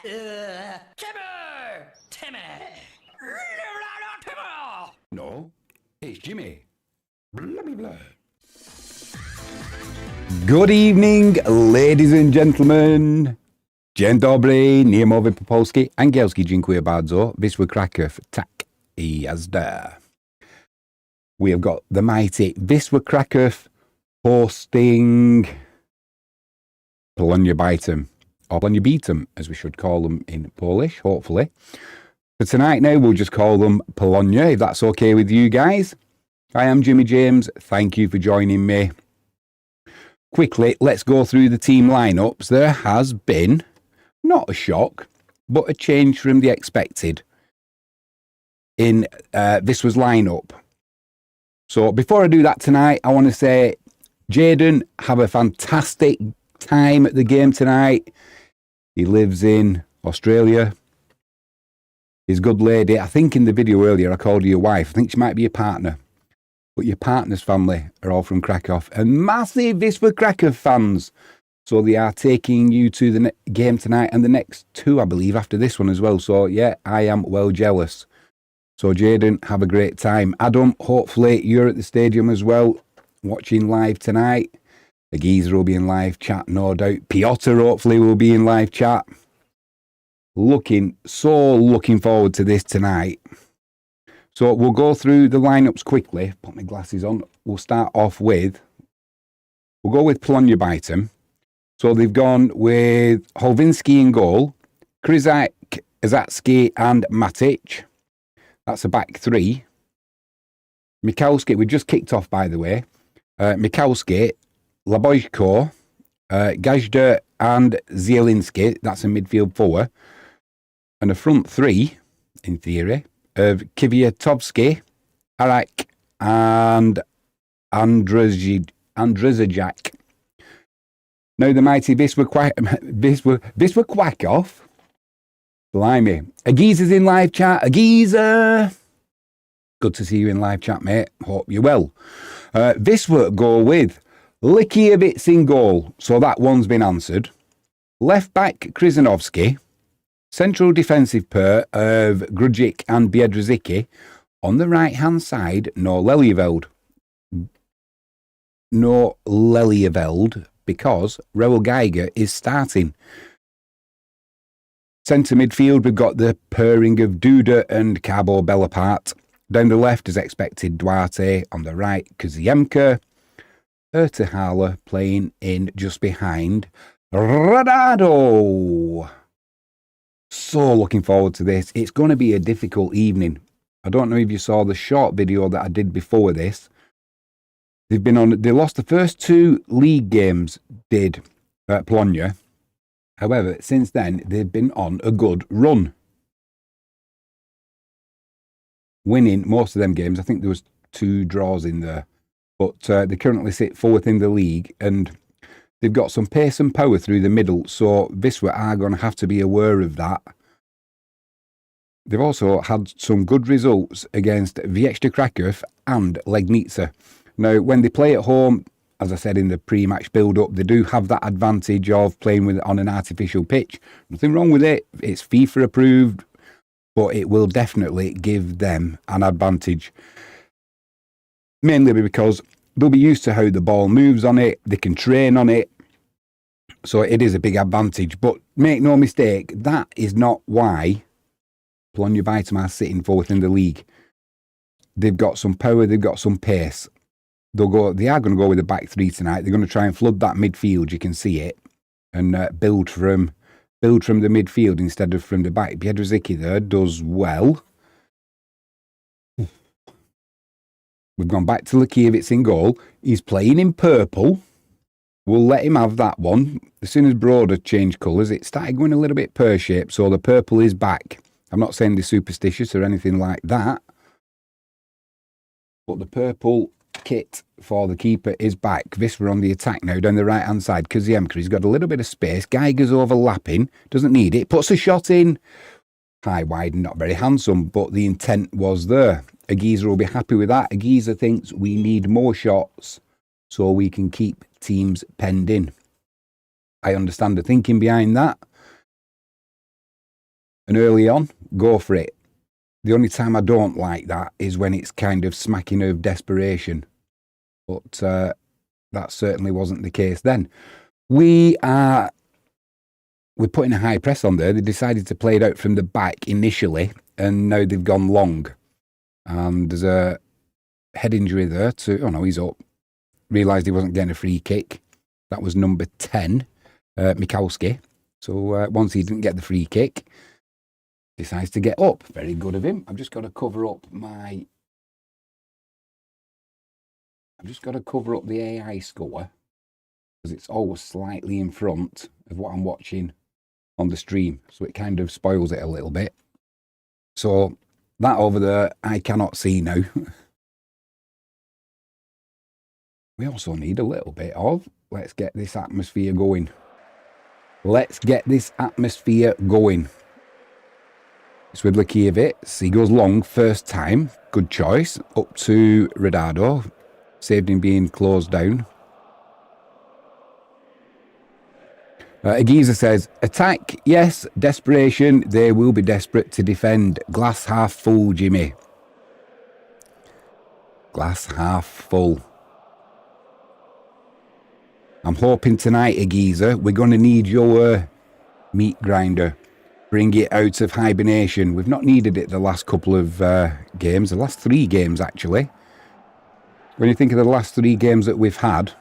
Timmy! Timmy! Timmy! No, it's Jimmy. Blah, blah, blah. Good evening, ladies and gentlemen. Dzień dobry, nie mówię po polski. Angielski, dziękuję bardzo. Wisla Krakow, tak I jazda. We have got the mighty Wisla Krakow hosting Polonia Bytom, or Polonia Bytom, as we should call them in Polish, hopefully. For tonight now, we'll just call them Polonia, if that's okay with you guys. I am Jimmy James. Thank you for joining me. Quickly, let's go through the team lineups. There has been, not a shock, but a change from the expected in Wisla's lineup. So before I do that tonight, I want to say, Jaden, have a fantastic time at the game tonight. He lives in Australia. His good lady, I think in the video earlier I called her your wife. I think she might be your partner. But your partner's family are all from Krakow and massive Wisla Krakow fans. So they are taking you to the game tonight and the next two, I believe, after this one as well. So yeah, I am well jealous. So Jaden, have a great time. Adam, hopefully you're at the stadium as well, watching live tonight. The geezer will be in live chat, no doubt. Piotr, hopefully, will be in live chat. Looking forward to this tonight. So we'll go through the lineups quickly. Put my glasses on. We'll start off with, we'll go with Polonia Bytom. So they've gone with Holvinski in goal, Kryzak, Azatsky and Matic. That's a back three. Mikalski, we just kicked off, by the way. Mikalski, Labojko, Gajda and Zielinski. That's a midfield four. And a front three, in theory, of Kwiatkowski, Arak and Andrzejak. Now the mighty Wisla Krakow. Blimey. Agizer's in live chat. Agizer! Good to see you in live chat, mate. Hope you're well. Wisla go with Likiewicz in goal. So that one's been answered. Left back, Krzyzanowski. Central defensive pair of Grudzic and Biedrzycki. On the right-hand side, no Lelieveld. Because Raul Geiger is starting. Centre midfield, we've got the pairing of Duda and Cabo Belapart. Down the left, as expected, Duarte. On the right, Kaziemka. Ertehala playing in just behind Radado. So looking forward to this. It's going to be a difficult evening. I don't know if you saw the short video that I did before this. They lost the first two league games, did Polonia. However, since then, they've been on a good run. Winning most of them games. I think there was 2 draws in there. But they currently sit 4th in the league and they've got some pace and power through the middle. So Wisla are going to have to be aware of that. They've also had some good results against Wisla Krakow and Legnica. Now, when they play at home, as I said in the pre-match build-up, they do have that advantage of playing on an artificial pitch. Nothing wrong with it. It's FIFA approved, but it will definitely give them an advantage. Mainly because they'll be used to how the ball moves on it. They can train on it. So it is a big advantage. But make no mistake, that is not why Polonia Bytom are sitting 4th in the league. They've got some power. They've got some pace. They are going to go with the back three tonight. They're going to try and flood that midfield. You can see it, and build from the midfield instead of from the back. Biedrzycki there does well. We've gone back to Likiewicz in goal. He's playing in purple. We'll let him have that one. As soon as Broder changed colours, it started going a little bit pear-shaped, so the purple is back. I'm not saying they're superstitious or anything like that, but the purple kit for the keeper is back. Wisla on the attack now down the right hand side. Kaziemka, he's got a little bit of space. Geiger's overlapping, doesn't need it, puts a shot in. High, wide, not very handsome, but the intent was there. Agiza will be happy with that. Agiza thinks we need more shots so we can keep teams penned in. I understand the thinking behind that. and early on, go for it. The only time I don't like that is when it's kind of smacking of desperation. But that certainly wasn't the case then. We're putting a high press on there. They decided to play it out from the back initially, and now they've gone long. And there's a head injury there to... Oh, no, he's up. Realised he wasn't getting a free kick. That was number 10, Mikowski. So once he didn't get the free kick, decides to get up. Very good of him. I've just got to cover up the AI score, because it's always slightly in front of what I'm watching on the stream. So it kind of spoils it a little bit. So that over there, I cannot see now. We also need a little bit of, let's get this atmosphere going. Let's get this atmosphere going. It's with Lakievitz. He goes long first time. Good choice. Up to Redado. Saved him being closed down. Agiza says, attack, yes. Desperation, they will be desperate to defend. Glass half full, Jimmy. Glass half full. I'm hoping tonight, Agiza, we're going to need your meat grinder. Bring it out of hibernation. We've not needed it the last couple of games. The last 3 games, actually. When you think of the last 3 games that we've had,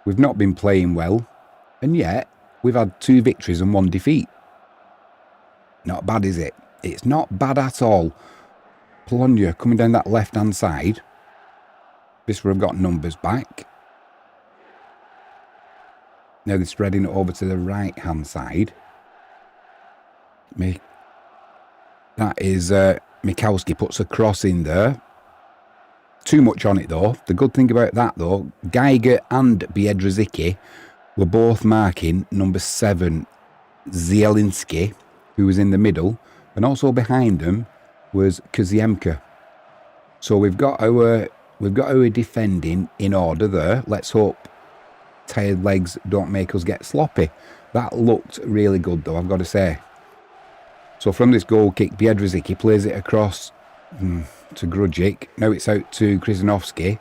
we've not been playing well. And yet, we've had 2 victories and 1 defeat. Not bad, is it? It's not bad at all. Polonia coming down that left-hand side. This where I've got numbers back. Now they're spreading it over to the right-hand side. That is Mikowski puts a cross in there. Too much on it, though. The good thing about that, though, Geiger and Biedrzycki were both marking number 7, Zielinski, who was in the middle. And also behind them was Kaziemka. So we've got our defending in order there. Let's hope tired legs don't make us get sloppy. That looked really good, though, I've got to say. So from this goal kick, Biedrzycki plays it across to Grudzic. Now it's out to Krzyzanowski.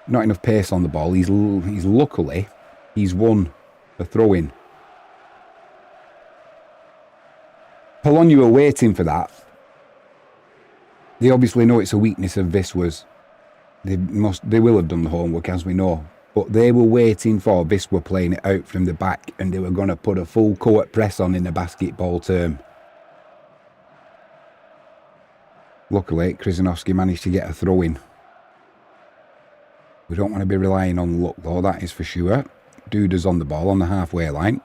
Not enough pace on the ball. He's luckily, he's won a throw-in. Polonia were waiting for that. They obviously know it's a weakness of Wisła's. They will have done the homework, as we know. But they were waiting for Wisła playing it out from the back, and they were going to put a full court press on in a basketball term. Luckily, Krzyzanowski managed to get a throw-in. We don't want to be relying on luck, though, that is for sure. Duda's on the ball on the halfway line.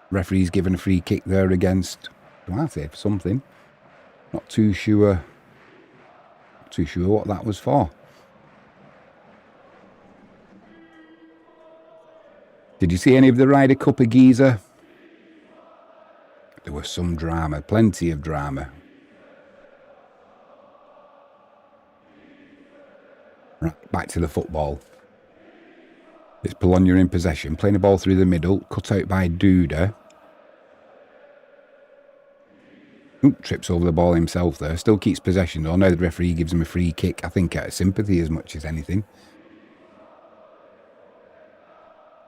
Referee's given a free kick there against Duarte for something. Not too sure what that was for. Did you see any of the Ryder Cup of Giza? There was some drama, plenty of drama. Right, back to the football. It's Polonia in possession, playing the ball through the middle, cut out by Duda. Trips over the ball himself there, still keeps possession though. Now the referee gives him a free kick, I think out of sympathy as much as anything.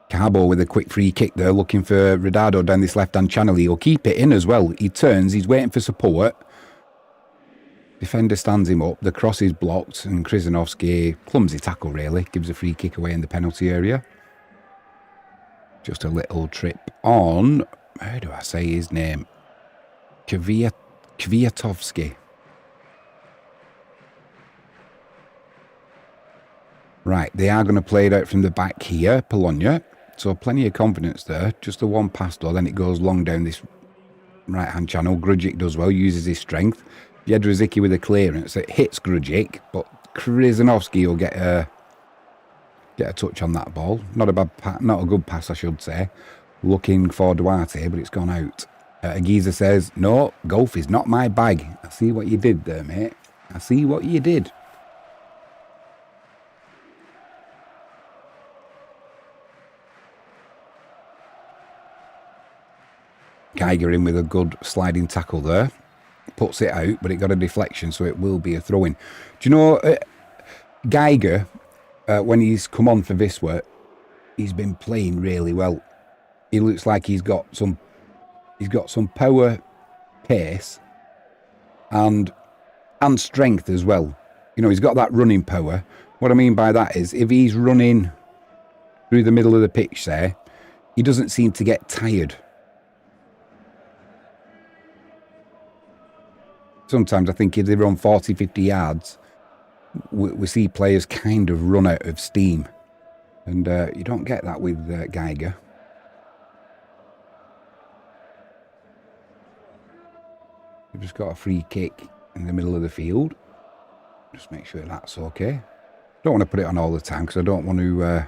Cabo with a quick free kick there, looking for Redado down this left-hand channel. He'll keep it in as well. He turns, he's waiting for support. Defender stands him up, the cross is blocked, and Krzyzanowski, clumsy tackle really, gives a free kick away in the penalty area. Just a little trip on, how do I say his name? Kwiatkowski. Right, they are going to play it out from the back here, Polonia. So plenty of confidence there. Just the one pass though, then it goes long down this right-hand channel. Grudzic does well, uses his strength. Biedrzycki with a clearance. It hits Grudzic, but Krzyzanowski will get a touch on that ball. Not a good pass, I should say. Looking for Duarte, but it's gone out. Agiza says, no, golf is not my bag. I see what you did there, mate. I see what you did. Geiger in with a good sliding tackle there. puts it out, but it got a deflection, so it will be a throw-in. Do you know, Geiger, when he's come on for Wisla, he's been playing really well. He looks like he's got some power, pace, and strength as well. You know, he's got that running power. What I mean by that is, if he's running through the middle of the pitch there, he doesn't seem to get tired. Sometimes I think if they run 40, 50 yards, we see players kind of run out of steam. And you don't get that with Geiger. We've just got a free kick in the middle of the field. Just make sure that's okay. Don't want to put it on all the time because I don't want to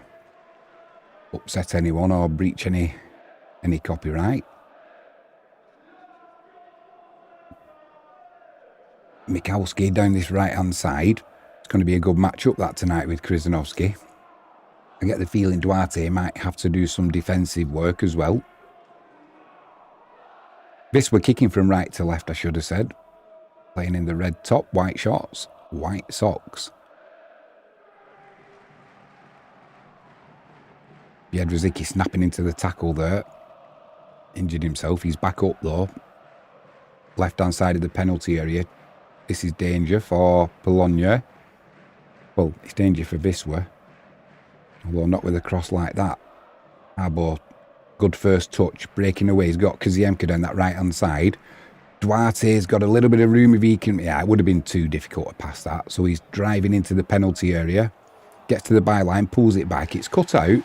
upset anyone or breach any copyright. Mikowski down this right-hand side. It's going to be a good match-up that tonight with Krzyzanowski. I get the feeling Duarte might have to do some defensive work as well. Wisla kicking from right to left, I should have said. Playing in the red top, white shorts, white socks. Biedrzycki snapping into the tackle there. Injured himself. He's back up though. Left-hand side of the penalty area. This is danger for Polonia. Well, it's danger for Wisla. Although not with a cross like that. Abo, good first touch. Breaking away. He's got Kaziemka down that right-hand side. Duarte's got a little bit of room if he can... Yeah, it would have been too difficult to pass that. So he's driving into the penalty area. Gets to the byline, pulls it back. It's cut out.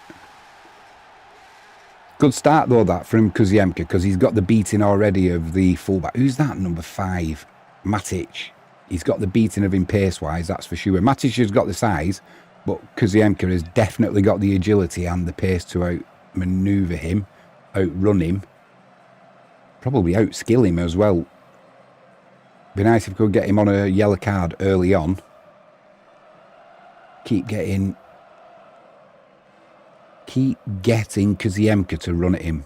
Good start though that from Kaziemka because he's got the beating already of the fullback. Who's that? Number 5. Matic. He's got the beating of him pace-wise, that's for sure. Matic has got the size, but Kaziemka has definitely got the agility and the pace to outmaneuver him, outrun him, probably outskill him as well. Be nice if we could get him on a yellow card early on. Keep getting Kaziemka to run at him.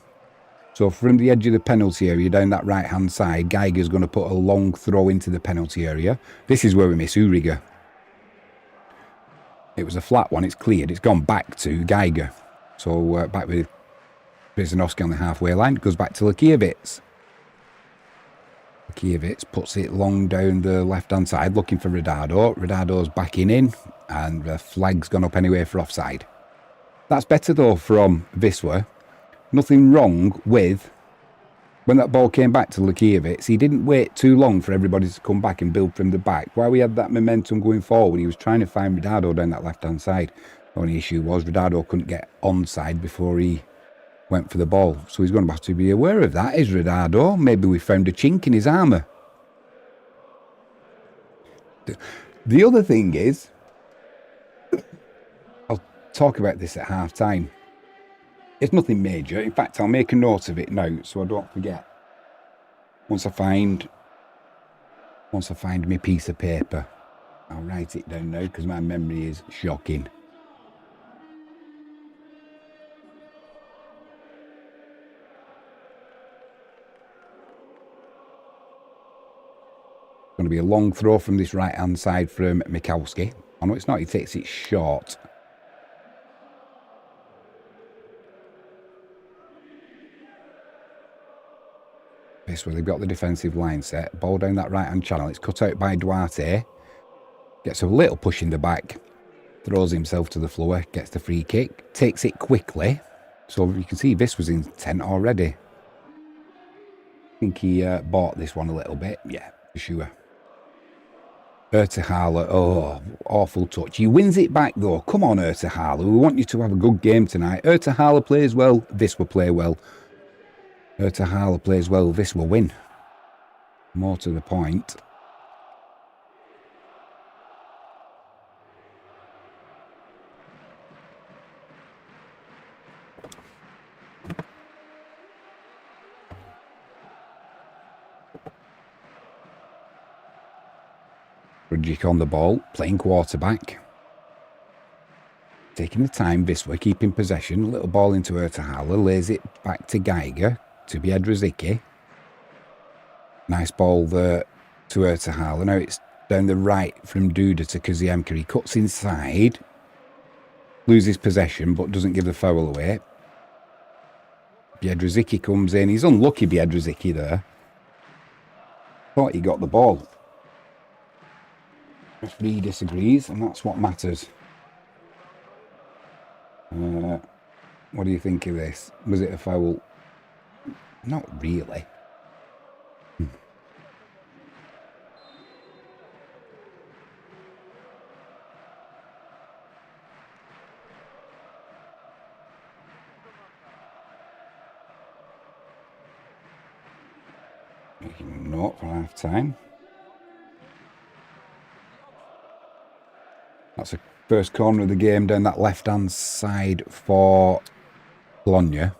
So from the edge of the penalty area down that right-hand side, Geiger's going to put a long throw into the penalty area. This is where we miss Uriga. It was a flat one. It's cleared. It's gone back to Geiger. So back with Krzyzanowski on the halfway line. Goes back to Lekiewicz. Lekiewicz puts it long down the left-hand side looking for Redado. Redado's backing in and the flag's gone up anyway for offside. That's better though from Wisla. Nothing wrong with when that ball came back to Lekiewicz. He didn't wait too long for everybody to come back and build from the back. While we had that momentum going forward, he was trying to find Redado down that left-hand side. The only issue was Redado couldn't get onside before he went for the ball. So he's going to have to be aware of that, is Redado. Maybe we found a chink in his armour. The other thing is, I'll talk about this at half-time. It's nothing major. In fact, I'll make a note of it now so I don't forget. Once I find my piece of paper, I'll write it down now because my memory is shocking. It's going to be a long throw from this right-hand side from Mikowski. Oh no, it's not. He takes it short. This where they've got the defensive line set. Ball down that right-hand channel. It's cut out by Duarte. Gets a little push in the back. Throws himself to the floor. Gets the free kick. Takes it quickly. So you can see this was intent already. I think he bought this one a little bit. Yeah, for sure. Ertehala. Oh, awful touch. He wins it back though. Come on, Ertehala. We want you to have a good game tonight. Ertehala plays well. This will play well. Ertehala plays well, this will win. More to the point. Rudzik on the ball, playing quarterback. Taking the time, Wisla keeping possession. Little ball into Ertehala, lays it back to Geiger. To Biedrzycki. Nice ball there to Ertahal. I know it's down the right from Duda to Kaziemka. He cuts inside, loses possession, but doesn't give the foul away. Biedrzycki comes in. He's unlucky, Biedrzycki, there. Thought he got the ball. Referee disagrees, and that's what matters. What do you think of this? Was it a foul? Not really. Making a note for half time. That's the first corner of the game down that left-hand side for Polonia.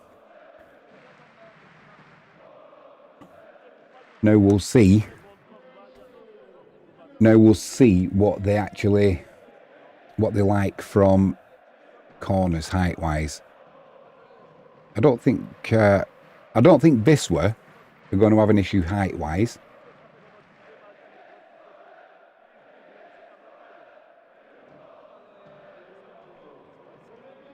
Now we'll see. Now we'll see what they like from corners height-wise. I don't think Wisla are going to have an issue height-wise.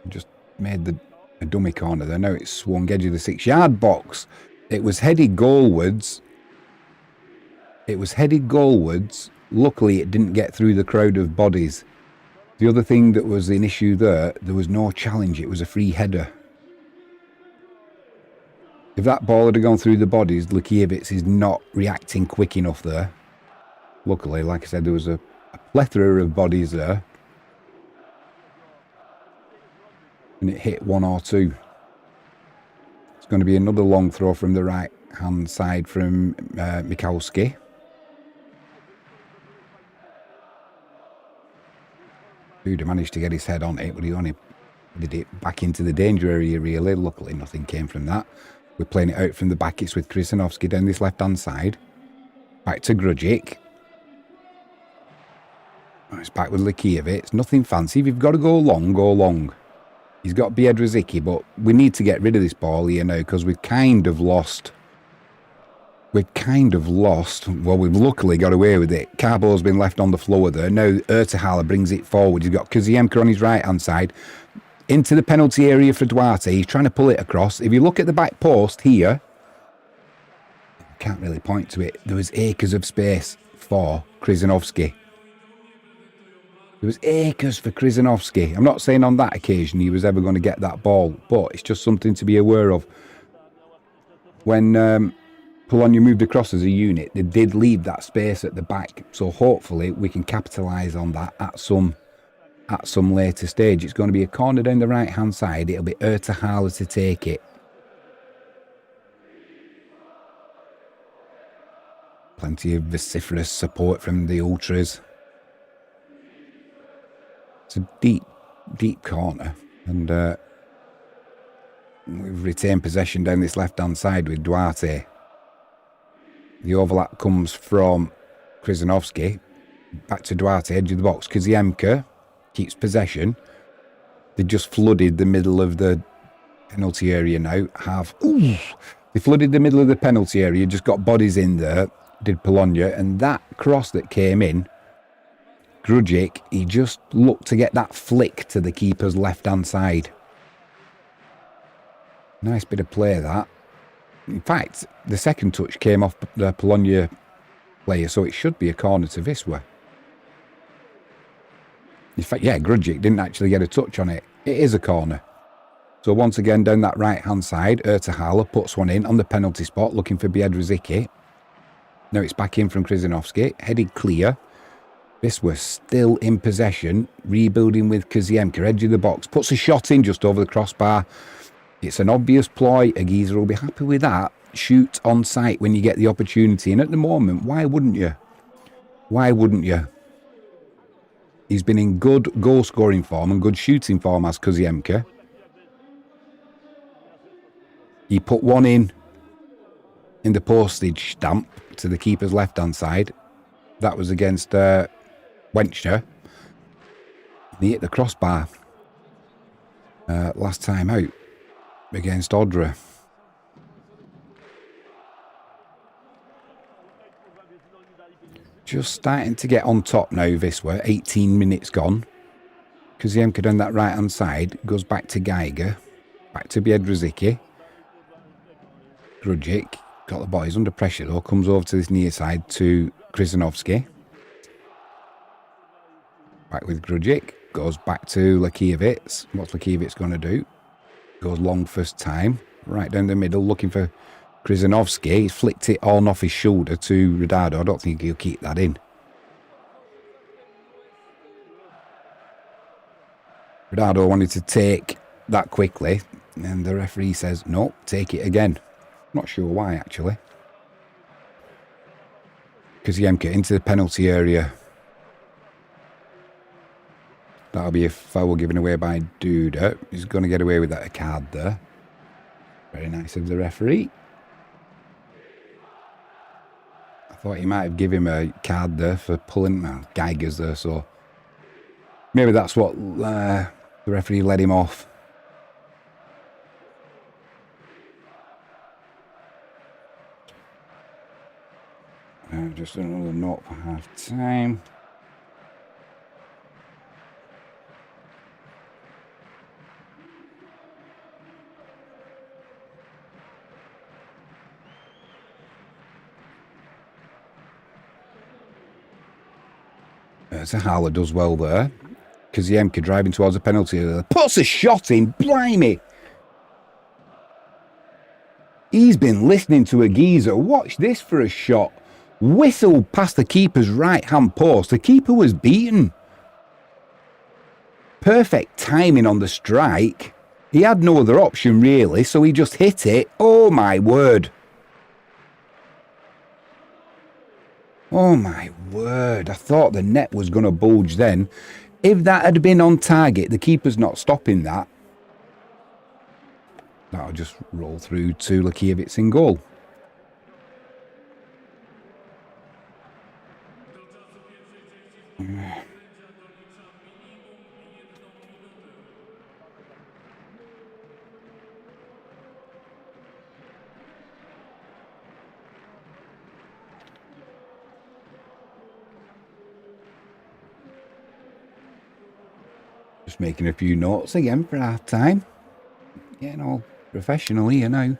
Just made a dummy corner there. Now it's swung edge of the 6-yard box. It was headed goalwards. Luckily, it didn't get through the crowd of bodies. The other thing that was an issue there was no challenge. It was a free header. If that ball had gone through the bodies, Lukiewicz is not reacting quick enough there. Luckily, like I said, there was a plethora of bodies there. And it hit one or two. It's going to be another long throw from the right-hand side from Mikalski. Duda managed to get his head on it, but he only did it back into the danger area, really. Luckily, nothing came from that. We're playing it out from the back. It's with Krisanovski down this left-hand side. Back to Grujic. It's back with Lukiewicz. Nothing fancy. If you've got to go long, go long. He's got Biedrzycki, but we need to get rid of this ball here now because we've kind of lost. Well, we've luckily got away with it. Carbo's been left on the floor there. Now Ertahal brings it forward. He's got Kaziemka on his right-hand side. Into the penalty area for Duarte. He's trying to pull it across. If you look at the back post here, can't really point to it. There was acres of space for Krisanovski. There was acres for Krisanovski. I'm not saying on that occasion he was ever going to get that ball, but it's just something to be aware of. When Polonia moved across as a unit, they did leave that space at the back. So hopefully we can capitalise on that at some later stage. It's going to be a corner down the right-hand side. It'll be Ertahal to take it. Plenty of vociferous support from the ultras. It's a deep corner, and we've retained possession down this left-hand side with Duarte. The overlap comes from Krisanovski. Back to Duarte, edge of the box. Kaziemka keeps possession. They just flooded the middle of the penalty area now. They flooded the middle of the penalty area, just got bodies in there, did Polonia, and that cross that came in, Grujic, he just looked to get that flick to the keeper's left-hand side. Nice bit of play, that. In fact, the second touch came off the Polonia player, so it should be a corner to Wisla. In fact, yeah, Grujic didn't actually get a touch on it. It is a corner. So once again, down that right-hand side, Ertahal puts one in on the penalty spot, looking for Biedrzycki. Now it's back in from Krisanovski, headed clear. Wisla still in possession, rebuilding with Kaziemka, edge of the box, puts a shot in just over the crossbar. It's an obvious ploy. A geezer will be happy with that. Shoot on sight when you get the opportunity. And at the moment, why wouldn't you? Why wouldn't you? He's been in good goal-scoring form and good shooting form as Kaziemka. He put one in the postage stamp to the keeper's left-hand side. That was against Wencher. He hit the crossbar last time out against Odra. just starting to get on top now, Wisla. 18 minutes gone. Kaziemka down that right-hand side. Goes back to Geiger. Back to Biedrzycki. Grujic. Got the boys under pressure though. Comes over to this near side to Krzyzanowski. Back with Grujic. Goes back to Lekiewicz. What's Lekiewicz going to do? Goes long first time. Right down the middle looking for Krzyzanowski. He's flicked it on off his shoulder to Rodado. I don't think he'll keep that in. Rodado wanted to take that quickly, and the referee says, no, take it again. Not sure why, actually. Kaziemka into the penalty area. That'll be a foul given away by Duda. He's going to get away with that card there. Very nice of the referee. I thought he might have given him a card there for pulling Geiger's there, so maybe that's what the referee let him off. Just another note for half time. Zahala does well there. Kaziemka driving towards the penalty area. Puts a shot in. Blimey. He's been listening to a geezer. Watch this for a shot. Whistled past the keeper's right-hand post. The keeper was beaten. Perfect timing on the strike. He had no other option, really, so he just hit it. Oh, my word. Oh, my word. I thought the net was going to bulge then. If that had been on target, the keeper's not stopping that. That'll just roll through to Lekiewicz in goal. Just making a few notes again for half time. Getting all professional here now.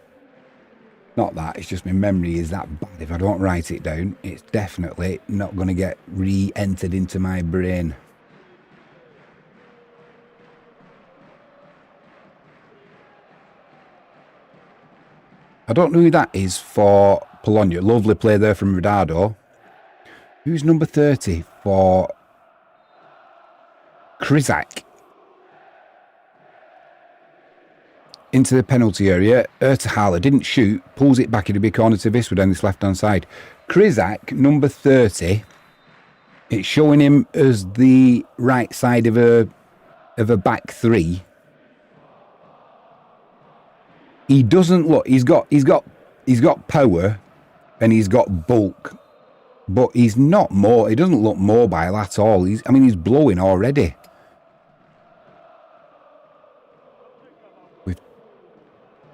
Not that, it's just my memory is that bad. If I don't write it down, it's definitely not going to get re-entered into my brain. I don't know who that is for Polonia. Lovely play there from Rodado. Who's number 30 for Kryzak? Into the penalty area. Ertahala didn't shoot. Pulls it back. It'll be a corner to Wisla down this left-hand side. Kryzak, number 30. It's showing him as the right side of a back three. He doesn't look. He's got power, and he's got bulk, but he's not more. He doesn't look mobile at all. He's blowing already.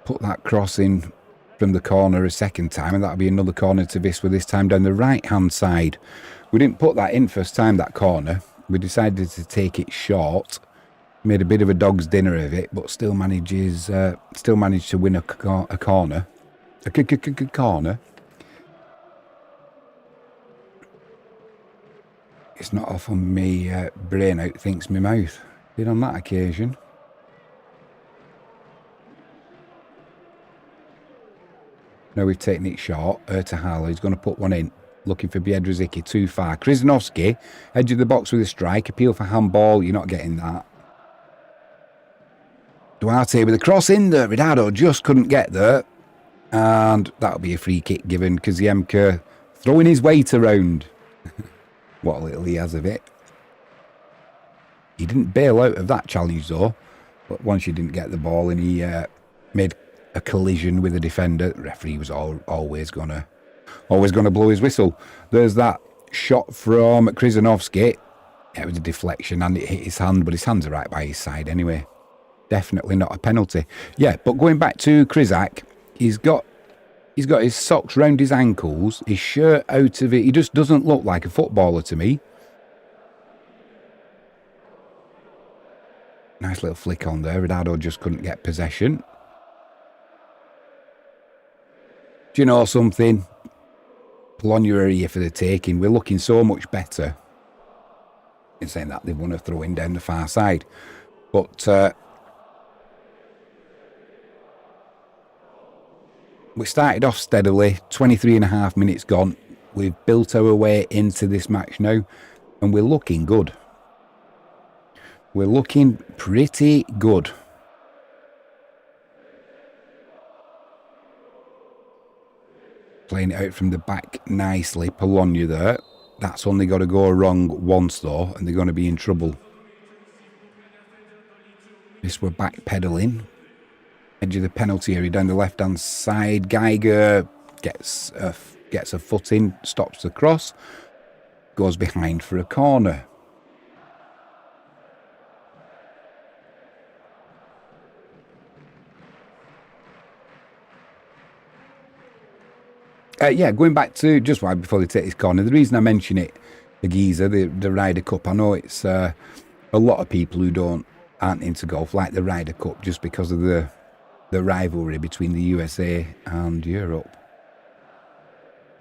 Put that cross in from the corner a second time, and that'll be another corner to Wisla, this time down the right-hand side. We didn't put that in first time, that corner. We decided to take it short. Made a bit of a dog's dinner of it, but still managed to win a corner. A corner. It's not often me brain outthinks my mouth. Did on that occasion. Now we've taken it short. Ertahala, he's going to put one in. Looking for Biedrzycki, too far. Krzyzanowski, edge of the box with a strike. Appeal for handball. You're not getting that. Duarte with a cross in there. Rodado just couldn't get there. And that'll be a free kick given. Kaziemka throwing his weight around. What a little he has of it. He didn't bail out of that challenge though. But once you didn't get the ball and he made a collision with a defender, the referee was always gonna blow his whistle. There's that shot from Krzyzanowski. Yeah, it was a deflection and it hit his hand, but his hands are right by his side anyway. Definitely not a penalty. Yeah, but going back to Kryzak, he's got He's got his socks round his ankles, his shirt out of it. He just doesn't look like a footballer to me. Nice little flick on there. Ronaldo just couldn't get possession. Do you know something? Polonia are here for the taking. We're looking so much better. In saying that, they've won a throw-in down the far side. But we started off steadily. 23.5 minutes gone. We've built our way into this match now. And we're looking good. We're looking pretty good. Playing it out from the back nicely. Polonia there. That's only got to go wrong once though, and they're going to be in trouble. This we're backpedaling. Edge of the penalty area down the left-hand side. Geiger gets a foot in, stops the cross, goes behind for a corner. Yeah, going back to just right before they take this corner, the reason I mention it, the Giza, the Ryder Cup, I know it's a lot of people who aren't into golf like the Ryder Cup just because of the rivalry between the USA and Europe.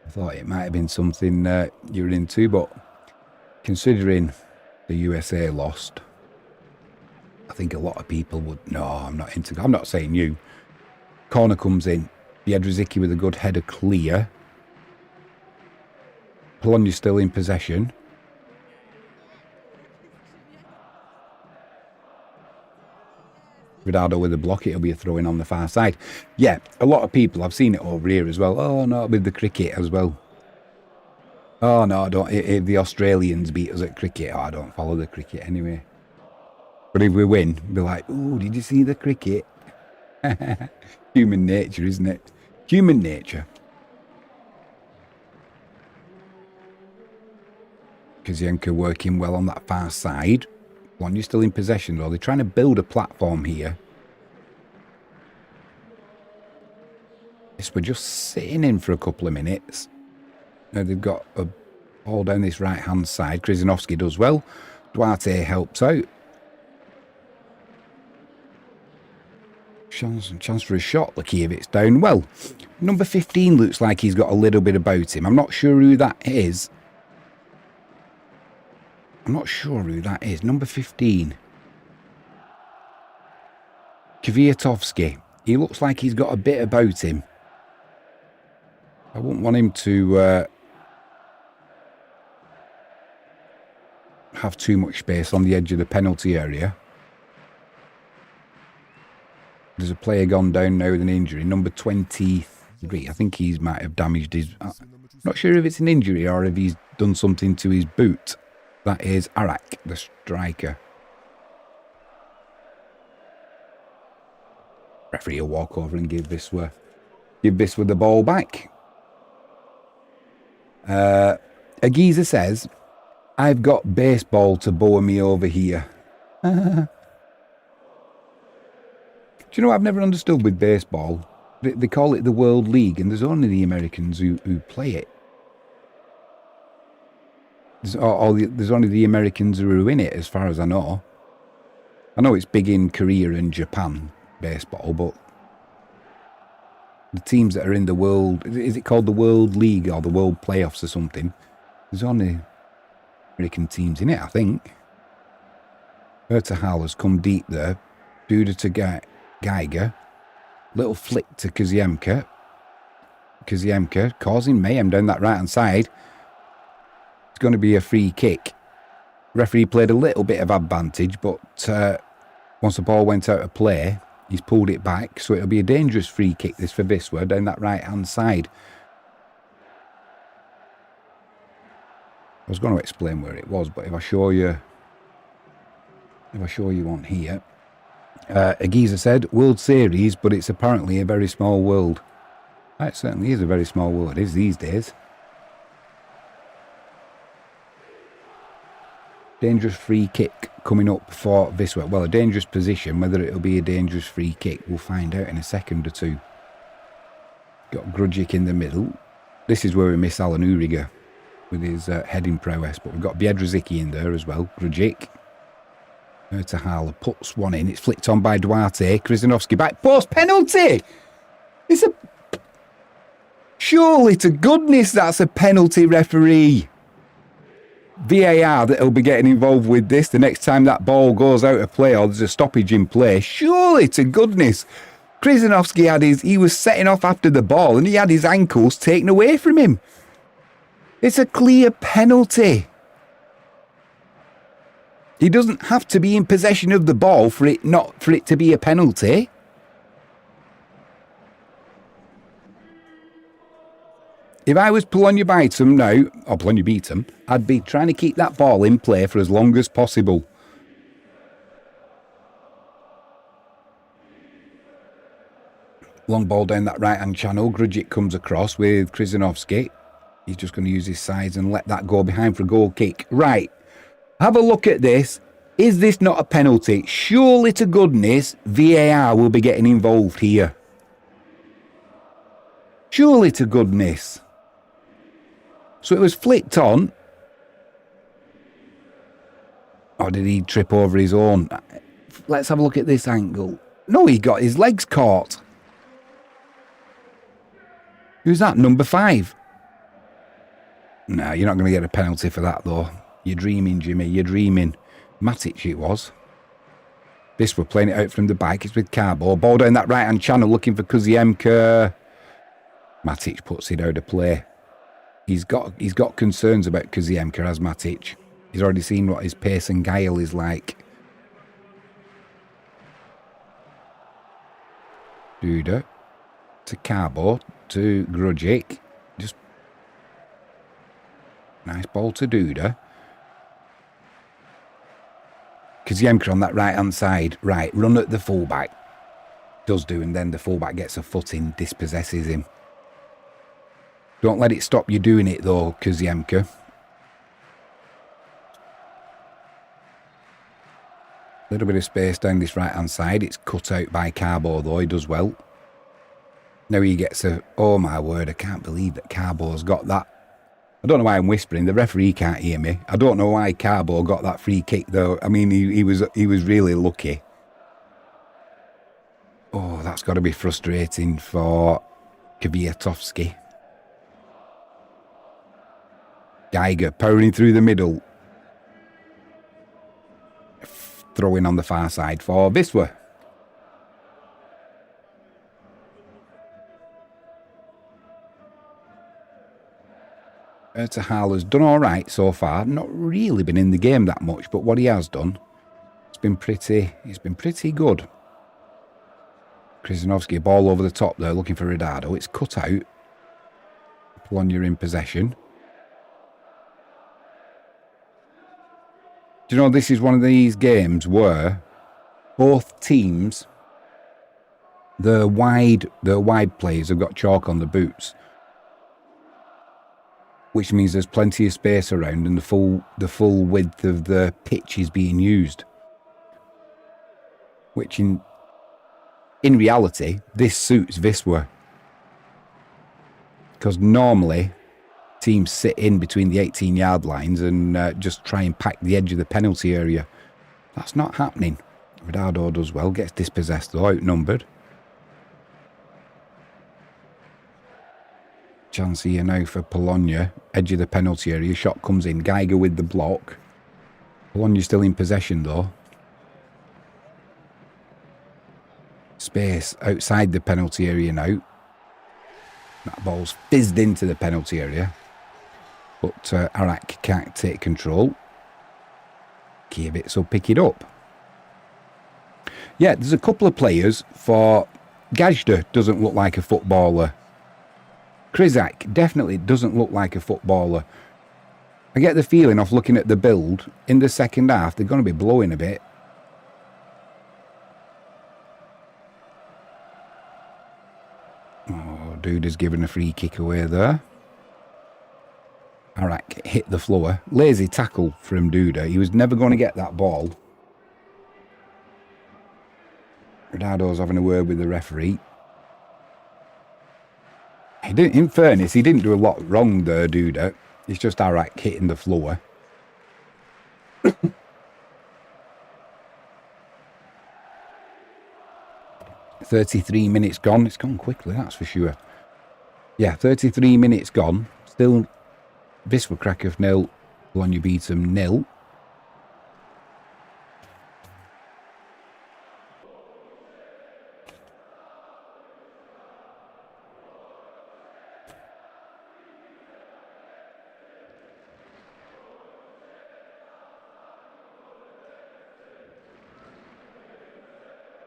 I thought it might have been something you're into, but considering the USA lost, I think a lot of people would, no, I'm not into golf. I'm not saying you. Corner comes in. Jedrzicki with a good header clear. Polonia's still in possession. Ronaldo with a block. It'll be a throw-in on the far side. Yeah, a lot of people, I've seen it over here as well. Oh, no, with the cricket as well. Oh, no, I don't. If the Australians beat us at cricket, I don't follow the cricket anyway. But if we win, be like, oh, did you see the cricket? Human nature, isn't it? Human nature. Kazienko working well on that far side. Polonia's still in possession though. They're trying to build a platform here. Yes, we're just sitting in for a couple of minutes. Now they've got a ball down this right hand side. Krzyzanowski does well. Duarte helps out. Chance for a shot. Lakiewicz's down. Well, number 15 looks like he's got a little bit about him. I'm not sure who that is. Number 15. Kwiatkowski. He looks like he's got a bit about him. I wouldn't want him to have too much space on the edge of the penalty area. There's a player gone down now with an injury. Number 23. I think he might have damaged his... not sure if it's an injury or if he's done something to his boot. That is Arak, the striker. Referee will walk over and give this with the ball back. Agiza says, I've got baseball to bow me over here. Do you know what I've never understood with baseball? They call it the World League, and there's only the Americans who play it. There's only the Americans who are in it, as far as I know. I know it's big in Korea and Japan, baseball, but the teams that are in the world, is it called the World League or the World Playoffs or something? There's only American teams in it, I think. Ertahal has come deep there. Duda to Geiger. Little flick to Kaziemka. Kaziemka causing mayhem down that right hand side. It's going to be a free kick. Referee played a little bit of advantage, but once the ball went out of play, he's pulled it back. So it'll be a dangerous free kick, this for Wisła, down that right hand side. I was going to explain where it was, but if I show you on here. Agiza said, World Series, but it's apparently a very small world. It certainly is a very small world. It is these days. Dangerous free kick coming up for Wisła. Well, a dangerous position. Whether it'll be a dangerous free kick, we'll find out in a second or two. Got Grujic in the middle. This is where we miss Alan Uriga with his heading prowess. But we've got Biedrzycki in there as well. Grujic. Ertahala puts one in. It's flicked on by Duarte. Krzyzanowski back post. Penalty! It's a... Surely to goodness that's a penalty, referee. VAR that will be getting involved with this the next time that ball goes out of play or there's a stoppage in play. Surely to goodness. Krzyzanowski he was setting off after the ball and he had his ankles taken away from him. It's a clear penalty. He doesn't have to be in possession of the ball for it to be a penalty. If I was Polonia Bytom now, or Polonia Bytom, I'd be trying to keep that ball in play for as long as possible. Long ball down that right-hand channel. Grujic comes across with Krzyzanowski. He's just going to use his sides and let that go behind for a goal kick. Right. Have a look at this. Is this not a penalty? Surely to goodness, VAR will be getting involved here. Surely to goodness. So it was flicked on. Or did he trip over his own? Let's have a look at this angle. No, he got his legs caught. Who's that? Number 5. No, you're not going to get a penalty for that, though. You're dreaming, Jimmy. You're dreaming. Matic it was. This we're playing it out from the back. It's with Carbo. Ball down that right-hand channel looking for Kuziemka. Matic puts it out of play. He's got concerns about Kuziemka as Matic. He's already seen what his pace and guile is like. Duda to Carbo to Grujic. Just nice ball to Duda. Kuziemka on that right-hand side. Right, run at the fullback. Does do, and then the fullback gets a foot in, dispossesses him. Don't let it stop you doing it, though, Kuziemka. Little bit of space down this right-hand side. It's cut out by Carbo, though. He does well. Now he gets a... Oh, my word. I can't believe that Carbo's got that. I don't know why I'm whispering. The referee can't hear me. I don't know why Carbo got that free kick, though. I mean, he was really lucky. Oh, that's got to be frustrating for Kwiatkowski. Geiger powering through the middle. Throwing on the far side for Wisła. Ertahala's done all right so far. Not really been in the game that much, but what he has done, it's been pretty good. Krzyzanowski, ball over the top there, looking for Ridado. It's cut out. Polonia in possession. Do you know, this is one of these games where both teams, the wide players have got chalk on the boots, which means there's plenty of space around and the full width of the pitch is being used. Which in reality, this suits Wisła. Because normally teams sit in between the 18-yard lines and just try and pack the edge of the penalty area. That's not happening. Ridado does well, gets dispossessed though, outnumbered. Chance here now for Polonia. Edge of the penalty area, shot comes in. Geiger with the block. Polonia still in possession though. Space outside the penalty area now. That ball's fizzed into the penalty area. But Arak can't take control. Kiewicz will pick it up. Yeah, there's a couple of players for... Gajda doesn't look like a footballer. Kryzak definitely doesn't look like a footballer. I get the feeling off looking at the build, in the second half, they're going to be blowing a bit. Oh, dude is giving a free kick away there. Arak hit the floor. Lazy tackle from Duda. He was never going to get that ball. Ridado's having a word with the referee. He didn't, in fairness, he didn't do a lot wrong there, Duda. He's just alright hitting the floor. 33 minutes gone. It's gone quickly, that's for sure. Yeah, 33 minutes gone. Still Wisla Krakow 0, Polonia Bytom 0.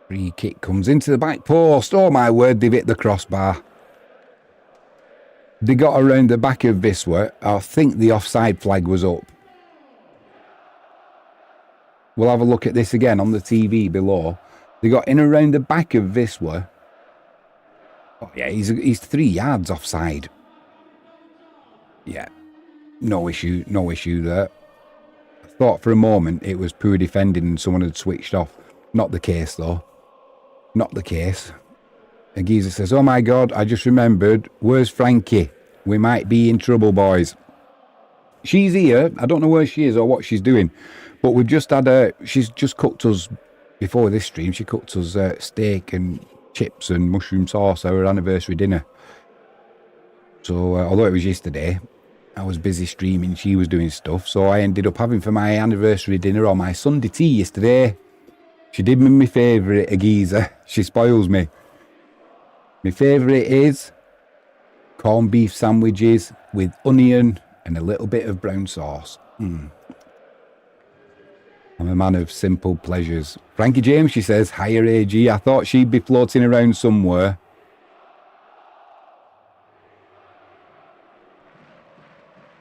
Free kick comes into the back post. Oh my word, they've hit the crossbar. They got around the back of Wisla. I think the offside flag was up. We'll have a look at this again on the TV below. They got in around the back of Wisla. Oh yeah, he's 3 yards offside. Yeah, no issue there. I thought for a moment it was poor defending and someone had switched off. Not the case though. Not the case. Agiza says, oh my God, I just remembered. Where's Frankie? We might be in trouble, boys. She's here. I don't know where she is or what she's doing. But we've just had she's just cooked us, before this stream, she cooked us steak and chips and mushroom sauce, our anniversary dinner. So, although it was yesterday, I was busy streaming, she was doing stuff. So I ended up having for my anniversary dinner or my Sunday tea yesterday. She did me my favourite, Agiza. She spoils me. My favourite is corned beef sandwiches with onion and a little bit of brown sauce. I'm a man of simple pleasures. Frankie James, she says, higher AG. I thought she'd be floating around somewhere.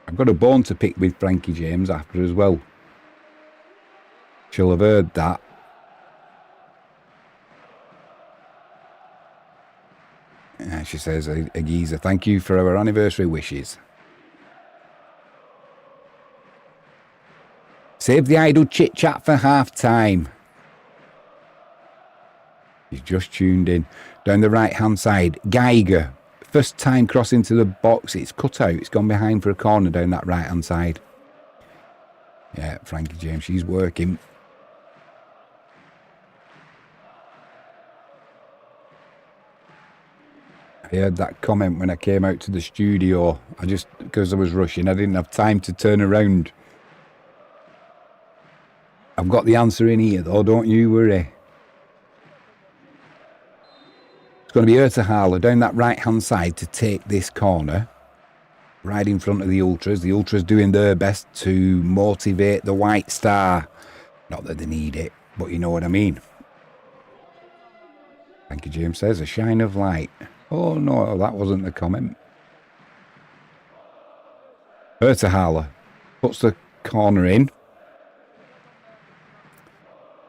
I've got a bone to pick with Frankie James after as well. She'll have heard that. And she says, Agiza, thank you for our anniversary wishes. Save the idle chit-chat for half-time. He's just tuned in. Down the right-hand side, Geiger. First time crossing to the box. It's cut out. It's gone behind for a corner down that right-hand side. Yeah, Frankie James, she's working. I heard that comment when I came out to the studio. Because I was rushing, I didn't have time to turn around. I've got the answer in here though, don't you worry. It's going to be Urtahala down that right-hand side to take this corner. Right in front of the Ultras. The Ultras doing their best to motivate the White Star. Not that they need it, but you know what I mean. Thank you, James says, a shine of light. Oh no, that wasn't the comment. Urtahala puts the corner in.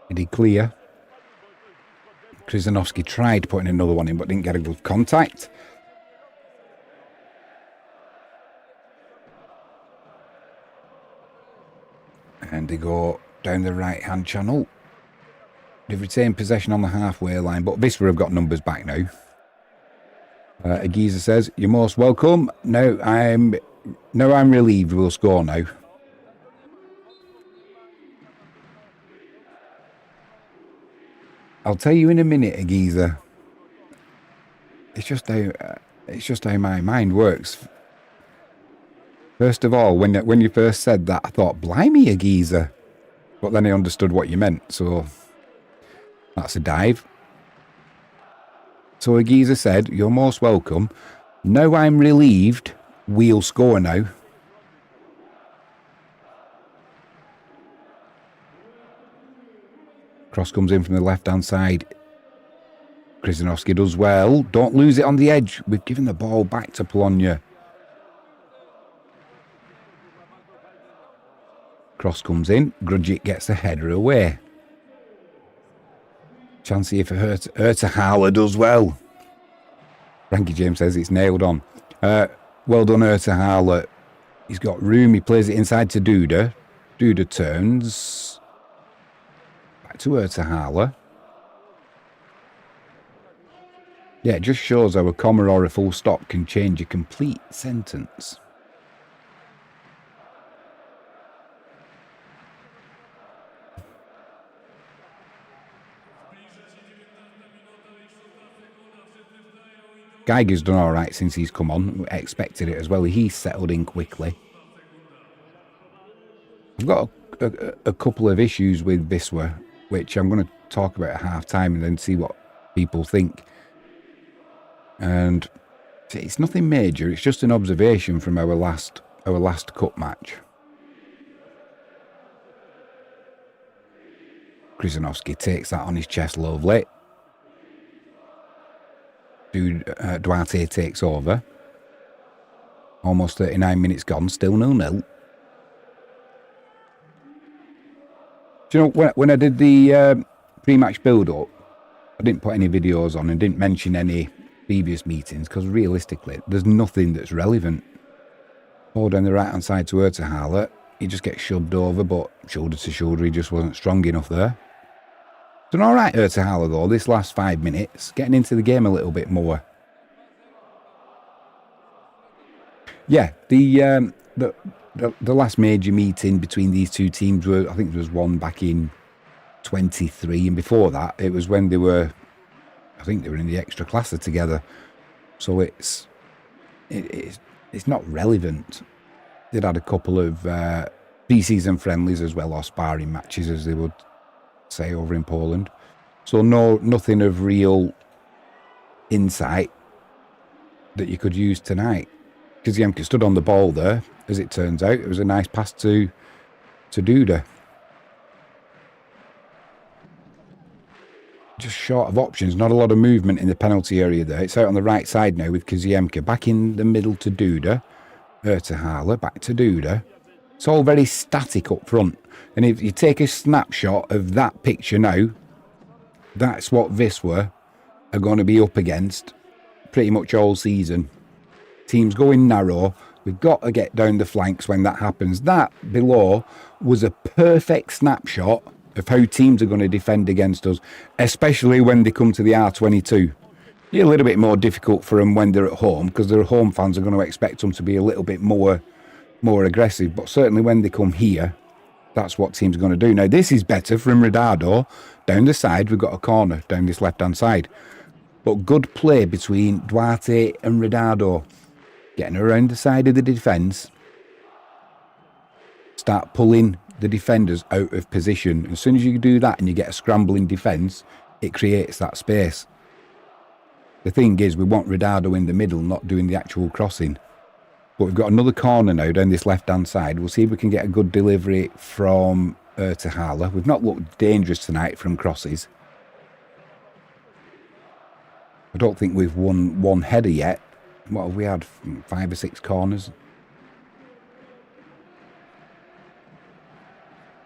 Did he clear? Krzyzanowski tried putting another one in but didn't get a good contact. And they go down the right-hand channel. They've retained possession on the halfway line, but Wisla have got numbers back now. Agiza says, you're most welcome. No, I'm relieved we'll score now. I'll tell you in a minute, Agiza. It's just how my mind works. First of all, when you first said that, I thought, blimey, Agiza. But then I understood what you meant, so that's a dive. So Agiza said, you're most welcome. Now I'm relieved we'll score now. Cross comes in from the left-hand side. Krzyzanowski does well. Don't lose it on the edge. We've given the ball back to Polonia. Cross comes in. Grudgic gets the header away. Chance here for Urtahala does well. Frankie James says it's nailed on. Well done, Urtahala. He's got room. He plays it inside to Duda. Duda turns back to Urtahala. Yeah, it just shows how a comma or a full stop can change a complete sentence. Geiger's done all right since he's come on. We expected it as well. He's settled in quickly. I've got a couple of issues with Wisla, which I'm going to talk about at half-time and then see what people think. And it's nothing major. It's just an observation from our last cup match. Krzyzanowski takes that on his chest, lovely. Duarte takes over. Almost 39 minutes gone, still 0-0. Do you know, when I did the pre-match build-up, I didn't put any videos on and didn't mention any previous meetings because realistically, there's nothing that's relevant. Forward on the right-hand side to Ertehaler, he just gets shoved over, but shoulder to shoulder, he just wasn't strong enough there. Done all right, Ertehaler, though, this last 5 minutes, getting into the game a little bit more. Yeah, the last major meeting between these two teams were, I think there was one back in 23, and before that, it was when they were, I think they were in the extra classer together. So it's not relevant. They'd had a couple of pre-season friendlies as well, or sparring matches, as they would say over in Poland. So nothing of real insight that you could use tonight. Kazemka stood on the ball there, as it turns out. It was a nice pass to Duda. Just short of options, not a lot of movement in the penalty area there. It's out on the right side now with Kazemka. Back in the middle to Duda. Ertehaler, back to Duda. It's all very static up front. And if you take a snapshot of that picture now, that's what Wisla are going to be up against pretty much all season. Teams going narrow. We've got to get down the flanks when that happens. That below was a perfect snapshot of how teams are going to defend against us, especially when they come to the R22. It's a little bit more difficult for them when they're at home because their home fans are going to expect them to be a little bit more aggressive. But certainly when they come here, that's what teams are going to do. Now, this is better from Redado. Down the side, we've got a corner down this left-hand side. But good play between Duarte and Redado. Getting around the side of the defence. Start pulling the defenders out of position. As soon as you do that and you get a scrambling defence, it creates that space. The thing is, we want Redado in the middle, not doing the actual crossing. But we've got another corner now down this left-hand side. We'll see if we can get a good delivery from Ertehaler. We've not looked dangerous tonight from crosses. I don't think we've won one header yet. What have we had? 5 or 6 corners.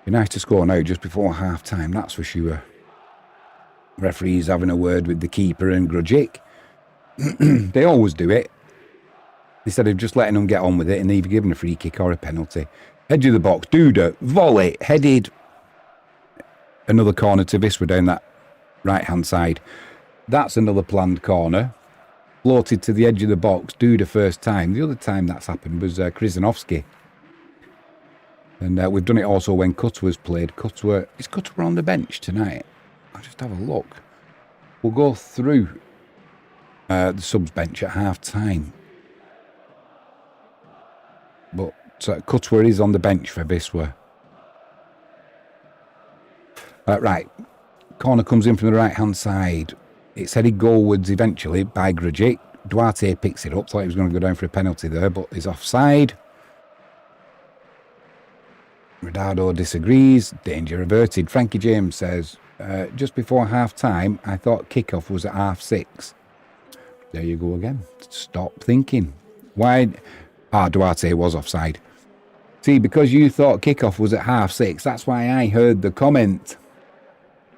Be nice to score now just before half-time, that's for sure. Referees having a word with the keeper and Grujic. They always do it. Instead of just letting them get on with it and either giving a free kick or a penalty. Edge of the box, Duda, volley, headed. Another corner to Wisla down that right-hand side. That's another planned corner. Floated to the edge of the box, Duda first time. The other time that's happened was Krzyzanowski. And we've done it also when Kutwa's played. Is Kutwa on the bench tonight? I'll just have a look. We'll go through the subs bench at half-time. But Kutwa is on the bench for Wisla. Right. Corner comes in from the right-hand side. It's headed goalwards eventually by Grujic. Duarte picks it up. Thought he was going to go down for a penalty there, but he's offside. Redado disagrees. Danger averted. Frankie James says, just before half-time, I thought kickoff was at 6:30. There you go again. Stop thinking. Why? Duarte was offside. See, because you thought kickoff was at 6:30, that's why I heard the comment.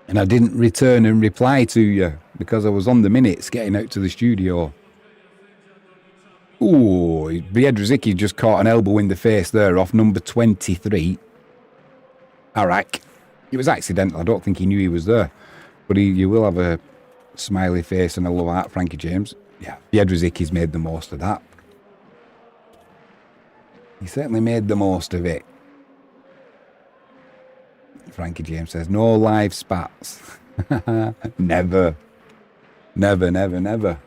And I didn't return and reply to you because I was on the minutes getting out to the studio. Ooh, Biedrzycki just caught an elbow in the face there off number 23. Arak. It was accidental. I don't think he knew he was there. But you will have a smiley face and a love heart, Frankie James. Yeah, Biedrzycki's made the most of that. He certainly made the most of it. Frankie James says, no live spats. Never. Never, never, never.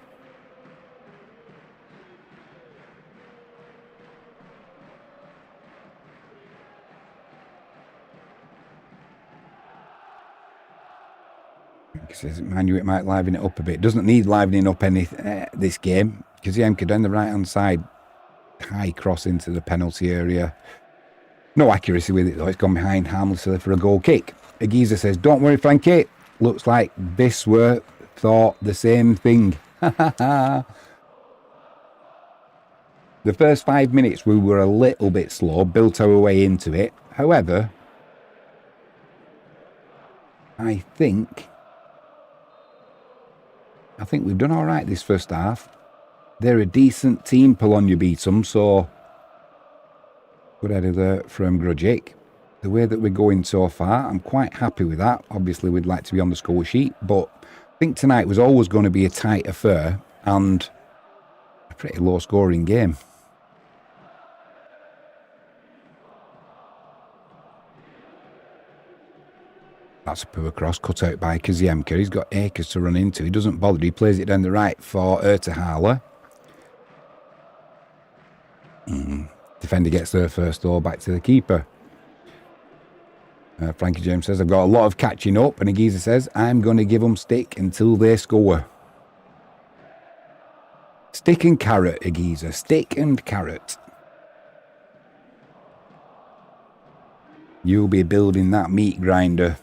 He says, mind you, it might liven it up a bit. Doesn't need livening up any this game. Because Yemka down the right-hand side. High cross into the penalty area. No accuracy with it, though. It's gone behind harmlessly for a goal kick. Agiza says, don't worry, Frankie. Looks like Wisla thought the same thing. The first 5 minutes, we were a little bit slow. Built our way into it. However, I think we've done all right this first half. They're a decent team, Polonia Bytom, so good header there from Grudzic. The way that we're going so far, I'm quite happy with that. Obviously, we'd like to be on the score sheet, but I think tonight was always going to be a tight affair and a pretty low-scoring game. That's a poor cross cut out by Kaziemka. He's got Akers to run into. He doesn't bother. He plays it down the right for Ertehala. Defender gets there first, though, back to the keeper. Frankie James says, I've got a lot of catching up. And Agiza says, I'm going to give them stick until they score. Stick and carrot, Agiza. Stick and carrot. You'll be building that meat grinder.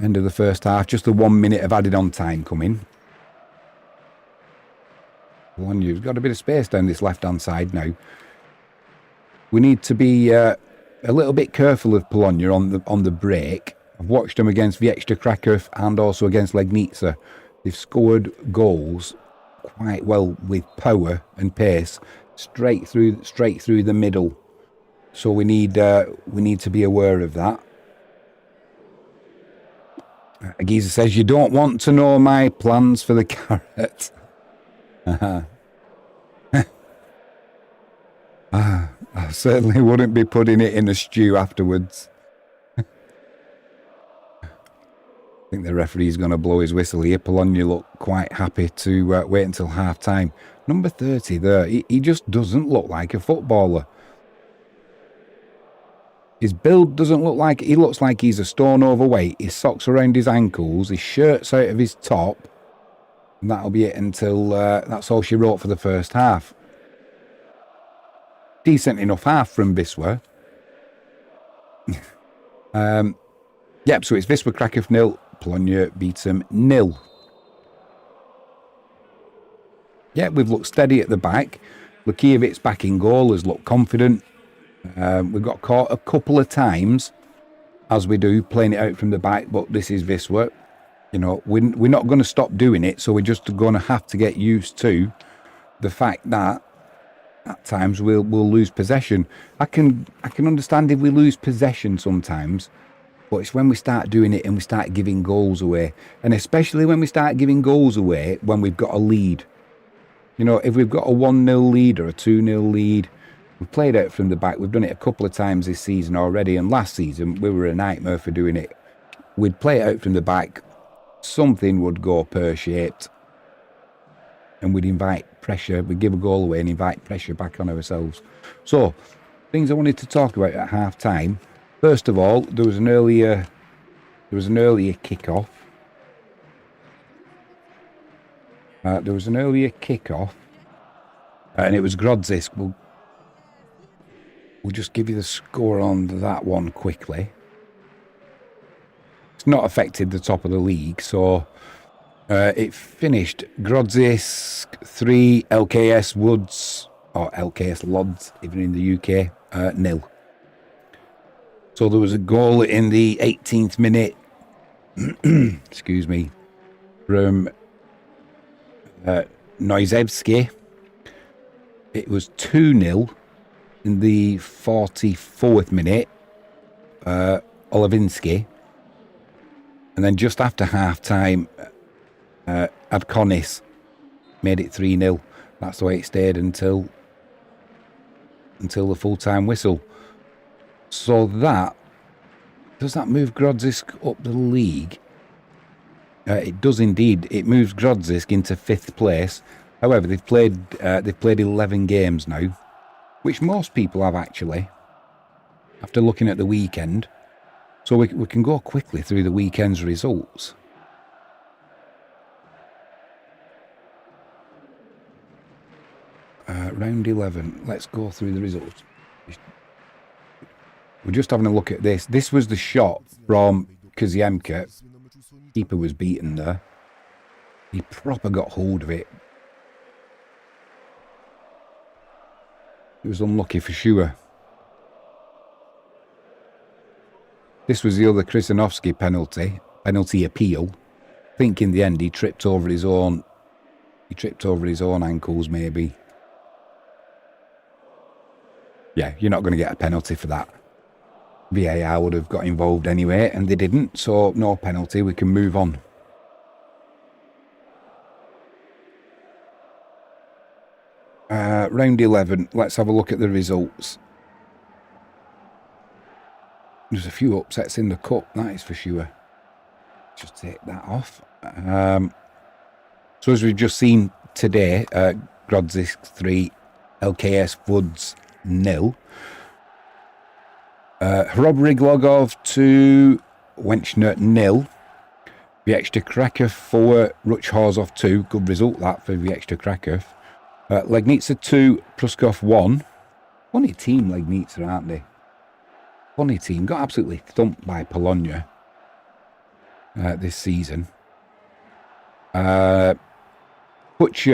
End of the first half. Just the 1 minute of added on time coming. You've got a bit of space down this left-hand side now. We need to be a little bit careful of Polonia on the break. I've watched them against Wisla Krakow and also against Legnica. They've scored goals quite well with power and pace straight through the middle. So we need to be aware of that. Agiza says, you don't want to know my plans for the carrot. I certainly wouldn't be putting it in a stew afterwards. I think the referee's going to blow his whistle here. Polonia look quite happy to wait until half-time. Number 30 there, he just doesn't look like a footballer. His build doesn't look like... He looks like he's a stone overweight. His socks around his ankles. His shirt's out of his top. And that'll be it until... that's all she wrote for the first half. Decent enough half from Wisla. Yep, so it's Wisla Krakow 0, Polonia Bytom 0. Yeah, we've looked steady at the back. Lukiewicz back in goal has looked confident. We've got caught a couple of times, as we do, playing it out from the back, but this is Wisla. You know, we're not going to stop doing it, so we're just going to have to get used to the fact that at times we'll lose possession. I can understand if we lose possession sometimes, but it's when we start doing it and we start giving goals away. And especially when we start giving goals away when we've got a lead. You know, if we've got a 1-0 lead or a 2-0 lead, we've played out from the back. We've done it a couple of times this season already, and last season we were a nightmare for doing it. We'd play it out from the back, something would go pear-shaped, and we'd invite pressure. We'd give a goal away and invite pressure back on ourselves. So, things I wanted to talk about at half-time. First of all, there was an earlier kick-off. And it was Grodzic. We'll just give you the score on that one quickly. It's not affected the top of the league, so it finished Grodzic 3, LKS Woods, or LKS Lodz, even in the UK, 0. So there was a goal in the 18th minute, excuse me, from Noizewski. It was 2-0 in the 44th minute. Olivinski. And then just after half-time, Adconis made it 3-0. That's the way it stayed until the full-time whistle. So does that move Grodzisk up the league? It does indeed. It moves Grodzisk into 5th place. However, they've played 11 games now, which most people have actually, after looking at the weekend. So we can go quickly through the weekend's results. Round 11. Let's go through the results. We're just having a look at this. This was the shot from Kaziemka. Keeper was beaten there. He proper got hold of it. It was unlucky for sure. This was the other Krisinovsky penalty appeal. I think in the end he tripped over his own ankles maybe. Yeah, you're not going to get a penalty for that. VAR would have got involved anyway, and they didn't, so no penalty. We can move on. Round 11, let's have a look at the results. There's a few upsets in the cup, that is for sure. Just take that off. So as we've just seen today, Grodzisk 3, LKS Woods 0. Hrob Riglogov 2, Wenchner 0. Wisla Krakow 4, Ruchhausen 2. Good result that for Wisla Krakow. Legnica 2, Pruskov 1. Funny team, Legnica, aren't they? Funny team. Got absolutely thumped by Polonia this season. Butcher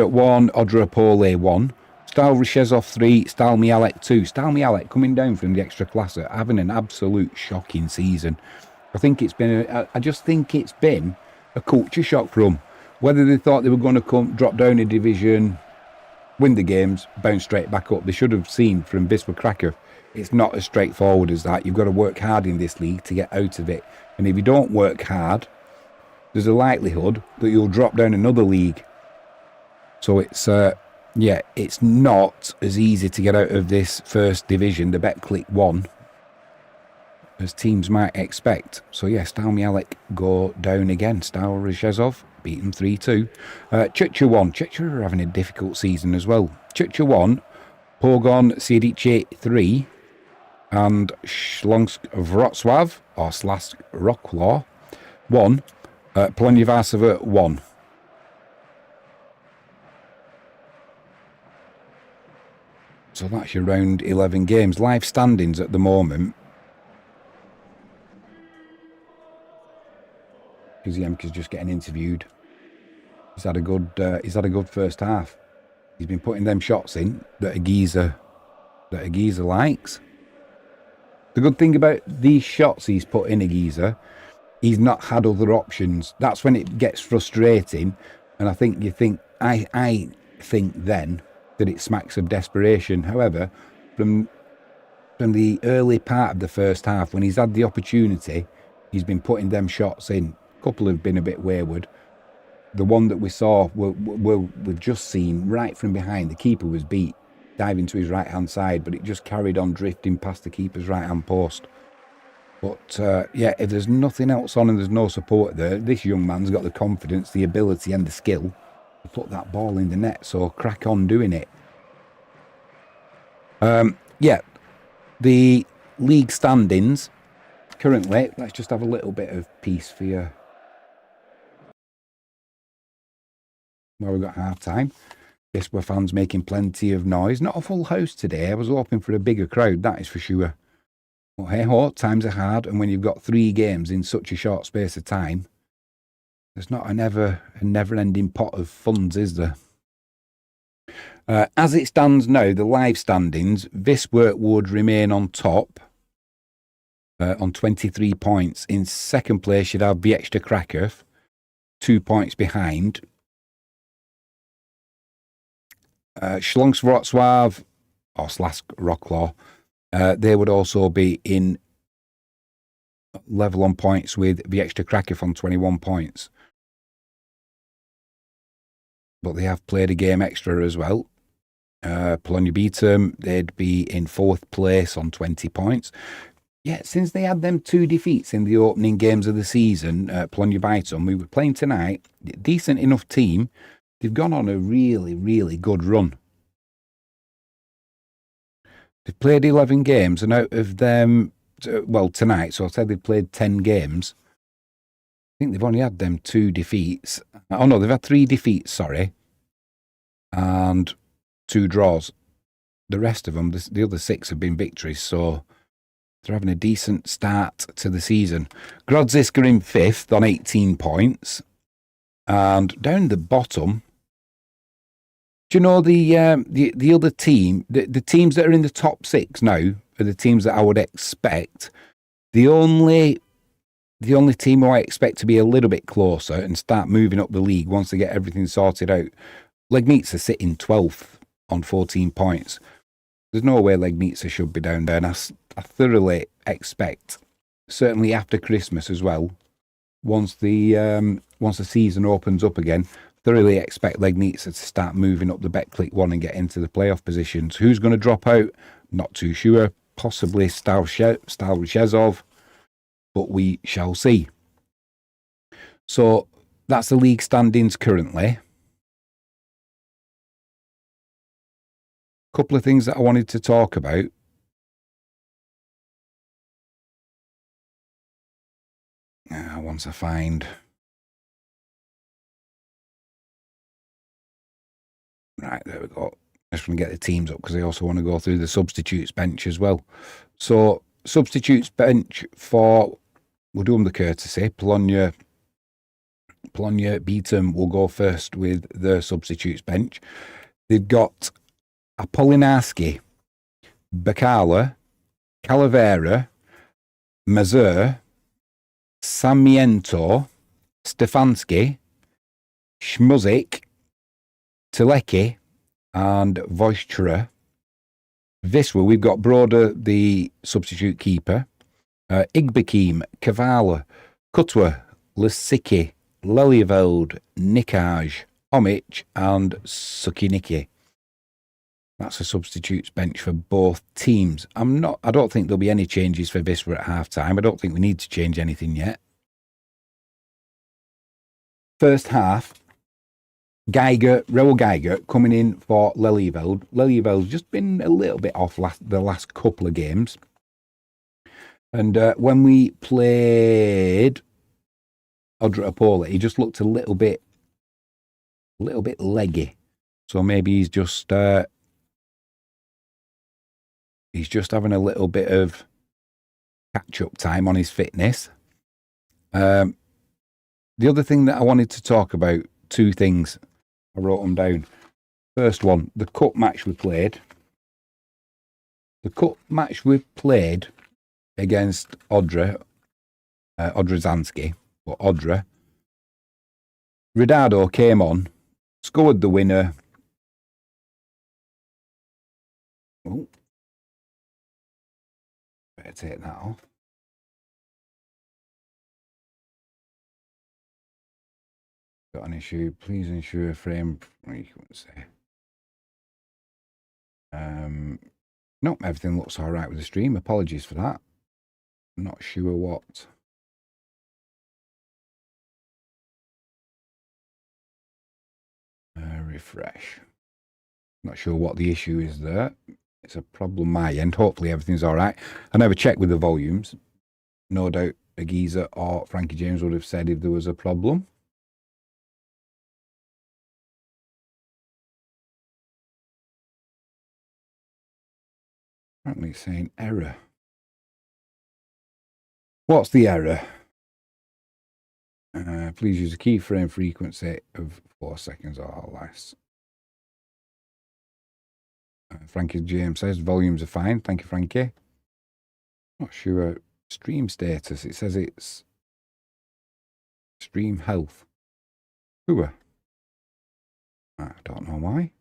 1, Odropole 1. Stal Ryshezov 3, Stal Mialek 2. Stal Mialek coming down from the extra class, having an absolute shocking season. I just think it's been a culture shock for them. Whether they thought they were going to drop down a division, win the games, bounce straight back up. They should have seen from Wisla Krakow, it's not as straightforward as that. You've got to work hard in this league to get out of it. And if you don't work hard, there's a likelihood that you'll drop down another league. So it's not as easy to get out of this first division, the Betclic 1, as teams might expect. So yeah, Stal Mialek go down again. Stal Ryshezov beaten 3-2. Chucha 1. Chucha are having a difficult season as well. Chucha 1, Pogon Siedice 3, and Śląsk Wrocław, or Slask Rocklaw 1, Polonia Bytom 1. So that's your round 11 games. Live standings at the moment. Kaziemka's just getting interviewed. He's had a good first half. He's been putting them shots in that a geezer likes. The good thing about these shots he's put in a geezer, he's not had other options. That's when it gets frustrating, and I think I think then that it smacks of desperation. However, from the early part of the first half, when he's had the opportunity, he's been putting them shots in. A couple have been a bit wayward. The one that we saw, we've just seen right from behind, the keeper was beat, diving to his right-hand side, but it just carried on drifting past the keeper's right-hand post. But, yeah, if there's nothing else on and there's no support there, this young man's got the confidence, the ability and the skill to put that ball in the net, so crack on doing it. Yeah, the league standings currently, let's just have a little bit of peace for you. Well, we've got half-time. Yes, we're fans making plenty of noise. Not a full house today. I was hoping for a bigger crowd, that is for sure. But hey ho, times are hard, and when you've got 3 games in such a short space of time, there's not a never-ending pot of funds, is there? As it stands now, the live standings, Wisła would remain on top on 23 points. In second place, you'd have Wisla Krakow, 2 points behind. Śląsk Wrocław, or Slask Rocklaw, they would also be in level on points with Wisla Krakow on 21 points. But they have played a game extra as well. Polonia Bytom, they'd be in 4th place on 20 points. Yeah, since they had them 2 defeats in the opening games of the season, Polonia Bytom, we were playing tonight, decent enough team. They've gone on a really, really good run. They've played 11 games, and out of them, well, tonight, so I said they've played 10 games. I think they've only had them 2 defeats. Oh, no, they've had 3 defeats, sorry, and 2 draws. The rest of them, the other 6 have been victories, so they're having a decent start to the season. Grodzisk are in 5th on 18 points. And down the bottom, do you know the other team, the teams that are in the top 6 now are the teams that I would expect. The only team who I expect to be a little bit closer and start moving up the league once they get everything sorted out, Legnica sitting 12th on 14 points. There's no way Legnica should be down there, and I thoroughly expect, certainly after Christmas as well, once the season opens up again, thoroughly expect Legnica to start moving up the Betclic one and get into the playoff positions. Who's going to drop out? Not too sure. Possibly Stalshezov, but we shall see. So that's the league standings currently. Couple of things that I wanted to talk about. Once I find... Right, there we go. Just want to get the teams up because I also want to go through the substitutes bench as well. So, substitutes bench for, we'll do them the courtesy, Polonia Bytom will go first with the substitutes bench. They've got Apolinarski, Bakala, Calavera, Mazur, Samiento, Stefanski, Schmuzik, Teleki, and Voichtra. Wisła, we've got Broder, the substitute keeper, Igbekim, Kavala, Kutwa, Lisicki, Lelyveld, Nikaj, Omic, and Sukiniki. That's a substitutes bench for both teams. I don't think there'll be any changes for Wisła at half time. I don't think we need to change anything yet. First half, Raoul Geiger coming in for Lelyveld. Lelyveld's just been a little bit off the last couple of games. And when we played Odra Apola, he just looked a little bit leggy. So maybe he's just having a little bit of catch-up time on his fitness. The other thing that I wanted to talk about, 2 things. I wrote them down. First one, the cup match we played. The cup match we played against Odra Zansky, or Odra. Ridado came on, scored the winner. Oh, better take that off. Got an issue. Please ensure frame frequency. No, everything looks all right with the stream. Apologies for that. I'm not sure what. Refresh. Not sure what the issue is there. It's a problem my end. Hopefully everything's all right. I never checked with the volumes. No doubt Agiza or Frankie James would have said if there was a problem. Apparently it's saying error. What's the error? Please use a keyframe frequency of 4 seconds or less. Frankie James says volumes are fine. Thank you, Frankie. Not sure. Stream status. It says it's stream health. Poor. I don't know why.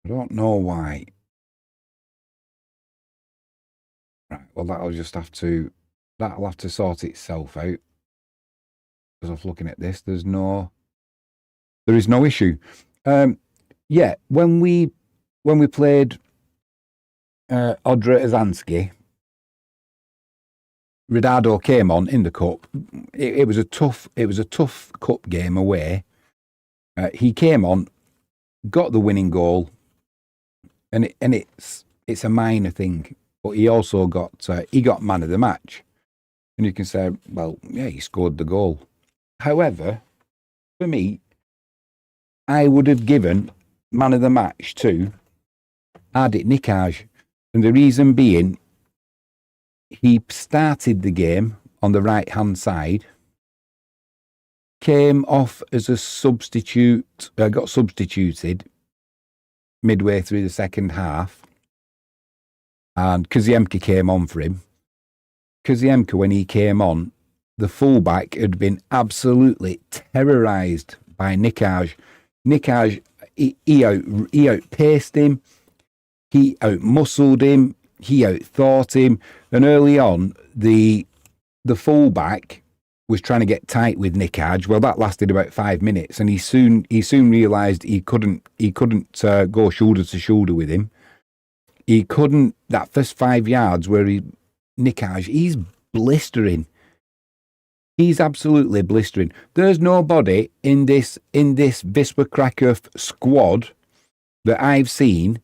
I don't know why. Right, well, that'll have to sort itself out. Because I was looking at this, there is no issue. Yeah, when we played Odra Azanski, Ridado came on in the cup. It was a tough cup game away. He came on, got the winning goal, and it's a minor thing, but he also got man of the match. And you can say, well, yeah, he scored the goal. However, for me, I would have given man of the match to Ardit Nikaj, and the reason being, he started the game on the right-hand side, came off as a substitute, got substituted midway through the second half, and Kaziemka came on for him. Kaziemka, when he came on, the fullback had been absolutely terrorised by Nikaj. Nikaj, he outpaced him, he outmuscled him, he outthought him, and early on, the fullback was trying to get tight with Nikaj. Well, that lasted about 5 minutes, and he soon realised he couldn't go shoulder to shoulder with him. He couldn't. That first 5 yards where Nikaj, he's blistering. He's absolutely blistering. There's nobody in this Wisla Krakow squad that I've seen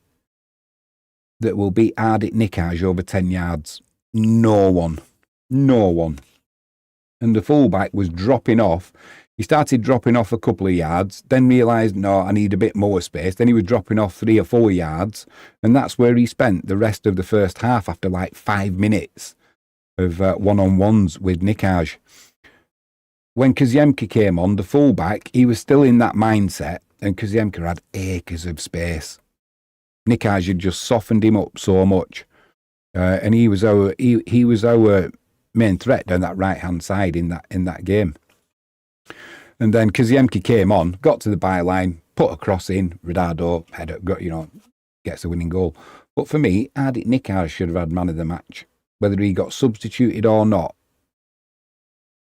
that will beat Ardit Nikaj over 10 yards. No one. And the fullback was dropping off. He started dropping off a couple of yards, then realised, no, I need a bit more space. Then he was dropping off 3 or 4 yards, and that's where he spent the rest of the first half after like 5 minutes of one-on-ones with Nikaj. When Kaziemka came on, the fullback, he was still in that mindset, and Kaziemka had acres of space. Nikaj had just softened him up so much, and he was our main threat down that right-hand side in that game. And then Kaziemka came on, got to the byline, put a cross in, Ridado header, gets a winning goal. But for me, Ardit Nikaj should have had man of the match, whether he got substituted or not.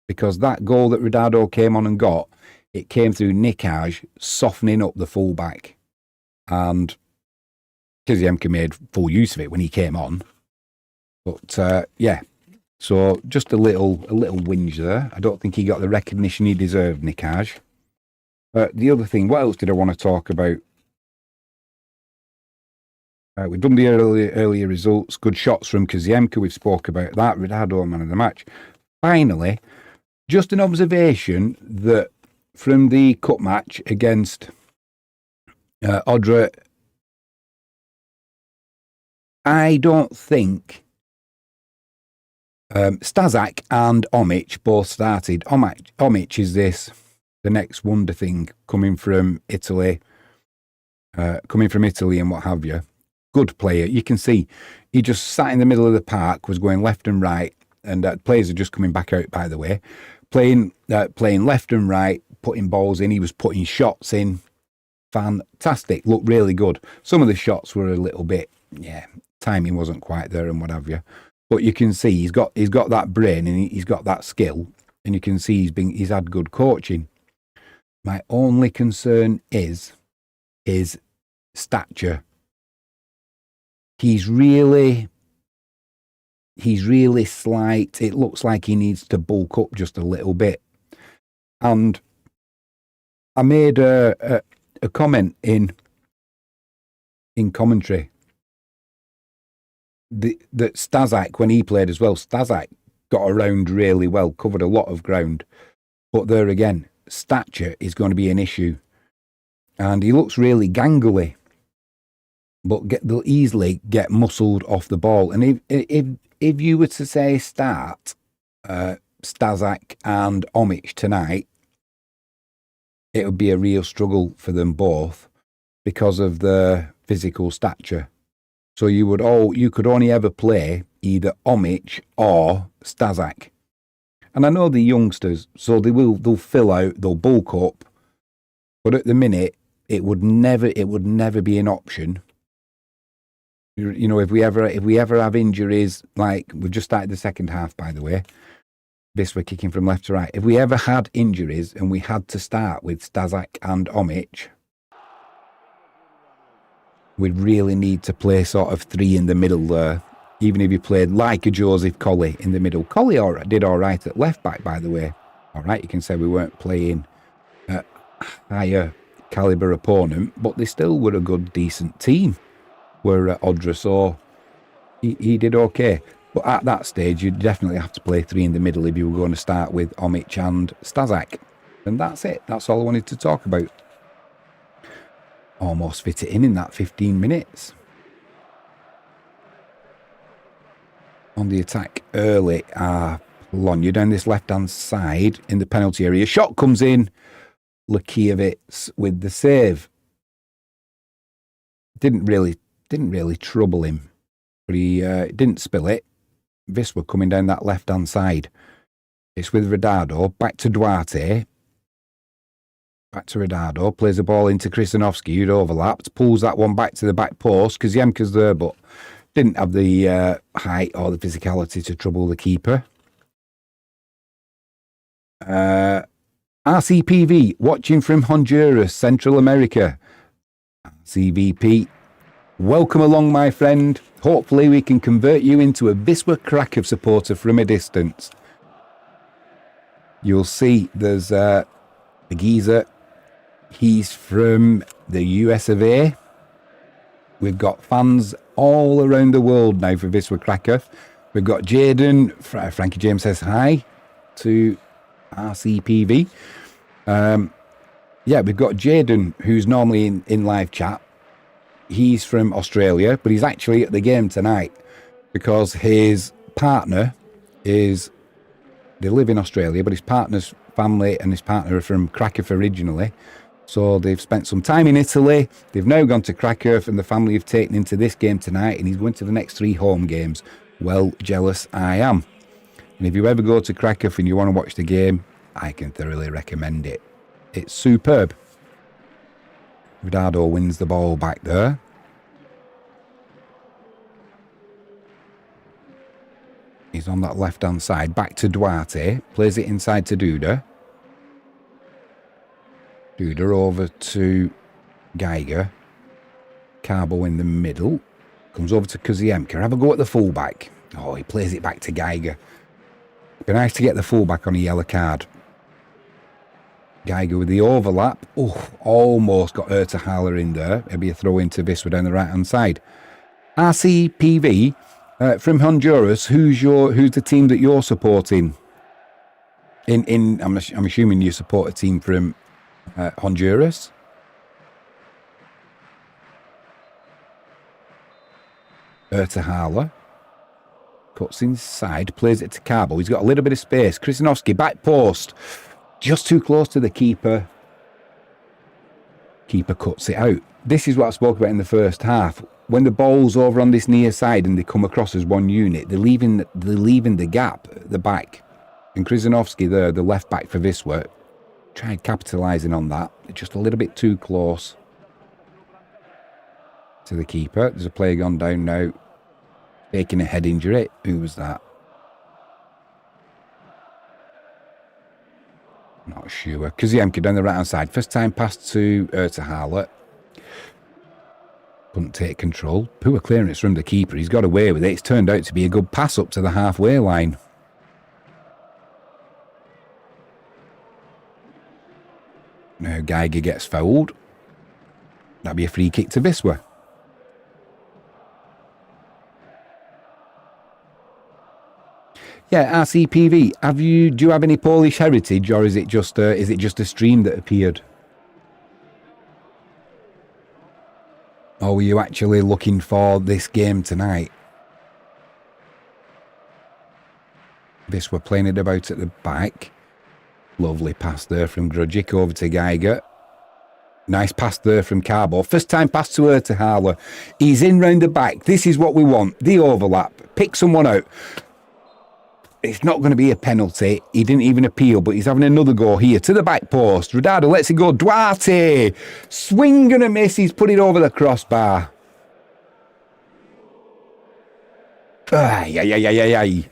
Because that goal that Ridado came on and got, it came through Nikaj softening up the fullback. And Kaziemka made full use of it when he came on. But, yeah. So just a little whinge there. I don't think he got the recognition he deserved, Nikaj. The other thing, what else did I want to talk about? We've done the earlier results. Good shots from Kaziemka. We've spoke about that. Ridado, man of the match. Finally, just an observation that from the cup match against Odra, I don't think Stazak and Omic both started. Omic is the next wonder thing coming from Italy and what have you. Good player. You can see he just sat in the middle of the park, was going left and right, and players are just coming back out, by the way, playing left and right, putting balls in. He was putting shots in. Fantastic. Looked really good. Some of the shots were a little bit, timing wasn't quite there and what have you. But you can see he's got that brain and he's got that skill, and you can see he's had good coaching. My only concern is his stature. He's really slight. It looks like he needs to bulk up just a little bit. And I made a comment in commentary. That Stazak, when he played as well, Stazak got around really well, covered a lot of ground. But there again, stature is going to be an issue. And he looks really gangly, but they'll easily get muscled off the ball. And if you were to say start Stazak and Omic tonight, it would be a real struggle for them both because of the physical stature. So you could only ever play either Omic or Stazak. And I know the youngsters, so they'll fill out, they'll bulk up. But at the minute, it would never be an option You know, if we ever have injuries, like we've just started the second half, by the way. Wisla kicking from left to right. If we ever had injuries and we had to start with Stazak and Omic, we'd really need to play sort of three in the middle there. Even if you played like a Joseph Colley in the middle. Colley did all right at left back, by the way. All right, you can say we weren't playing a higher calibre opponent, but they still were a good, decent team. Were Odra, so he did okay. But at that stage, you'd definitely have to play three in the middle if you were going to start with Omic and Stazak. And that's it. That's all I wanted to talk about. Almost fit it in that 15 minutes. On the attack early, Polonia down this left-hand side in the penalty area. Shot comes in. Lukiewicz with the save. Didn't really trouble him, but he didn't spill it. Wisla coming down that left-hand side. It's with Radado. Back to Duarte. Back to Radado. Plays the ball into Kristanovski, who'd overlapped. Pulls that one back to the back post. Kaziemka's there, but didn't have the height or the physicality to trouble the keeper. RCPV, watching from Honduras, Central America. CVP, welcome along, my friend. Hopefully we can convert you into a Wisla Krakow supporter from a distance. You'll see there's a geezer. He's from the US of A. We've got fans all around the world now for Wisla Krakow. We've got Jaden. Frankie James says hi to RCPV. Yeah, we've got Jaden, who's normally in live chat. He's from Australia, but he's actually at the game tonight because his partner is... They live in Australia, but his partner's family and his partner are from Krakow originally. So they've spent some time in Italy. They've now gone to Krakow, and the family have taken him to this game tonight, and he's going to the next 3 home games. Well, jealous I am. And if you ever go to Krakow and you want to watch the game, I can thoroughly recommend it. It's superb. Radado wins the ball back there. He's on that left-hand side. Back to Duarte. Plays it inside to Duda. Duda over to Geiger. Carbo in the middle. Comes over to Kaziemka. Have a go at the fullback. Oh, he plays it back to Geiger. It'd be nice to get the fullback on a yellow card. Geiger with the overlap. Oh, almost got Ertahala in there. It'll be a throw into Wisla down the right-hand side. RCPV from Honduras. Who's the team that you're supporting? I'm assuming you support a team from Honduras. Ertahala cuts inside, plays it to Carbo. He's got a little bit of space. Kristanovski back post. Just too close to the keeper. Keeper cuts it out. This is what I spoke about in the first half. When the ball's over on this near side and they come across as one unit, they're leaving the gap at the back. And Kristanovski there, the left back for Wisla, tried capitalising on that. Just a little bit too close to the keeper. There's a player gone down now, taking a head injury. Who was that? Not sure. Kaziemka down the right-hand side. First time pass to Ertahala. Couldn't take control. Poor clearance from the keeper. He's got away with it. It's turned out to be a good pass up to the halfway line. Now Geiger gets fouled. That'd be a free kick to Wisla. Yeah, RCPV. Do you have any Polish heritage, or is it just a stream that appeared? Or were you actually looking for this game tonight? Wisla playing it about at the back. Lovely pass there from Grujic over to Geiger. Nice pass there from Carbo. First time pass to Ertahala. He's in round the back. This is what we want. The overlap. Pick someone out. It's not going to be a penalty. He didn't even appeal, but he's having another go here to the back post. Radado lets it go. Duarte. Swing and a miss. He's put it over the crossbar. Ay, ay, ay, ay, ay, ay.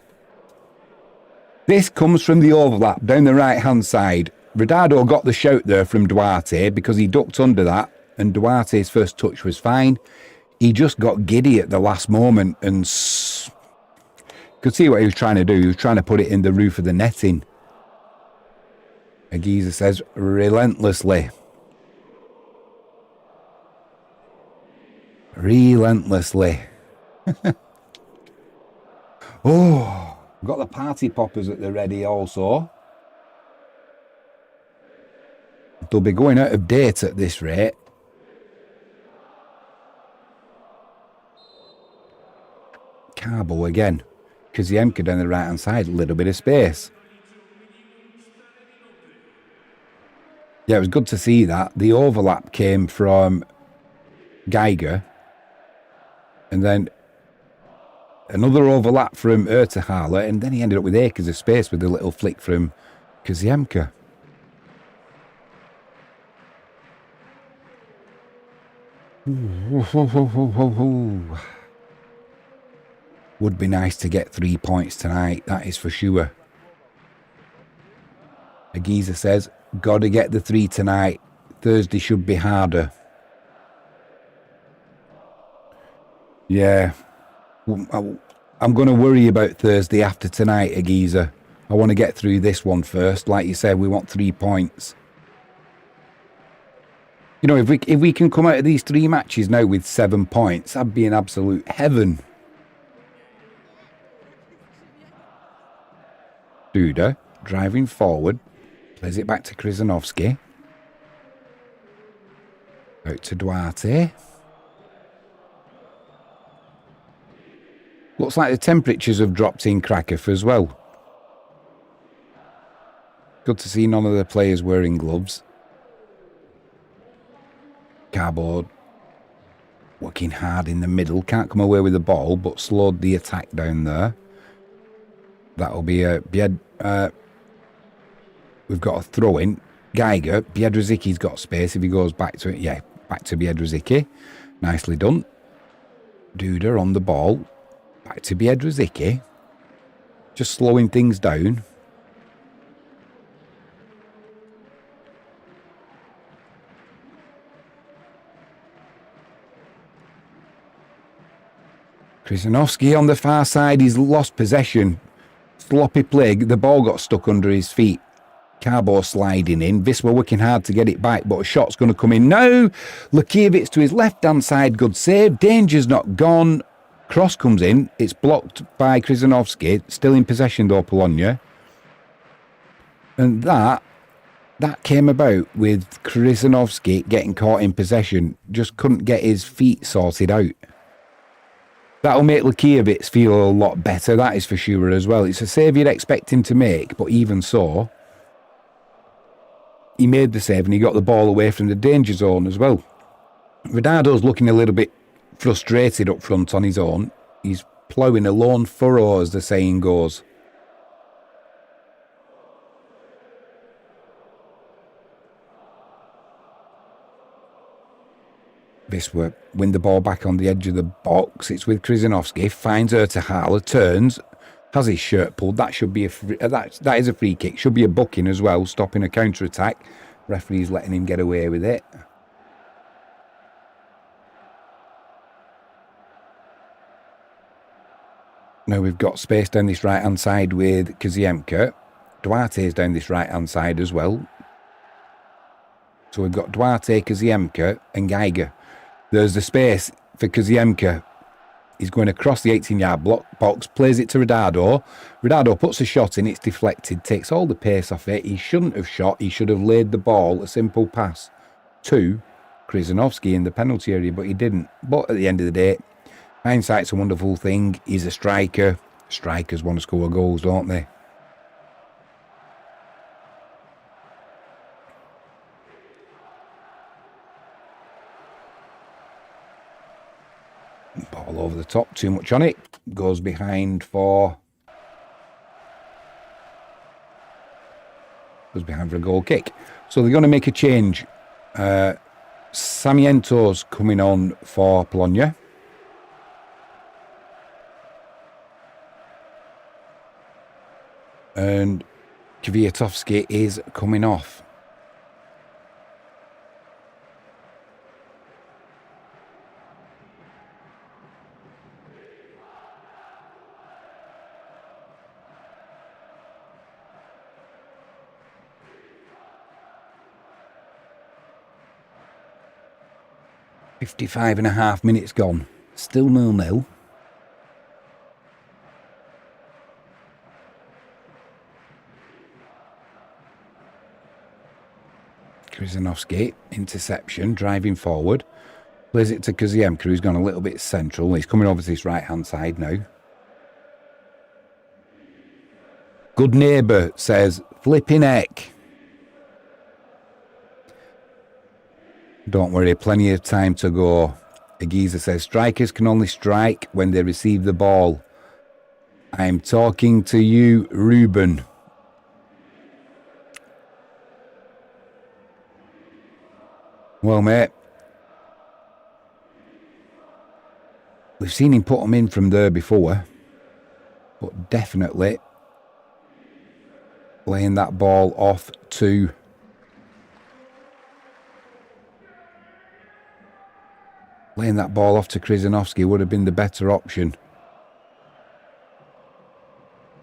This comes from the overlap down the right-hand side. Ronaldo got the shout there from Duarte because he ducked under that, and Duarte's first touch was fine. He just got giddy at the last moment and could see what he was trying to do. He was trying to put it in the roof of the netting. Aguiza says, relentlessly. Relentlessly. Oh, got the party poppers at the ready also. They'll be going out of date at this rate. Carbo again. Kaziemka down the right hand side, a little bit of space. Yeah, it was good to see that. The overlap came from Geiger. And then another overlap from Ertehala. And then he ended up with acres of space with a little flick from Kaziemka. Would be nice to get 3 points tonight, that is for sure. Aguiza says, got to get the 3 tonight. Thursday should be harder. Yeah. I'm going to worry about Thursday after tonight, Aguiza. I want to get through this one first. Like you said, we want 3 points. You know, if we can come out of these 3 matches now with 7 points, that'd be an absolute heaven. Duda, driving forward, plays it back to Krzyzanowski. Out to Duarte. Looks like the temperatures have dropped in Krakow as well. Good to see none of the players wearing gloves. Cardboard working hard in the middle. Can't come away with the ball, but slowed the attack down there. That'll be a... we've got a throw in. Geiger. Biedrzycki's got space if he goes back to it. Yeah, back to Biedrzycki. Nicely done. Duda on the ball. Back to Biedrzycki. Just slowing things down. Krzyzanowski on the far side. He's lost possession. Sloppy play. The ball got stuck under his feet. Carbo sliding in. Wisla working hard to get it back, but a shot's going to come in now. Lukiewicz to his left-hand side. Good save. Danger's not gone. Cross comes in. It's blocked by Krzyzanowski. Still in possession though, Polonia. And that came about with Krzyzanowski getting caught in possession. Just couldn't get his feet sorted out. That'll make Lukiewicz feel a lot better, that is for sure as well. It's a save you'd expect him to make, but even so, he made the save and he got the ball away from the danger zone as well. Ronaldo's looking a little bit frustrated up front on his own. He's ploughing a lone furrow, as the saying goes. Wisla win the ball back on the edge of the box. It's with Krzyzanowski. Finds Ertehala. Turns. Has his shirt pulled. That should be a free, that is a free kick. Should be a booking as well. Stopping a counter attack. Referee's letting him get away with it. Now we've got space down this right hand side with Kaziemka. Duarte's down this right hand side as well. So we've got Duarte, Kaziemka and Geiger. There's the space for Kaziemka. He's going across the 18-yard box, plays it to Ronaldo. Ronaldo puts a shot in, it's deflected, takes all the pace off it. He shouldn't have shot, he should have laid the ball, a simple pass to Krzyzanowski in the penalty area, but he didn't. But at the end of the day, hindsight's a wonderful thing. He's a striker. Strikers want to score goals, don't they? Ball over the top, too much on it. Goes behind for a goal kick. So they're going to make a change. Samiento's coming on for Polonia. And Kwiatkowski is coming off. "55.5 minutes gone. Still 0-0. Krzyzanowski, interception, driving forward. Plays it to Kaziemka, who's gone a little bit central. He's coming over to this right-hand side now. Good neighbour says, flipping heck. Don't worry, plenty of time to go. Agiza says, strikers can only strike when they receive the ball. I'm talking to you, Ruben. Well, mate, we've seen him put them in from there before, but definitely laying that ball off to Krzyzanowski would have been the better option.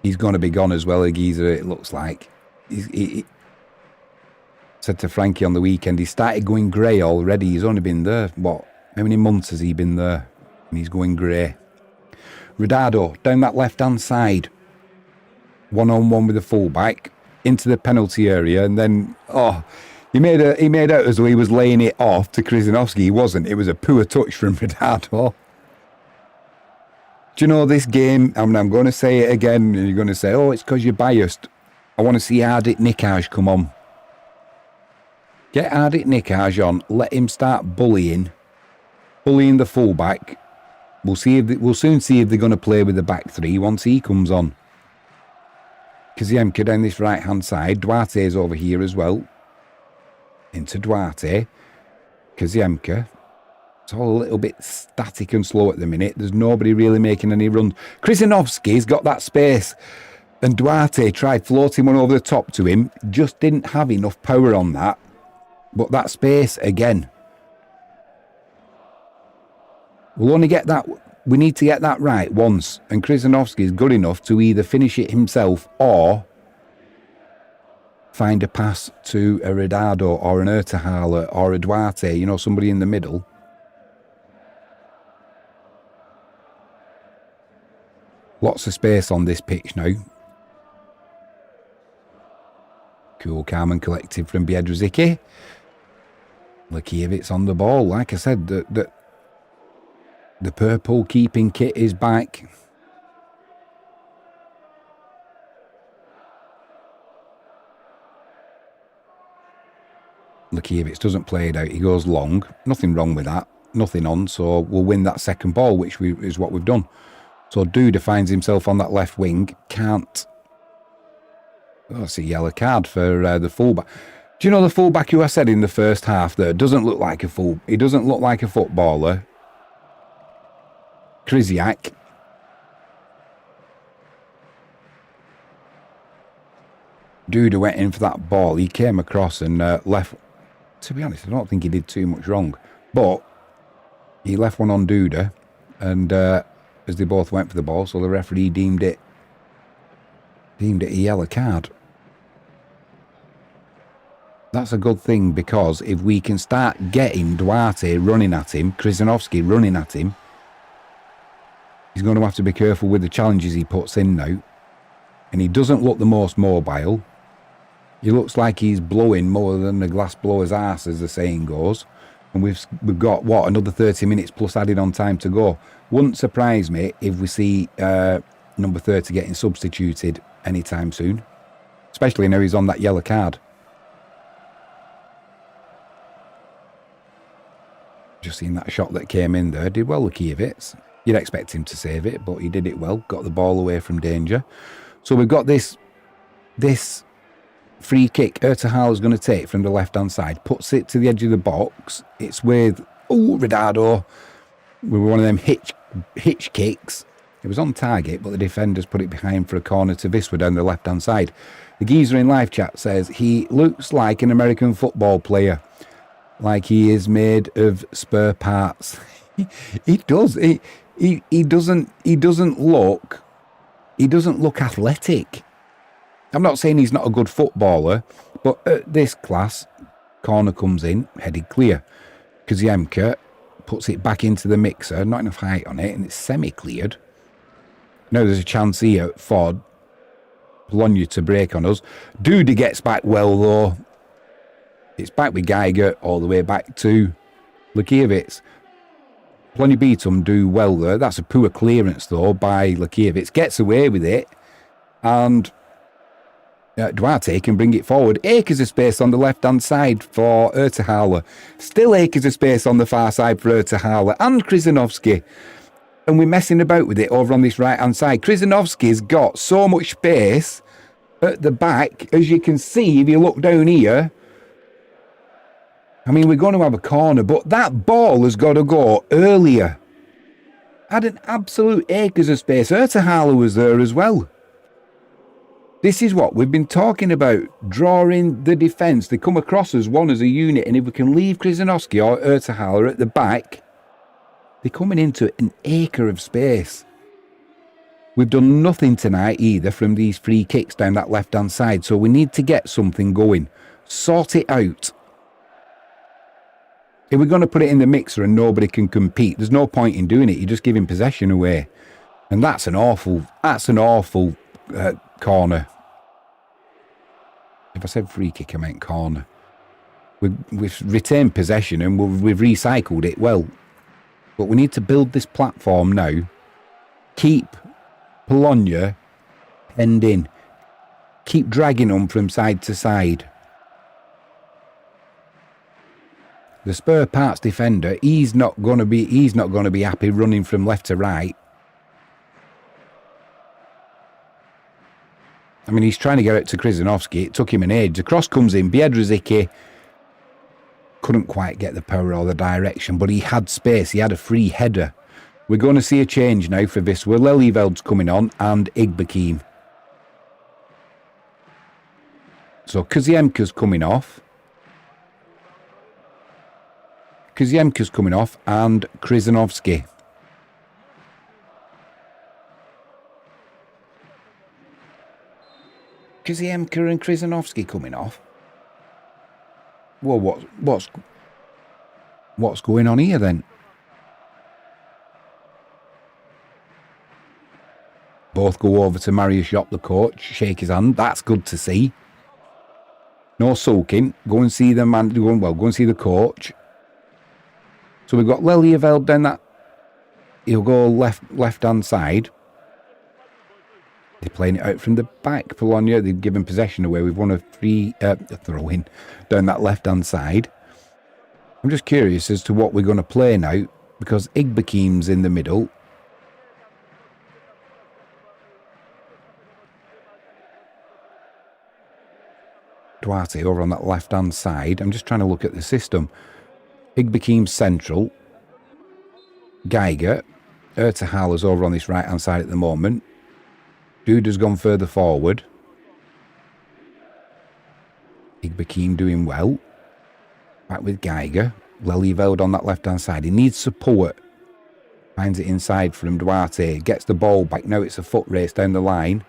He's going to be gone as well, Agiza, it looks like. He said to Frankie on the weekend, he started going grey already. He's only been there, what, how many months has he been there? And he's going grey. Rodado, down that left-hand side. One-on-one with the fullback. Into the penalty area. And then, he made out as though he was laying it off to Krzyzanowski. He wasn't. It was a poor touch from Rodado. Do you know this game? I'm going to say it again. And you're going to say, it's because you're biased. I want to see Ardit Nikaj come on. Get Ardit Nikaj on. Let him start bullying the fullback. We'll soon see if they're going to play with the back three once he comes on. Kaziemka down this right-hand side. Duarte's over here as well. Into Duarte. Kaziemka. It's all a little bit static and slow at the minute. There's nobody really making any runs. Krzyzanowski's got that space. And Duarte tried floating one over the top to him. Just didn't have enough power on that. But that space again. We'll only get that. We need to get that right once. And Krzyzanowski is good enough to either finish it himself or find a pass to a Rodado or an Ertahala or a Duarte. Somebody in the middle. Lots of space on this pitch now. Cool, calm and collective from Biedrzycki. Lekiewicz on the ball. Like I said, the purple keeping kit is back. Lekiewicz doesn't play it out. He goes long. Nothing wrong with that. Nothing on. So we'll win that second ball, which is what we've done. So Duda finds himself on that left wing. Can't. That's a yellow card for the fullback. Do you know the fullback who I said in the first half there doesn't look like he doesn't look like a footballer? Krysiak. Duda went in for that ball. He came across and left. To be honest, I don't think he did too much wrong. But he left one on Duda. And as they both went for the ball, so the referee deemed it a yellow card. That's a good thing, because if we can start getting Duarte running at him, Krzyzanowski running at him, he's going to have to be careful with the challenges he puts in now. And he doesn't look the most mobile. He looks like he's blowing more than the glass blower's arse, as the saying goes. And we've got, what, another 30 minutes plus added on time to go. Wouldn't surprise me if we see number 30 getting substituted anytime soon. Especially now he's on that yellow card. Just seen that shot that came in there. Did well, Lekiewicz. You'd expect him to save it, but he did it well. Got the ball away from danger. So we've got this free kick Ertahala is going to take from the left-hand side. Puts it to the edge of the box. It's with, Rodado. With one of them hitch kicks. It was on target, but the defenders put it behind for a corner to Wisla down the left-hand side. The geezer in live chat says he looks like an American football player, like he is made of spare parts. He does. He doesn't look athletic. I'm not saying he's not a good footballer, but at this class, corner comes in, headed clear. Kaziemka puts it back into the mixer, not enough height on it, and it's semi-cleared. Now there's a chance here for Polonia to break on us. Duda gets back well, though. It's back with Geiger all the way back to Lekiewicz. Polonia Bytom do well there. That's a poor clearance, though, by Lekiewicz. Gets away with it. And Duarte can bring it forward. Acres of space on the left-hand side for Ertehaler. Still acres of space on the far side for Ertehaler and Krizanovski. And we're messing about with it over on this right-hand side. Krizanovski's got so much space at the back. As you can see, if you look down here, I mean, we're going to have a corner, but that ball has got to go earlier. Had an absolute acres of space. Ertehaler was there as well. This is what we've been talking about, drawing the defence. They come across as one as a unit, and if we can leave Krizanovski or Ertehaler at the back, they're coming into an acre of space. We've done nothing tonight either from these free kicks down that left-hand side, so we need to get something going. Sort it out. If we're going to put it in the mixer and nobody can compete, there's no point in doing it. You're just giving possession away. And that's an awful corner. If I said free kick, I meant corner. We've retained possession and we've recycled it well. But we need to build this platform now. Keep Polonia penned in. Keep dragging them from side to side. The spare parts defender, he's not going to be happy running from left to right. I mean, he's trying to get out to Krizanovski. It took him an age. The cross comes in. Biedrzycki couldn't quite get the power or the direction, but he had space. He had a free header. We're going to see a change now for Wisla. Lelyveld's coming on and Igbekim. So Kaziemka's coming off. And Krizanovski. Kaziemka and Krizanovski coming off. Well, what's going on here then? Both go over to Mariusz Jop, the coach, shake his hand. That's good to see. No sulking. Go and see the man. Go and see the coach. So we've got Lelyeveld down that. He'll go left-hand side. They're playing it out from the back. Polonia, they've given possession away. We've won a free throw-in down that left-hand side. I'm just curious as to what we're going to play now, because Igbekim's in the middle. Duarte over on that left-hand side. I'm just trying to look at the system. Igbekim's central. Geiger. Ertehaler's over on this right-hand side at the moment. Duda's gone further forward. Igbekim doing well. Back with Geiger. Lelyveld on that left-hand side. He needs support. Finds it inside from Duarte. Gets the ball back. Now it's a foot race down the line.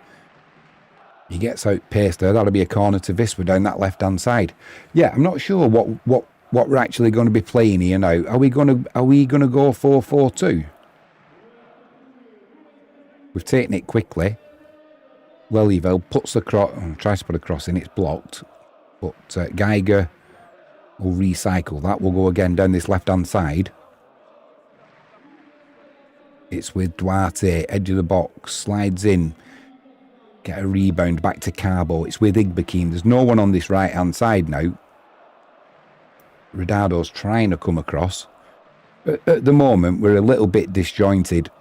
He gets outpaced there. That'll be a corner to Wisla down that left-hand side. Yeah, I'm not sure what we're actually going to be playing here now. Are we going to go 4-4-2? We've taken it quickly. Lelyveld puts the cross, tries to put a cross in, it's blocked. But Geiger will recycle that. We'll go again down this left-hand side. It's with Duarte, edge of the box, slides in. Get a rebound back to Carbo. It's with Igbekim. There's no one on this right-hand side now. Redado's trying to come across. At the moment, we're a little bit disjointed.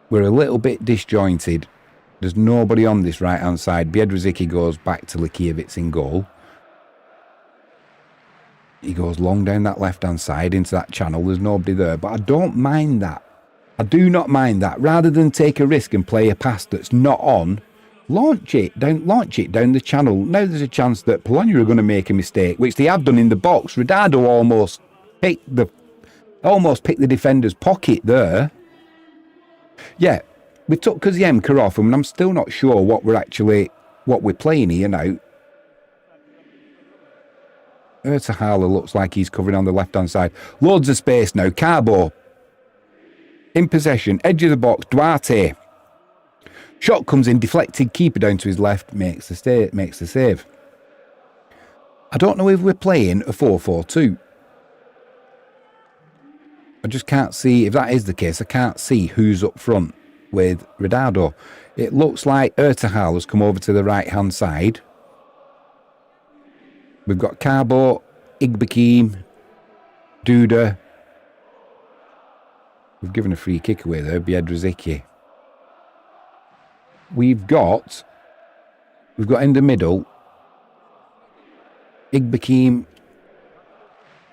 There's nobody on this right-hand side. Biedrzycki goes back to Lekiewicz in goal. He goes long down that left-hand side into that channel. There's nobody there. But I don't mind that. I do not mind that. Rather than take a risk and play a pass that's not on, launch it. Don't launch it down the channel. Now there's a chance that Polonia are going to make a mistake, which they have done in the box. Ronaldo almost picked the defender's pocket there. Yeah, we took Koziemka off, and I'm still not sure what we're playing here now. Ertahala looks like he's covering on the left-hand side. Loads of space now. Carbo in possession, edge of the box. Duarte. Shot comes in, deflected. Keeper down to his left, makes the save. I don't know if we're playing a 4-4-2. I just can't see, if that is the case, I can't see who's up front with Ronaldo. It looks like Ertahal has come over to the right-hand side. We've got Carbo, Igbekim, Duda. We've given a free kick away there, Biedrzycki. We've got in the middle, Igbekim.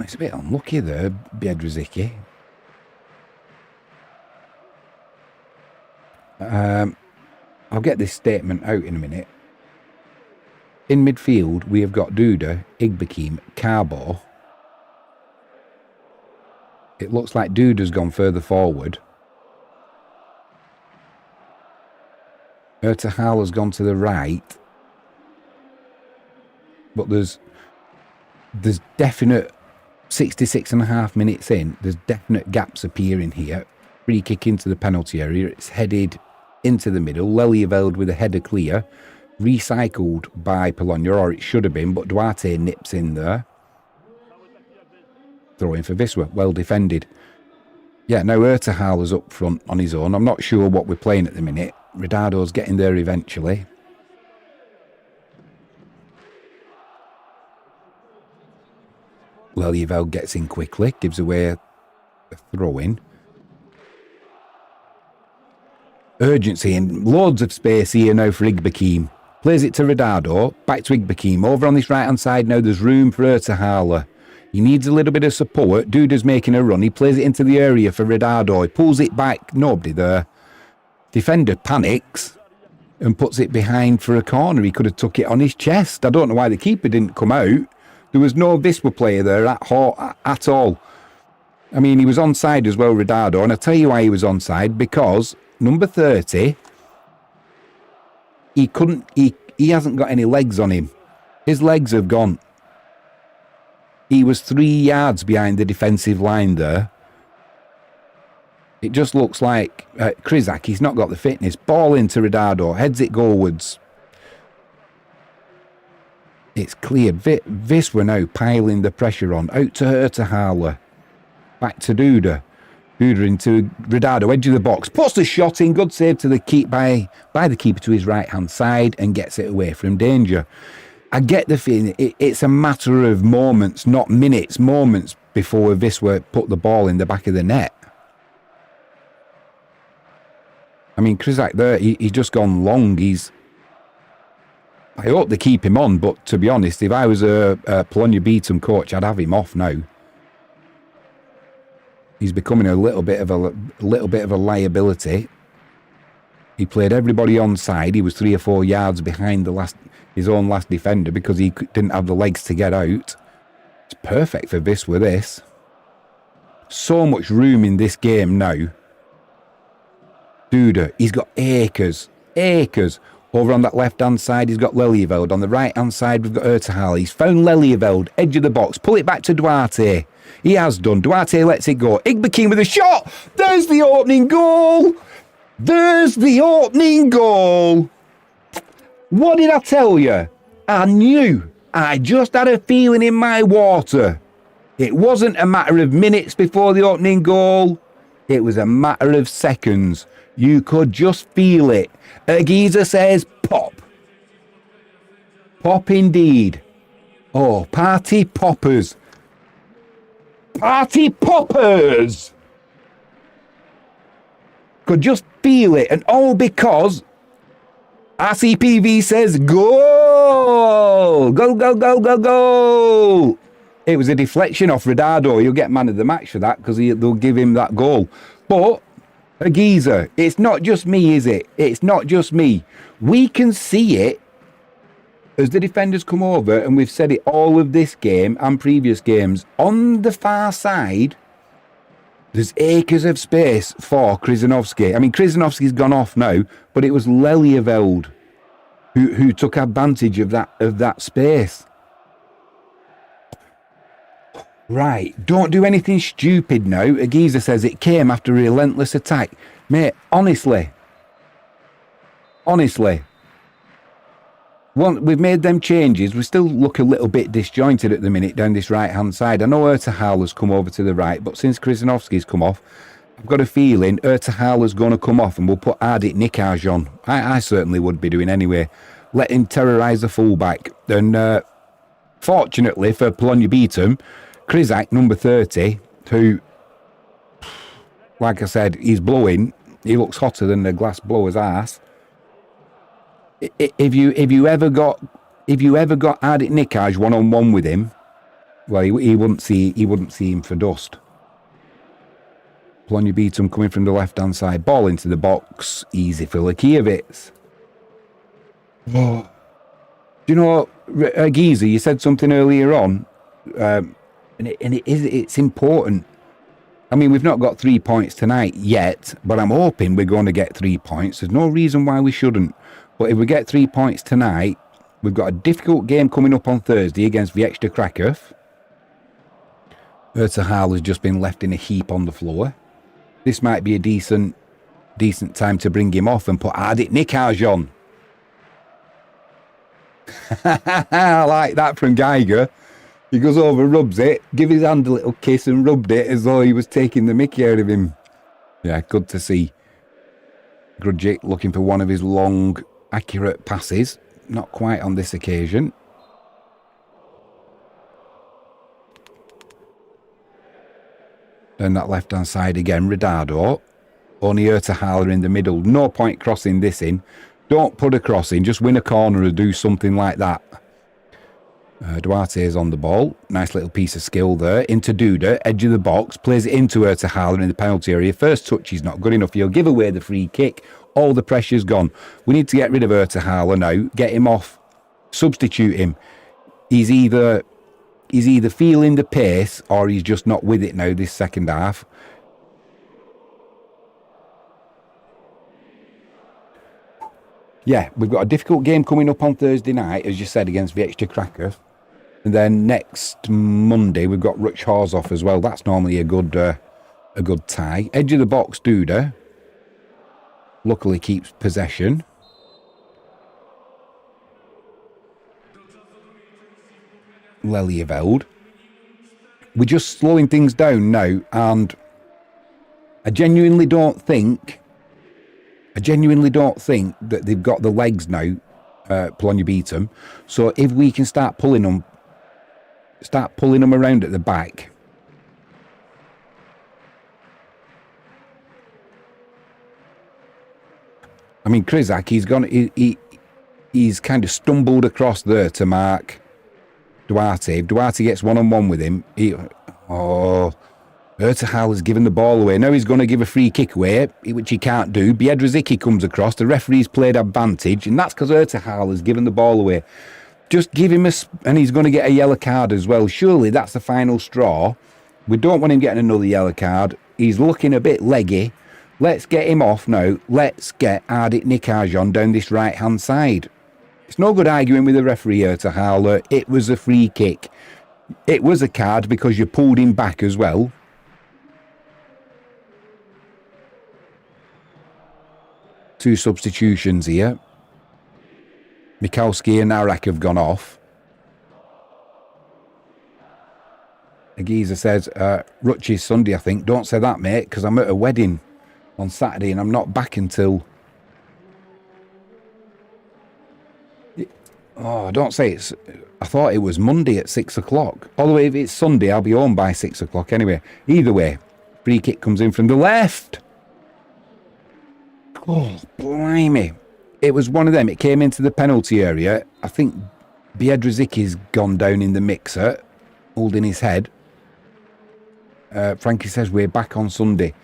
It's a bit unlucky there, Biedrzycki. I'll get this statement out in a minute. In midfield, we have got Duda, Igbekim, Carbo. It looks like Duda's gone further forward. Ertahal has gone to the right. But there's definite 66.5 minutes in. There's definite gaps appearing here. Free kick into the penalty area. It's headed into the middle. Lelyveld with a header clear. Recycled by Polonia, or it should have been, but Duarte nips in there. Throw in for Wisła. Well defended. Yeah, now Ertahal is up front on his own. I'm not sure what we're playing at the minute. Ridardo's getting there eventually. Lelyveld gets in quickly. Gives away a throw-in. Urgency and loads of space here now for Igbekim. Plays it to Ronaldo. Back to Igbekim. Over on this right-hand side now, there's room for Ertahala. He needs a little bit of support. Duda's making a run. He plays it into the area for Ronaldo. He pulls it back. Nobody there. Defender panics and puts it behind for a corner. He could have took it on his chest. I don't know why the keeper didn't come out. There was no Wisła player there at all. I mean, he was onside as well, Ronaldo. And I'll tell you why he was onside. Because number 30... He hasn't got any legs on him. His legs have gone. He was 3 yards behind the defensive line there. It just looks like Krizak, he's not got the fitness. Ball into Ronaldo, heads it goalwards. It's clear. Wisła now piling the pressure on. Out to Ertahala. Back to Duda. Duda into Ronaldo, edge of the box. Puts the shot in. Good save to the by the keeper to his right-hand side and gets it away from danger. I get the feeling it's a matter of moments, not minutes. Moments before Wisła put the ball in the back of the net. I mean, Krizak there, he's just gone long. I hope they keep him on, but to be honest, if I was a Polonia Bytom coach, I'd have him off now. He's becoming a little bit of a liability. He played everybody onside. He was 3 or 4 yards behind his own last defender because he didn't have the legs to get out. It's perfect for Wisła, this. So much room in this game now. Duda, he's got acres. Over on that left-hand side, he's got Lelyveld. On the right-hand side, we've got Ertahal. He's found Lelyveld, edge of the box. Pull it back to Duarte. He has done. Duarte lets it go. Igbekim with a shot. There's the opening goal. There's the opening goal. What did I tell you? I knew. I just had a feeling in my water. It wasn't a matter of minutes before the opening goal. It was a matter of seconds. You could just feel it. Agiza says pop. Pop indeed. Oh, party poppers. Party poppers. Could just feel it. And all because RCPV says goal. Go, go, go, go, go. It was a deflection off Ronaldo. He'll get man of the match for that because they'll give him that goal. But A geezer. It's not just me, is it? It's not just me. We can see it as the defenders come over, and we've said it all of this game and previous games. On the far side, there's acres of space for Krzyzanowski. I mean, Krzyzanowski's gone off now, but it was Lelieveld who took advantage of that space. Right, don't do anything stupid now. Agiza says it came after a relentless attack. Mate, honestly. We've made them changes. We still look a little bit disjointed at the minute down this right-hand side. I know Ertahal has come over to the right, but since Krzyzanowski's come off, I've got a feeling Ertahal is going to come off and we'll put Ardit Nikaj on. I certainly would be doing anyway. Let him terrorise the fullback. And fortunately for Polonia Bytom, Kryzak, number 30, who, like I said, he's blowing. He looks hotter than the glass blower's ass. If you ever got Ardit Nikaj one-on-one with him, well, he wouldn't see him for dust. Polonia Bytom coming from the left-hand side, ball into the box, easy for Lakievitz. Oh. Do you know, Giza, you said something earlier on, it's important. I mean, we've not got 3 points tonight yet, but I'm hoping we're going to get 3 points. There's no reason why we shouldn't. But if we get 3 points tonight, we've got a difficult game coming up on Thursday against Wisla Krakow. Ertahal has just been left in a heap on the floor. This might be a decent time to bring him off and put Ardit Nikaj on. I like that from Geiger. He goes over, rubs it, give his hand a little kiss and rubbed it as though he was taking the mickey out of him. Yeah, good to see. Grudgic looking for one of his long, accurate passes. Not quite on this occasion. Down that left-hand side again, Redado. Only Ertahal in the middle. No point crossing this in. Don't put a cross in, just win a corner or do something like that. Duarte is on the ball. Nice little piece of skill there. Into Duda, edge of the box. Plays it into Ertahal in the penalty area. First touch is not good enough. He'll give away the free kick. All the pressure's gone. We need to get rid of Ertahal now. Get him off. Substitute him. He's either feeling the pace or he's just not with it now this second half. Yeah, we've got a difficult game coming up on Thursday night, as you said, against Wisla Krakow. And then next Monday, we've got Ruch-Horzov as well. That's normally a good tie. Edge of the box, Duda. Luckily keeps possession. Lelieveld. We're just slowing things down now, and I genuinely don't think that they've got the legs now, Polonia Bytom. So if we can start pulling them around at the back. I mean, Kryzak, he's kind of stumbled across there to mark Duarte. If Duarte gets one-on-one with him, Ertahal has given the ball away. Now he's going to give a free kick away, which he can't do. Biedrzycki comes across. The referee's played advantage, and that's because Ertahal has given the ball away. Just give him and he's going to get a yellow card as well. Surely that's the final straw. We don't want him getting another yellow card. He's looking a bit leggy. Let's get him off now. Let's get Ardit Nikaj on down this right-hand side. It's no good arguing with the referee, Ertahal. It was a free kick. It was a card because you pulled him back as well. Two substitutions here. Mikalski and Arak have gone off. Agiza says, Ruch is Sunday, I think. Don't say that, mate, because I'm at a wedding on Saturday and I'm not back until... Oh, don't say it's... I thought it was Monday at 6 o'clock. Although if it's Sunday, I'll be home by 6 o'clock anyway. Either way, free kick comes in from the left. Oh, blimey. It was one of them. It came into the penalty area. I think Biedrzycki's gone down in the mixer, holding his head. Frankie says we're back on Sunday.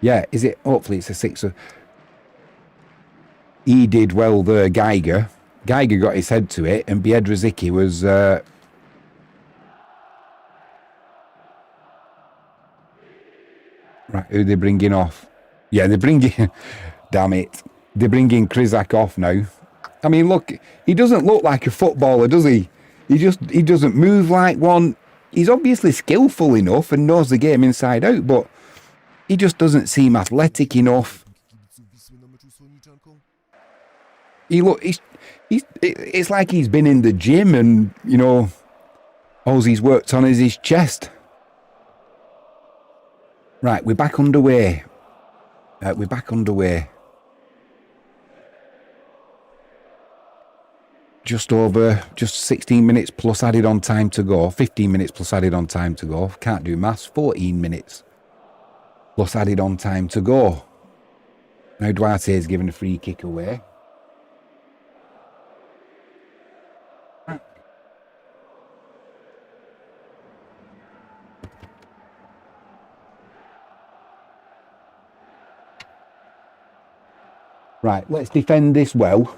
Yeah, is it? Hopefully it's a 6. He did well there, Geiger. Geiger got his head to it, and Biedrzycki was... Right, who they bringing off? Yeah, they're bringing... Damn it. They're bringing Kryzak off now. I mean, look, he doesn't look like a footballer, does he? He doesn't move like one. He's obviously skillful enough and knows the game inside out, but he just doesn't seem athletic enough. It's like he's been in the gym and, you know, all he's worked on is his chest. Right, we're back underway. Just 16 minutes plus added on time to go. 15 minutes plus added on time to go. Can't do maths. 14 minutes plus added on time to go. Now Duarte is giving a free kick away. Right, let's defend this well.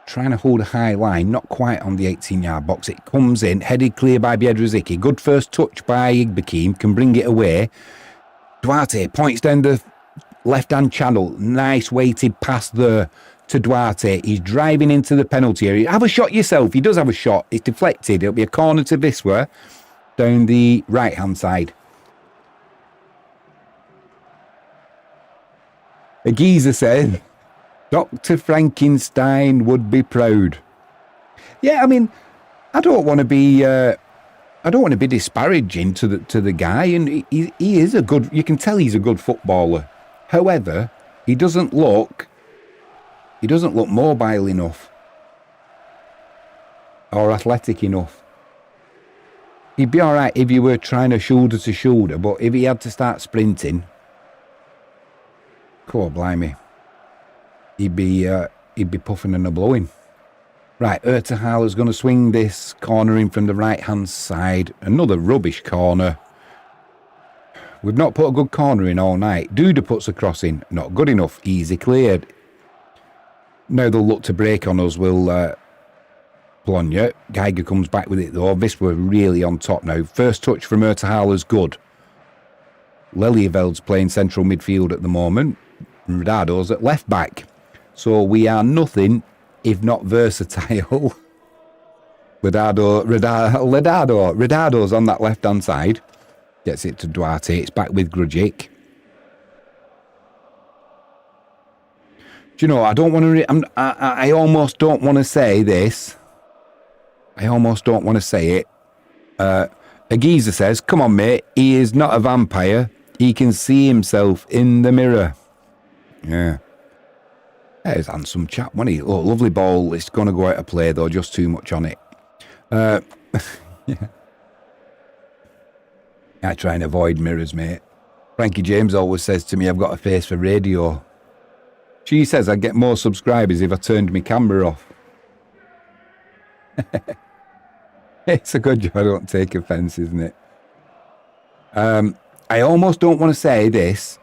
Trying to hold a high line, not quite on the 18-yard box. It comes in, headed clear by Biedrzycki. Good first touch by Igbekim, can bring it away. Duarte points down the left-hand channel. Nice weighted pass there to Duarte. He's driving into the penalty area. Have a shot yourself. He does have a shot. It's deflected. It'll be a corner to Wisła down the right-hand side. A geezer says, Dr. Frankenstein would be proud. Yeah, I mean, I don't want to be disparaging to the guy, and he is a good. You can tell he's a good footballer. However, he doesn't look mobile enough or athletic enough. He'd be all right if you were trying to shoulder, but if he had to start sprinting, cool, blimey. He'd be puffing and a blowing. Right, Ertehaler's going to swing this corner in from the right-hand side. Another rubbish corner. We've not put a good corner in all night. Duda puts a cross in. Not good enough. Easy cleared. Now they'll look to break on us, will Polonia. Geiger comes back with it, though. Wisła really on top now. First touch from Ertehaler's good. Lelieveld's playing central midfield at the moment. Redado's at left-back. So we are nothing if not versatile. Redado's on that left-hand side. Gets it to Duarte. It's back with Grujic. Do you know, I don't want to... I almost don't want to say this. I almost don't want to say it. Agiza says, come on, mate. He is not a vampire. He can see himself in the mirror. Yeah. There's handsome chap, wasn't he? Oh, lovely ball. It's going to go out of play, though. Just too much on it. Yeah. I try and avoid mirrors, mate. Frankie James always says to me, I've got a face for radio. She says I'd get more subscribers if I turned my camera off. It's a good job I don't take offence, isn't it? I almost don't want to say this.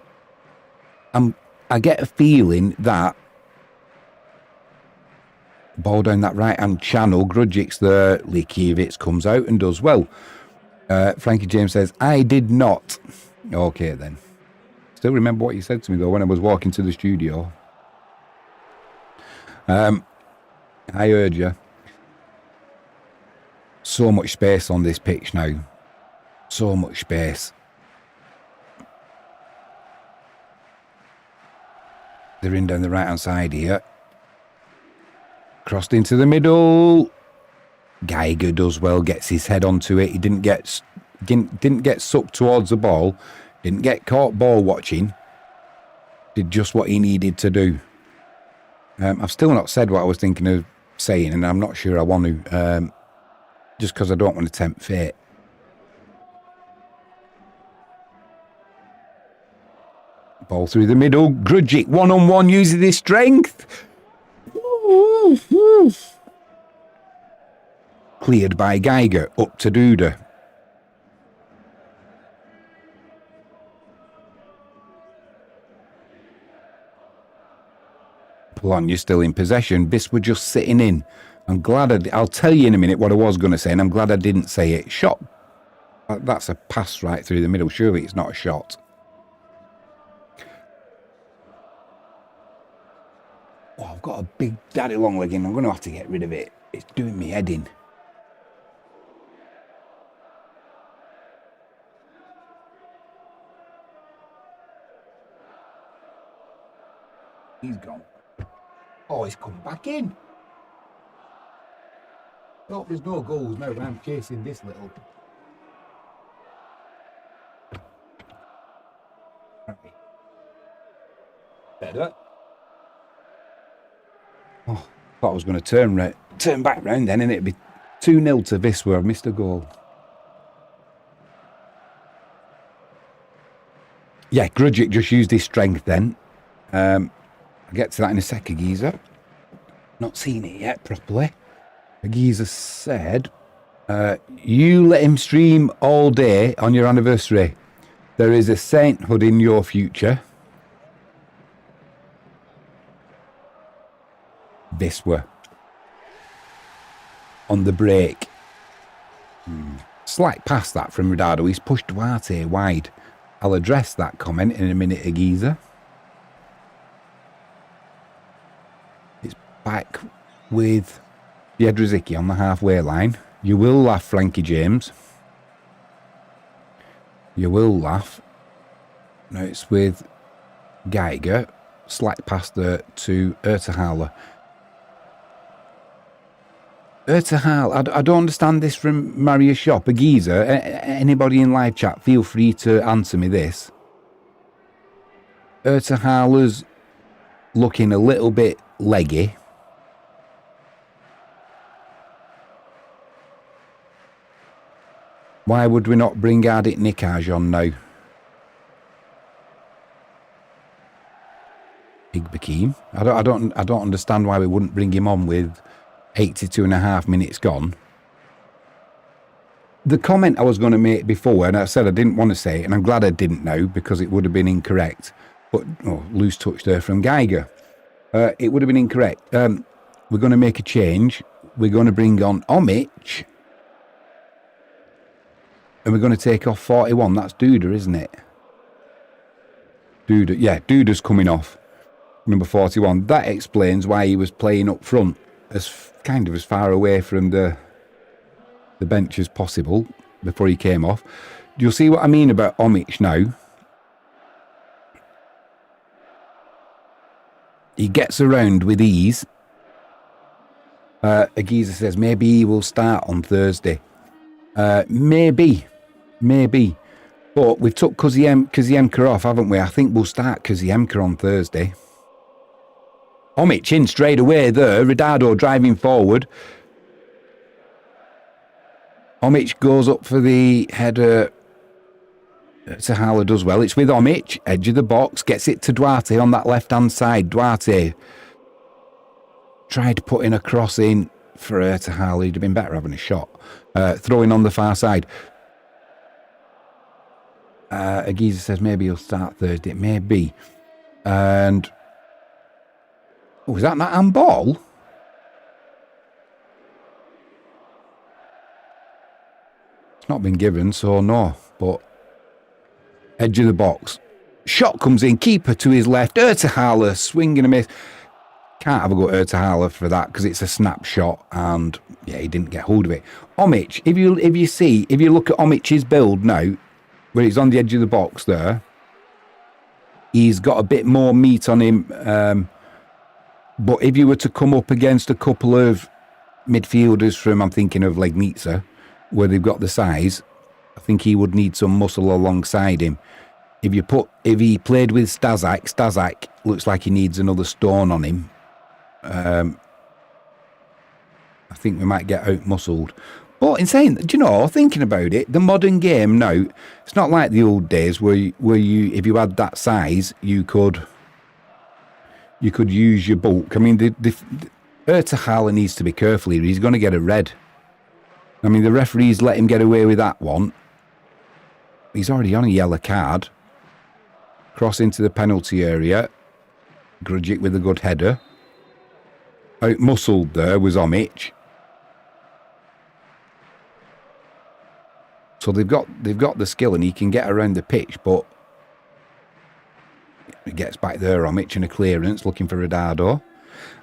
I get a feeling that ball down that right-hand channel, Grudjic's there, Likiewicz comes out and does well. Frankie James says, I did not. Okay, then. Still remember what you said to me, though, when I was walking to the studio. I heard you. So much space on this pitch now. So much space. They're in down the right-hand side here. Crossed into the middle. Geiger does well, gets his head onto it. He didn't get sucked towards the ball. Didn't get caught ball watching. Did just what he needed to do. I've still not said what I was thinking of saying, and I'm not sure I want to. Just because I don't want to tempt fate. Ball through the middle. Grujic one-on-one using his strength. Cleared by Geiger, up to Duda. Polonia still in possession. This were just sitting in. I'm glad I'll tell you in a minute what I was going to say, and I'm glad I didn't say it. Shot. That's a pass right through the middle. Surely it's not a shot. Oh, I've got a big daddy long leg in. I'm going to have to get rid of it. It's doing me head in. He's gone. Oh, he's come back in. Oh, there's no goals now. I'm chasing this little. Right. Better. Oh, thought I was going to turn back round then, and it'd be 2-0 to Wisla. I've missed a goal. Yeah, Grudgic just used his strength then. I'll get to that in a second, Geezer. Not seen it yet properly. Geezer said, you let him stream all day on your anniversary. There is a sainthood in your future. Wisla. On the break. Slight pass that from Rodado. He's pushed Duarte wide. I'll address that comment in a minute, Geezer. It's back with Jedrzicki on the halfway line. You will laugh, Frankie James. You will laugh. Now it's with Geiger. Slight pass there to Ertehaler. Ertehaler, I don't understand this from Mario Shop. A Geezer, anybody in live chat, feel free to answer me this. Ertehaler's looking a little bit leggy. Why would we not bring Ardit Nikaj on now? Igbekim. I don't understand why we wouldn't bring him on with 82.5 minutes gone. The comment I was going to make before, and I said I didn't want to say it, and I'm glad I didn't now because it would have been incorrect. But loose touch there from Geiger. It would have been incorrect. We're going to make a change. We're going to bring on Omic. And we're going to take off 41. That's Duda, isn't it? Duda. Yeah, Duda's coming off. Number 41. That explains why he was playing up front. As kind of as far away from the bench as possible before he came off. You'll see what I mean about Omic now. He gets around with ease. Agiza says maybe he will start on Thursday. Maybe. But we've took Kaziemka off, haven't we? I think we'll start Kaziemka on Thursday. Omic in straight away there. Rodado driving forward. Omic goes up for the header. Sahala does well. It's with Omic. Edge of the box. Gets it to Duarte on that left-hand side. Duarte tried putting a cross in for Sahala. He'd have been better having a shot. Throwing on the far side. Agiza says maybe he'll start Thursday. Maybe. And... oh, is that handball? It's not been given, so no. But edge of the box. Shot comes in. Keeper to his left. Ertehaler swing and a miss. Can't have a go at Ertehaler for that because it's a snapshot and yeah, he didn't get hold of it. Omic, if you look at Omic's build now, where he's on the edge of the box there, he's got a bit more meat on him. But if you were to come up against a couple of midfielders from, I'm thinking of Legnica, where they've got the size, I think he would need some muscle alongside him. If he played with Staszak looks like he needs another stone on him. I think we might get out-muscled. But in saying, do you know, thinking about it, the modern game now, it's not like the old days where you if you had that size, you could use your bulk. I mean, Ertehaler needs to be careful here. He's going to get a red. I mean, the referees let him get away with that one. He's already on a yellow card. Cross into the penalty area. Grujic with a good header. Out-muscled there was Omic. So they've got the skill and he can get around the pitch, but he gets back there, Omic, and a clearance, looking for Ronaldo.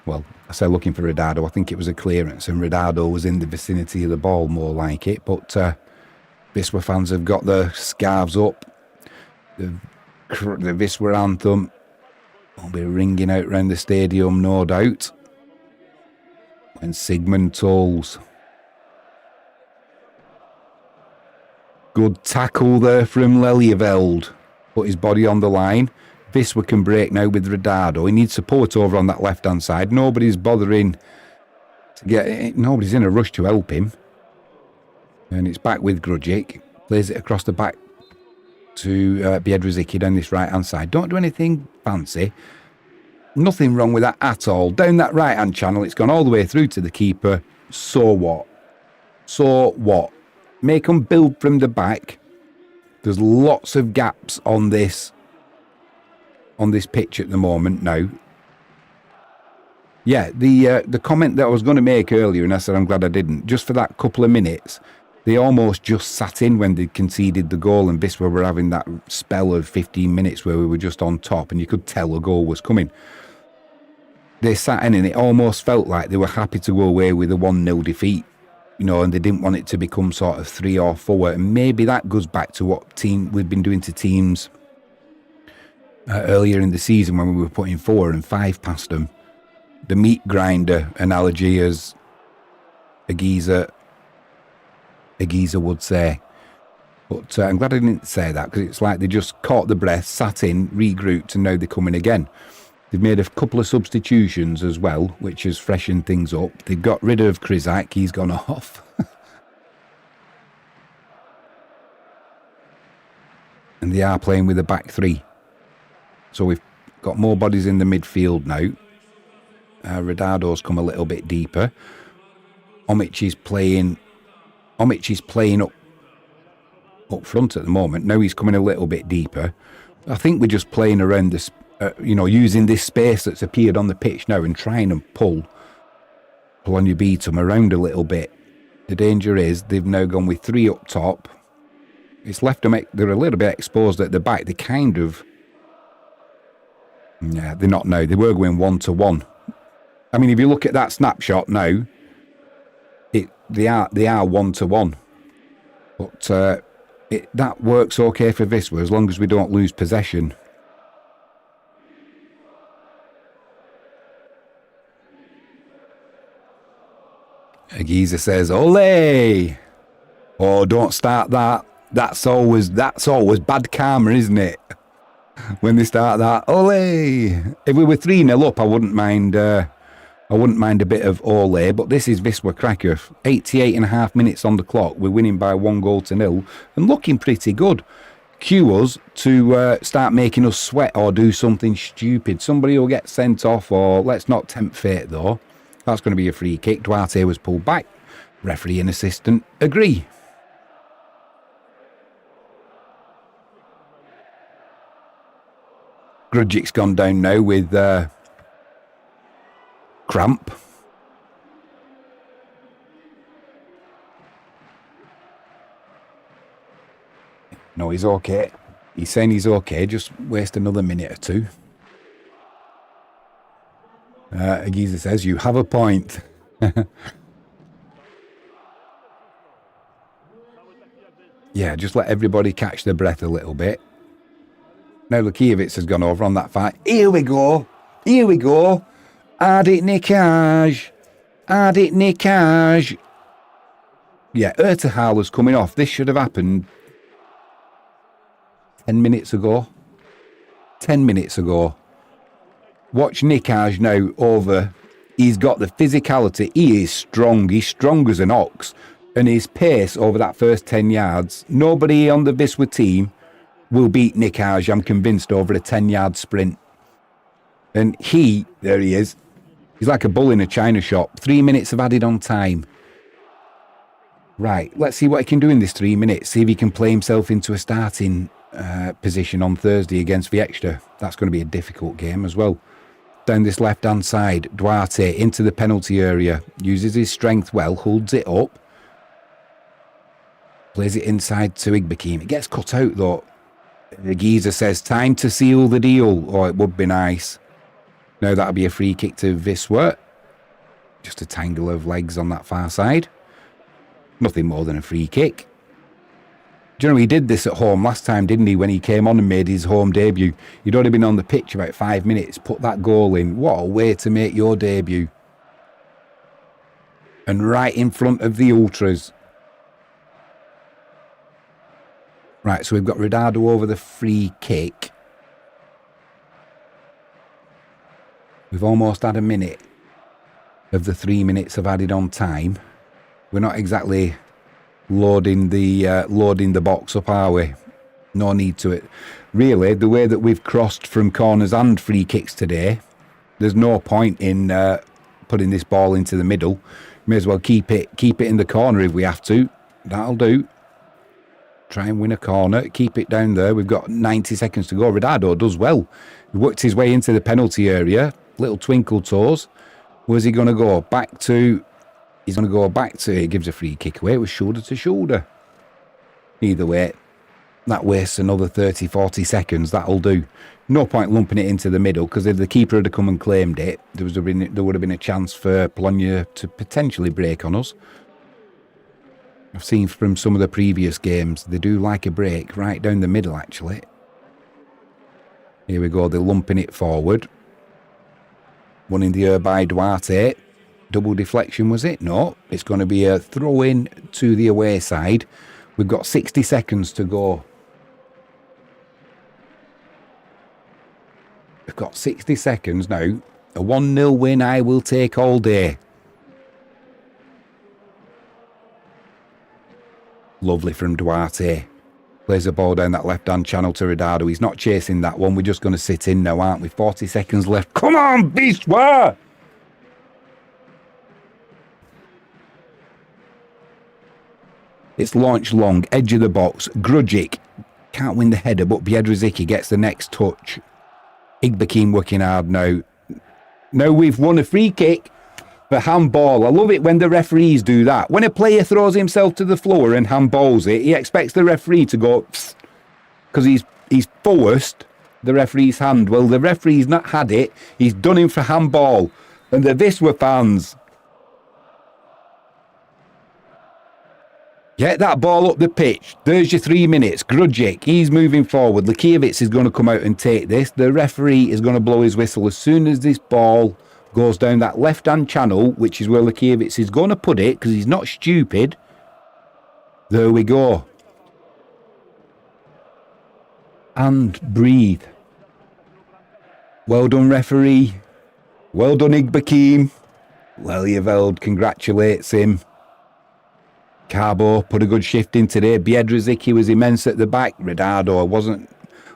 Well, I say looking for Ronaldo. I think it was a clearance, and Ronaldo was in the vicinity of the ball, more like it. But Wisła fans have got their scarves up. The Wisła anthem will be ringing out around the stadium, no doubt, when Sigmund tolls. Good tackle there from Lelyveld. Put his body on the line. Wisła can break now with Ronaldo. He needs support over on that left-hand side. Nobody's bothering to get... Nobody's in a rush to help him. And it's back with Grujic. Plays it across the back to Biedrzycki down this right-hand side. Don't do anything fancy. Nothing wrong with that at all. Down that right-hand channel, it's gone all the way through to the keeper. So what? So what? Make them build from the back. There's lots of gaps on this pitch at the moment now. Yeah, the comment that I was going to make earlier, and I said I'm glad I didn't, just for that couple of minutes, they almost just sat in when they conceded the goal, and Wisła were having that spell of 15 minutes where we were just on top and you could tell a goal was coming. They sat in and it almost felt like they were happy to go away with a 1-0 defeat. You know, and they didn't want it to become sort of 3 or 4. And maybe that goes back to what we've been doing to teams earlier in the season when we were putting 4 and 5 past them. The meat grinder analogy, as a geezer would say. But I'm glad I didn't say that, because it's like they just caught the breath, sat in, regrouped, and now they're coming again. They've made a couple of substitutions as well, which has freshened things up. They've got rid of Kryzak. He's gone off. And they are playing with a back 3. So we've got more bodies in the midfield now. Ronaldo's come a little bit deeper. Omic is playing up front at the moment. Now he's coming a little bit deeper. I think we're just playing around this, using this space that's appeared on the pitch now and trying and pull Polonia Bytom around a little bit. The danger is they've now gone with 3 up top. It's left them, they're a little bit exposed at the back. They kind of, yeah, they're not now. They were going 1-1. I mean, if you look at that snapshot now, they are 1-1. But that works okay for Wisła as long as we don't lose possession. Agiza says, "Ole!" Oh, don't start that. That's always bad karma, isn't it? When they start that, ole. If we were 3-0 up, I wouldn't mind a bit of ole. But this is Wisla Krakow. 88.5 minutes on the clock. We're winning by 1-0 and looking pretty good. Cue us to start making us sweat or do something stupid. Somebody will get sent off, or let's not tempt fate though. That's going to be a free kick. Duarte was pulled back. Referee and assistant agree. Grudgic's gone down now with cramp. No, he's okay. He's saying he's okay. Just waste another minute or 2. Agiza says, "You have a point." Yeah, just let everybody catch their breath a little bit. Now Lukiewicz has gone over on that fight. Here we go. Artifical. Yeah, Ertahal is coming off. This should have happened 10 minutes ago. 10 minutes ago. Watch Nikaj now over. He's got the physicality. He is strong. He's strong as an ox. And his pace over that first 10 yards. Nobody on the Wisła team will beat Nikaj, I'm convinced, over a 10-yard sprint. And there he is. He's like a bull in a china shop. 3 minutes of added on time. Right, let's see what he can do in this 3 minutes. See if he can play himself into a starting position on Thursday against Viextra. That's going to be a difficult game as well. Down this left-hand side, Duarte into the penalty area. Uses his strength well, holds it up. Plays it inside to Igbekim. It gets cut out though. The geezer says, time to seal the deal. Oh, it would be nice. Now that'll be a free kick to Wisła. Just a tangle of legs on that far side. Nothing more than a free kick. Do you know, he did this at home last time, didn't he, when he came on and made his home debut? He'd already been on the pitch about 5 minutes, put that goal in. What a way to make your debut. And right in front of the Ultras. Right, so we've got Rodado over the free kick. We've almost had a minute of the 3 minutes of added on time. We're not exactly loading the box up, are we? No need to it. Really, the way that we've crossed from corners and free kicks today, there's no point in putting this ball into the middle. May as well keep it in the corner if we have to. That'll do. Try and win a corner. Keep it down there. We've got 90 seconds to go. Rodado does well. He worked his way into the penalty area. Little twinkle toes. Where's he going to go? Back to... He's going to go back to... He gives a free kick away. It was shoulder to shoulder. Either way, that wastes another 30, 40 seconds. That'll do. No point lumping it into the middle, because if the keeper had come and claimed it, there would have been a chance for Polonia to potentially break on us. I've seen from some of the previous games, they do like a break right down the middle, actually. Here we go, they're lumping it forward. One in the air by Duarte. Double deflection, was it? No, it's going to be a throw-in to the away side. We've got 60 seconds to go. We've got 60 seconds now. A 1-0 win I will take all day. Lovely from Duarte. Plays the ball down that left-hand channel to Rodado. He's not chasing that one. We're just going to sit in now, aren't we? 40 seconds left. Come on, Wisła! It's launched long. Edge of the box. Grudzik. Can't win the header, but Biedrzycki gets the next touch. Igbekim working hard now. Now we've won a free kick for handball. I love it when the referees do that. When a player throws himself to the floor and handballs it, he expects the referee to go because he's forced the referee's hand. Well, the referee's not had it. He's done him for handball. And the Wisła fans, get that ball up the pitch. There's your 3 minutes. Grudzik, he's moving forward. Lekiewicz is going to come out and take this. The referee is going to blow his whistle as soon as this ball goes down that left-hand channel, which is where Lekiewicz is going to put it, because he's not stupid. There we go. And breathe. Well done, referee. Well done, Igbekim. Lelyeveld congratulates him. Carbo put a good shift in today. Biedrzycki was immense at the back. Rodado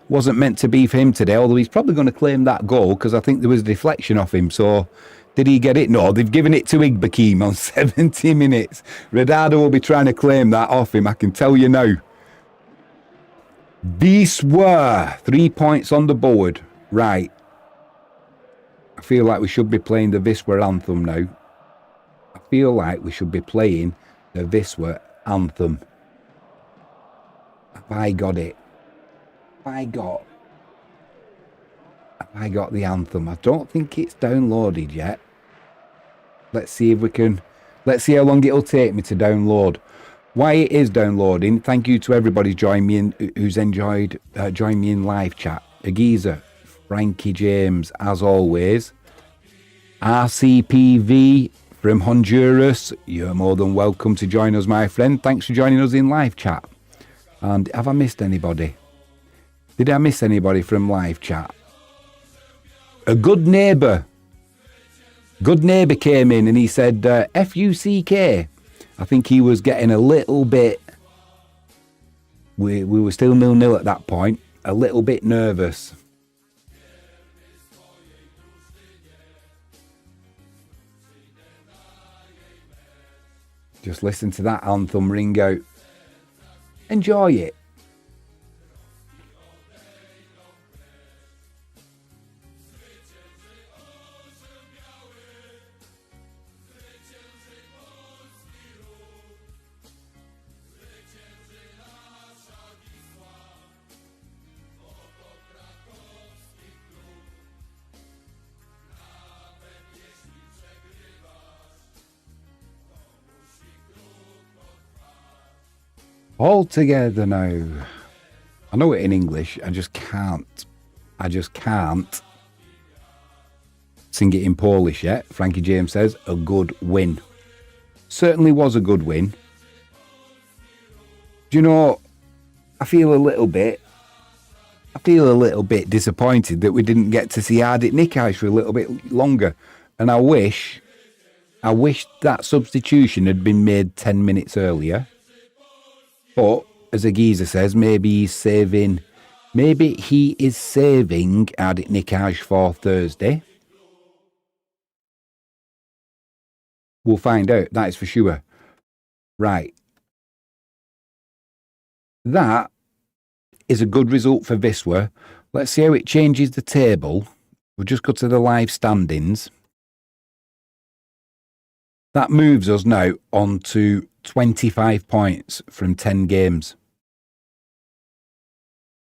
wasn't meant to be for him today, although he's probably going to claim that goal because I think there was a deflection off him. So did he get it? No, they've given it to Igbekim on 70 minutes. Rodado will be trying to claim that off him, I can tell you now. Wisła, 3 points on the board. Right. I feel like we should be playing the Wisła anthem now. I feel like we should be playing the Wisła anthem. Have I got it? Have I got the anthem? I don't think it's downloaded yet. Let's see if we can. Let's see how long it'll take me to download. While it is downloading, thank you to everybody who's enjoyed joining me in live chat. Agiza, Frankie James, as always. RCPV from Honduras, you're more than welcome to join us, my friend. Thanks for joining us in live chat. And have I missed anybody? Did I miss anybody from live chat? A good neighbour. Good neighbour came in and he said, F-U-C-K. I think he was getting a little bit... We were still 0-0 at that point. A little bit nervous. Just listen to that anthem ring out. Enjoy it. All together now. I know it in English. I just can't sing it in Polish yet. Frankie James says, a good win. Certainly was a good win. Do you know, I feel a little bit disappointed that we didn't get to see Artifical for a little bit longer. And I wish that substitution had been made 10 minutes earlier. But, as a geezer says, maybe he is saving Artifical for Thursday. We'll find out, that is for sure. Right. That is a good result for Wisla. Let's see how it changes the table. We'll just go to the live standings. That moves us now on to 25 points from 10 games.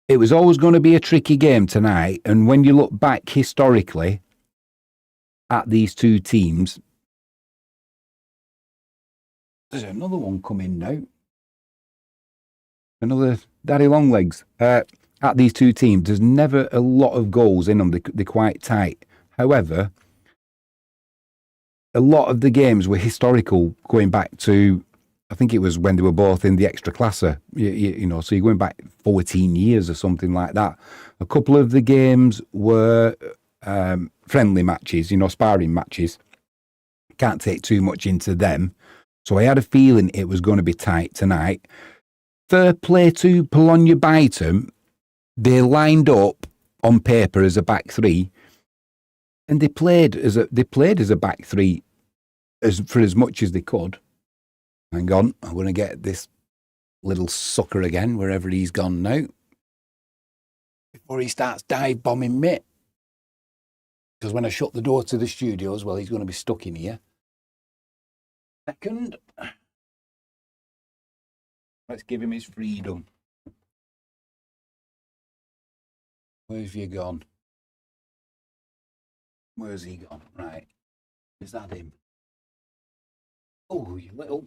It was always going to be a tricky game tonight, and when you look back historically at these two teams, there's another one coming now. Another daddy long legs. At these two teams, there's never a lot of goals in them. They're quite tight. However, a lot of the games were historical, going back to, I think it was when they were both in the extra classer, you know, so you're going back 14 years or something like that. A couple of the games were friendly matches, you know, sparring matches. Can't take too much into them. So I had a feeling it was going to be tight tonight. Fair play to Polonia Bytom. They lined up on paper as a back three, and they played as a back three for as much as they could. Hang on, I'm going to get this little sucker again, wherever he's gone now, before he starts dive bombing me. Because when I shut the door to the studio as well, he's going to be stuck in here. Second. Let's give him his freedom. Where have you gone? Where's he gone? Right. Is that him? Oh, you little...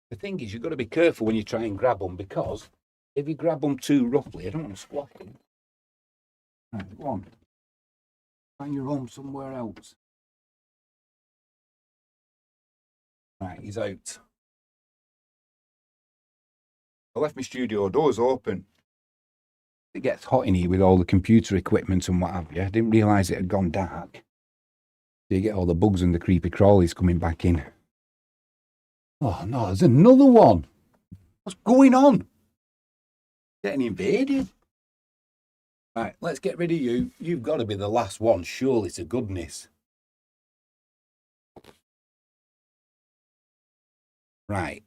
The thing is, you've got to be careful when you try and grab them, because if you grab them too roughly, I don't want to squash them. Right, go on. Find your home somewhere else. Right, he's out. I left my studio doors open. It gets hot in here with all the computer equipment and what have you. I didn't realise it had gone dark. So you get all the bugs and the creepy crawlies coming back in. Oh no, there's another one. What's going on? Getting invaded. Right, let's get rid of you. You've got to be the last one, surely, to goodness. Right.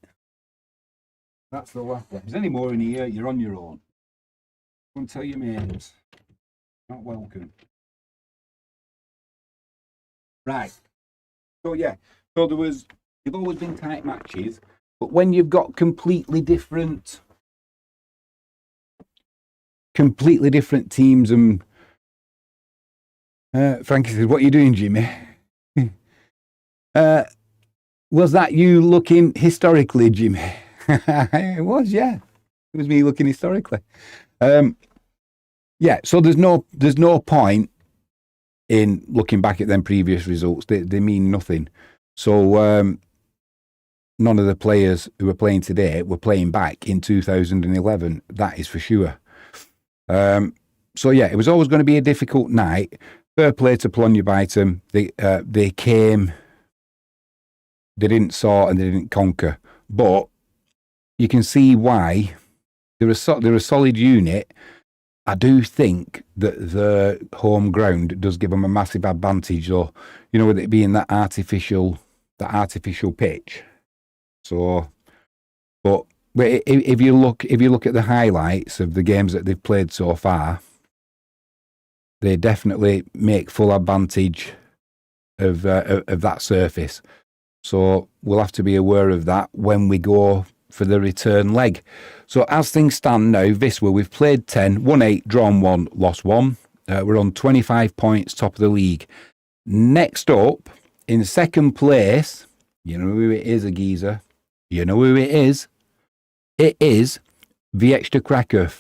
That's the last one. If there's any more in here, you're on your own. Go and tell your mates. Not welcome. Right. So yeah. So they've always been tight matches, but when you've got completely different teams, and Frankie says, "What are you doing, Jimmy?" Was that you looking historically, Jimmy? It was, yeah. It was me looking historically. Yeah, so there's no point in looking back at them previous results. They mean nothing. So none of the players who are playing today were playing back in 2011. That is for sure. So yeah, it was always going to be a difficult night. Fair play to Polonia Bytom. They came. They didn't soar and they didn't conquer, but you can see why. They're a solid unit. I do think that the home ground does give them a massive advantage, or, you know, with it being that artificial artificial pitch. So, but if you look at the highlights of the games that they've played so far, they definitely make full advantage of that surface. So we'll have to be aware of that when we go for the return leg. So as things stand now, Wisla, we've played 10, won 8, drawn 1, lost 1. We're on 25 points, top of the league. Next up, in second place, you know who it is, a geezer. You know who it is. It is Wisla Krakow.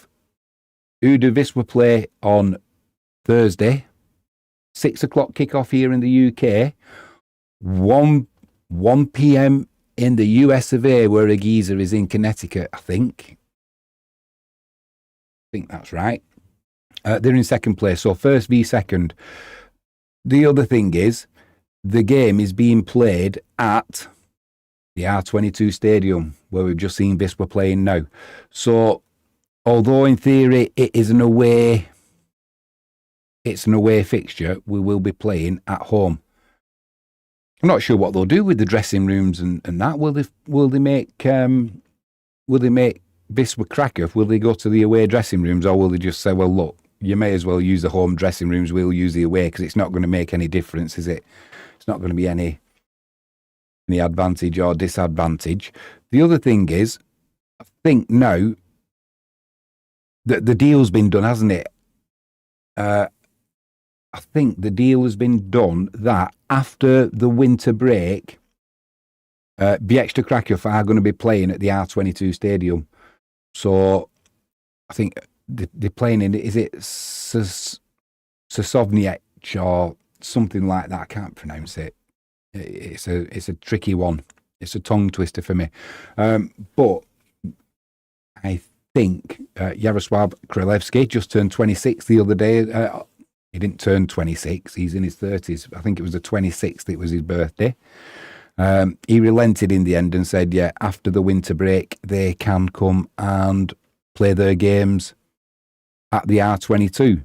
Who do Wisla play on Thursday? 6 o'clock kickoff here in the UK. 1 p.m. in the US of A, where a geezer is in Connecticut, I think. I think that's right. They're in second place, so first v second. The other thing is, the game is being played at the R22 Stadium, where we've just seen Wisla playing now. So, although in theory it is an away fixture, we will be playing at home. I'm not sure what they'll do with the dressing rooms and that. Will they make Wisla Krakow? Will they go to the away dressing rooms, or will they just say, well, look, you may as well use the home dressing rooms, we'll use the away, because it's not going to make any difference, is it? It's not going to be any advantage or disadvantage. The other thing is, I think now that the deal's been done, hasn't it? I think the deal has been done that after the winter break, Wisla Krakow are going to be playing at the R22 Stadium. So I think they're playing in, is it Sosovniec or something like that? I can't pronounce it. It's a tricky one. It's a tongue twister for me. But I think Yaroslav Kralevsky just turned 26 the other day. He didn't turn 26. He's in his 30s. I think it was the 26th. It was his birthday. He relented in the end and said, yeah, after the winter break, they can come and play their games at the R22.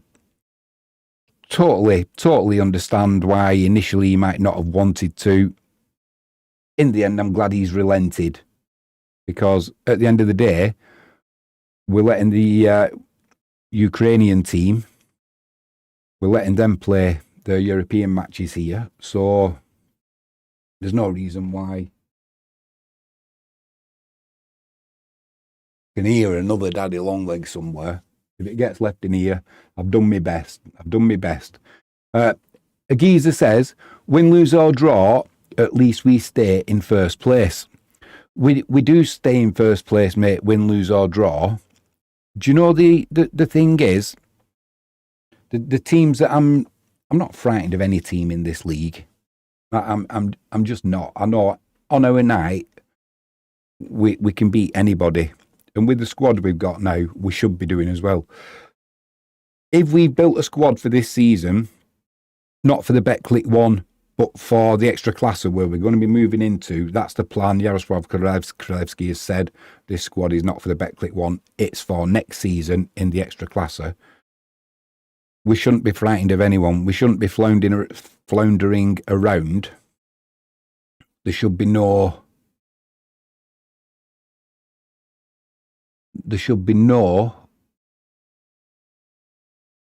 Totally understand why initially he might not have wanted to. In the end, I'm glad he's relented, because at the end of the day, we're letting the Ukrainian team, we're letting them play their European matches here. So there's no reason why I can hear another daddy long leg somewhere. If it gets left in here, I've done my best. A geezer says, win, lose or draw, at least we stay in first place. We do stay in first place, mate, win, lose or draw. Do you know the thing is, the teams that I'm not frightened of any team in this league. I'm just not. I know on our night we can beat anybody. And with the squad we've got now, we should be doing as well. If we built a squad for this season, not for the Betclic one, but for the extra classer where we're going to be moving into, that's the plan. Yaroslav Kralevsky has said this squad is not for the Betclic one, it's for next season in the extra classer. We shouldn't be frightened of anyone. We shouldn't be floundering around. There should be no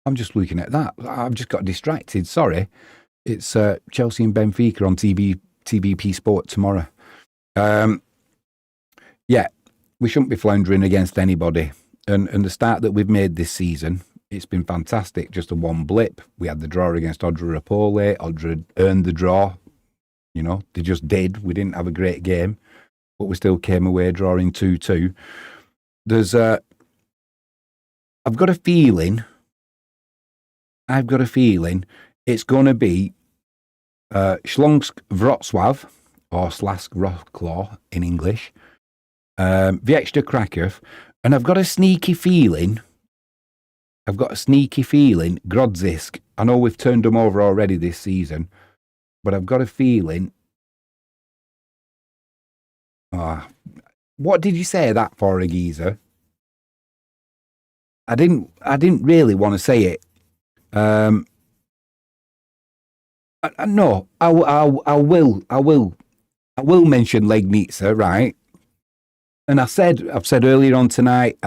I'm just looking at that. I've just got distracted. Sorry. It's Chelsea and Benfica on TVP Sport tomorrow. Yeah, we shouldn't be floundering against anybody. And the start that we've made this season, it's been fantastic. Just a one blip. We had the draw against Odra Rapole. Odra earned the draw. You know, they just did. We didn't have a great game, but we still came away drawing 2-2. I've got a feeling it's going to be Śląsk Wrocław, or Slask Wrocław in English, Wisla Krakow, and I've got a sneaky feeling Grodzisk. I know we've turned them over already this season, but I've got a feeling. What did you say that for, a geezer? I didn't really want to say it. No, I will. I will mention Legnica, right? And I've said earlier on tonight,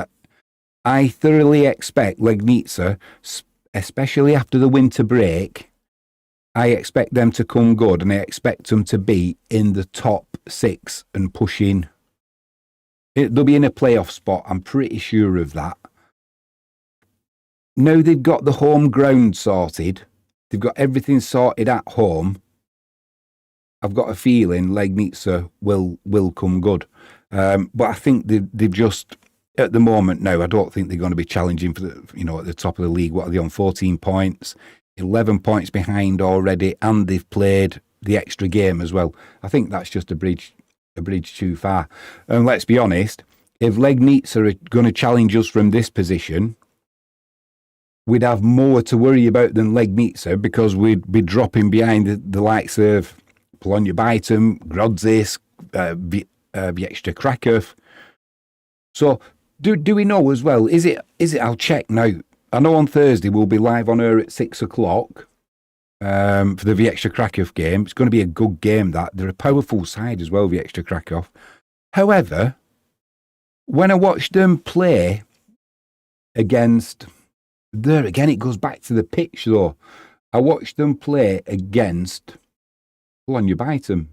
I thoroughly expect Legnica, especially after the winter break, I expect them to come good, and I expect them to be in the top 6 and pushing. They'll be in a playoff spot. I'm pretty sure of that. Now they've got the home ground sorted. They've got everything sorted at home. I've got a feeling Legnica will come good. But I think they've just, at the moment now, I don't think they're going to be challenging for at the top of the league. What are they on? 14 points, 11 points behind already, and they've played the extra game as well. I think that's just a bridge too far. And let's be honest, if Legnica are going to challenge us from this position, we'd have more to worry about than Legnica, because we'd be dropping behind the likes of Polonia Bytom, Grodzisk, Wisla Krakow. So do we know as well? Is it? I'll check now. I know on Thursday we'll be live on air at 6 o'clock for the Wisla Krakow game. It's going to be a good game. They're a powerful side as well, Wisla Krakow. However, when I watched them play against, there again it goes back to the pitch though. I watched them play against Polonia Bytom,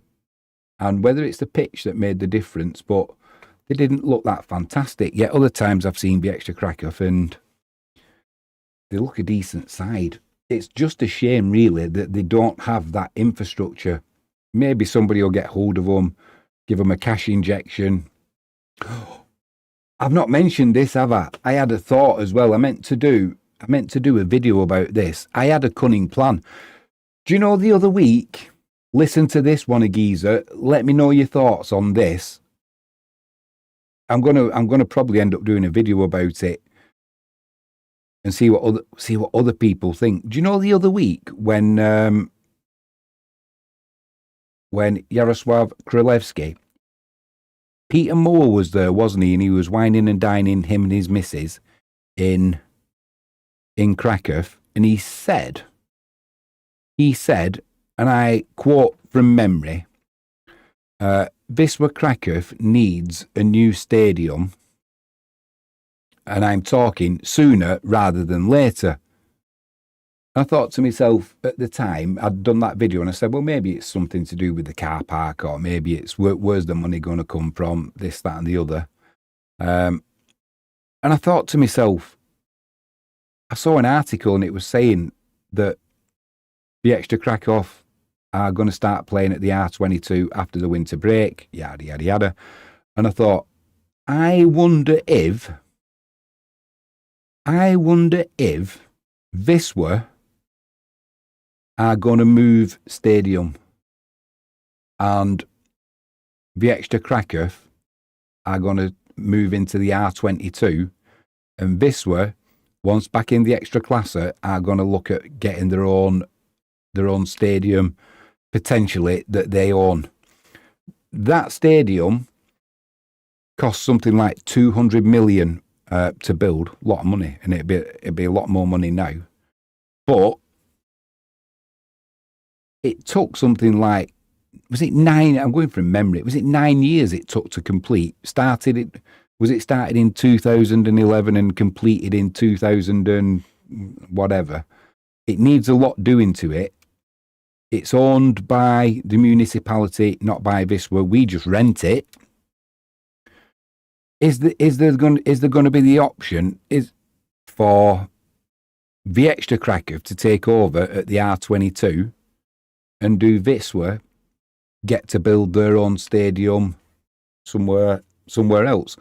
and whether it's the pitch that made the difference, but they didn't look that fantastic. Yet other times I've seen Wisla Krakow and they look a decent side. It's just a shame, really, that they don't have that infrastructure. Maybe somebody will get hold of them, give them a cash injection. I've not mentioned this, have I? I had a thought as well. I meant to do a video about this. I had a cunning plan. Do you know the other week? Listen to this one, Geezer. Let me know your thoughts on this. I'm gonna probably end up doing a video about it and see what other people think. Do you know the other week when Yaroslav Kralevsky, Peter Moore was there, wasn't he? And he was wining and dining, him and his missus, in Krakow. And he said, and I quote from memory, Wisla Krakow needs a new stadium, and I'm talking sooner rather than later. I thought to myself at the time, I'd done that video, and I said, well, maybe it's something to do with the car park, or maybe it's where's the money going to come from, this, that, and the other. And I thought to myself, I saw an article, and it was saying that the Wisla Krakow are going to start playing at the R22 after the winter break, yada, yada, yada. And I thought, I wonder if Wisla are going to move stadium, and Wisla Krakow are going to move into the R22, and Wisla, once back in the extra classer, are going to look at getting their own stadium, potentially, that they own. That stadium costs something like 200 million to build. A lot of money, and it'd be a lot more money now. But it took something like, was it 9? I'm going from memory. Was it 9 years it took to complete? Started in 2011 and completed in 2000 and whatever? It needs a lot doing to it. It's owned by the municipality, not by Wisla. We just rent it. Is there going to be the option for Wisla Krakow to take over at the R22, and do Wisla get to build their own stadium somewhere else?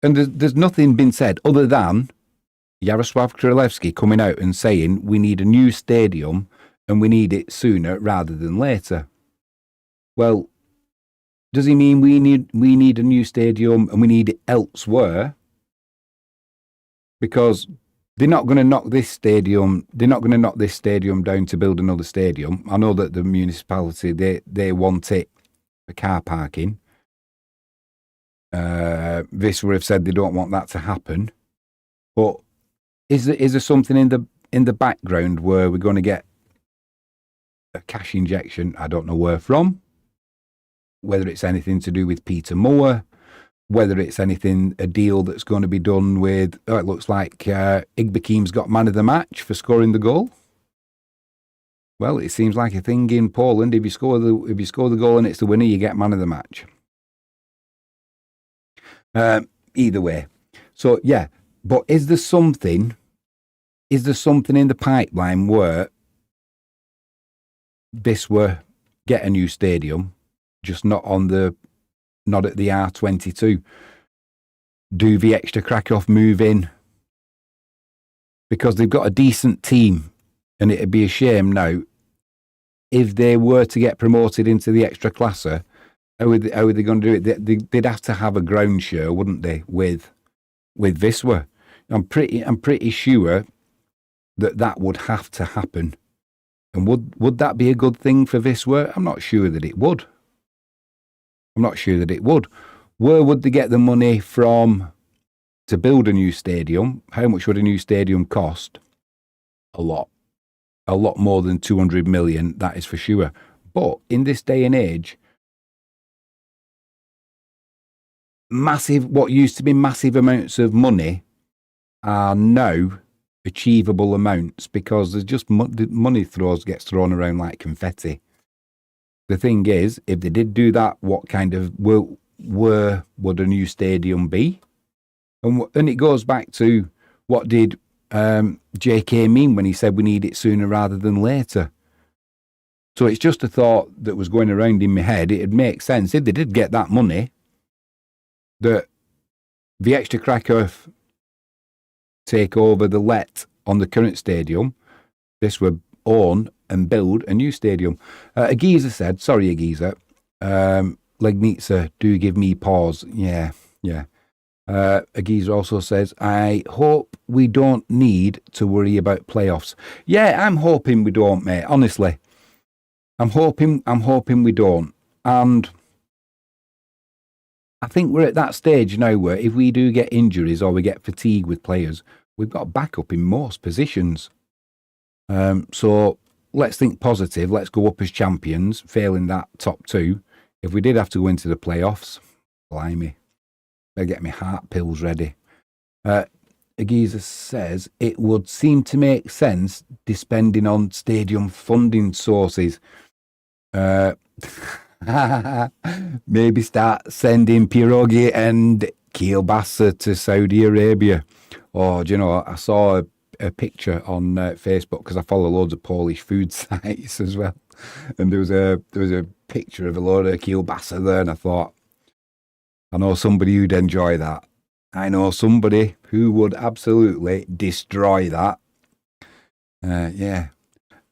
And there's nothing been said other than Yaroslav Kralevsky coming out and saying we need a new stadium, and we need it sooner rather than later. Well, does he mean we need a new stadium and we need it elsewhere? Because they're not going to knock this stadium. They're not going to knock this stadium down to build another stadium. I know that the municipality they want it for car parking. Wisla have said they don't want that to happen. But is there something in the background where we're going to get a cash injection? I don't know where from. whether it's anything to do with Peter Moore, whether it's a deal that's going to be done with, it looks like Igbekeem's got man of the match for scoring the goal. Well, it seems like a thing in Poland. If you score the goal and it's the winner, you get man of the match. Either way. So, yeah. But is there something in the pipeline where Wisla get a new stadium, just not at the R22? Do the Wisla Krakow move in? Because they've got a decent team, and it'd be a shame now if they were to get promoted into the extra classer. How are they going to do it? They'd have to have a ground show, wouldn't they, with Wisla? I'm pretty sure that would have to happen. And would that be a good thing for Wisla? I'm not sure that it would. Where would they get the money from to build a new stadium? How much would a new stadium cost? A lot more than 200 million, that is for sure. But in this day and age, what used to be massive amounts of money are now achievable amounts, because there's just money gets thrown around like confetti. The thing is, if they did do that, what kind of where would a new stadium be? And it goes back to what did JK mean when he said we need it sooner rather than later. So it's just a thought that was going around in my head. It'd make sense if they did get that money, that the Wisla Krakow take over the let on the current stadium. This would own and build a new stadium. Agiza said, sorry Agiza, Legnica, do give me pause. Yeah. Agiza also says, I hope we don't need to worry about playoffs. Yeah, I'm hoping we don't, mate, honestly. I'm hoping we don't. And I think we're at that stage now where if we do get injuries or we get fatigue with players, we've got backup in most positions. So let's think positive. Let's go up as champions, failing that top two. If we did have to go into the playoffs, blimey, I'll get my heart pills ready. Agiza says, it would seem to make sense depending on stadium funding sources. Maybe start sending pierogi and kielbasa to Saudi Arabia. Or, do you know, I saw a picture on Facebook, because I follow loads of Polish food sites as well, and there was a picture of a load of kielbasa there, and I thought, I know somebody who'd enjoy that. I know somebody who would absolutely destroy that. Yeah,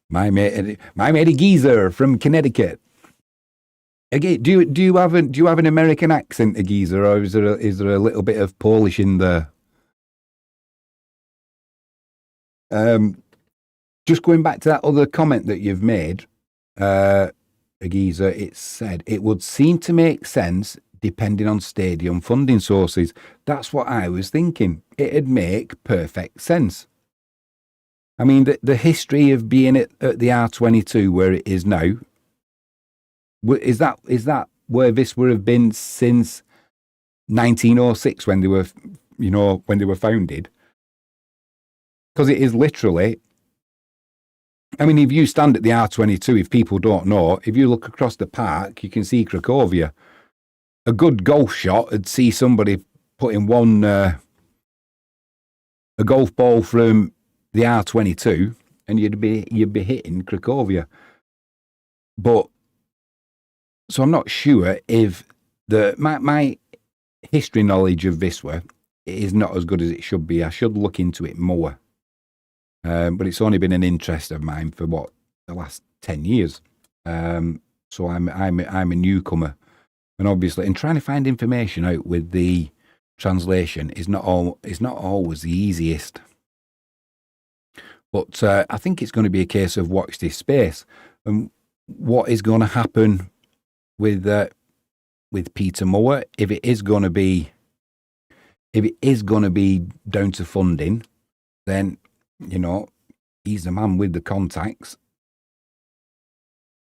my mate Geezer from Connecticut. Again, do you have an American accent, Geezer, or is there a little bit of Polish in there? Just going back to that other comment that you've made, Geezer, it said it would seem to make sense depending on stadium funding sources. That's what I was thinking. It'd make perfect sense. I mean, the history of being at the R22 where it is now, is that where this would have been since 1906 when they were founded? Because it is literally, I mean, if you stand at the R22, if people don't know, if you look across the park, you can see Cracovia. A good golf shot would see somebody putting a golf ball from the R22, and you'd be hitting Cracovia. But so I'm not sure if my history knowledge of Wisla is not as good as it should be. I should look into it more. But it's only been an interest of mine for the last 10 years. So I'm a newcomer, and obviously, in trying to find information out with the translation is not always the easiest. But I think it's going to be a case of watch this space, and what is going to happen with Peter Moore, if it is going to be down to funding, then, you know, he's the man with the contacts.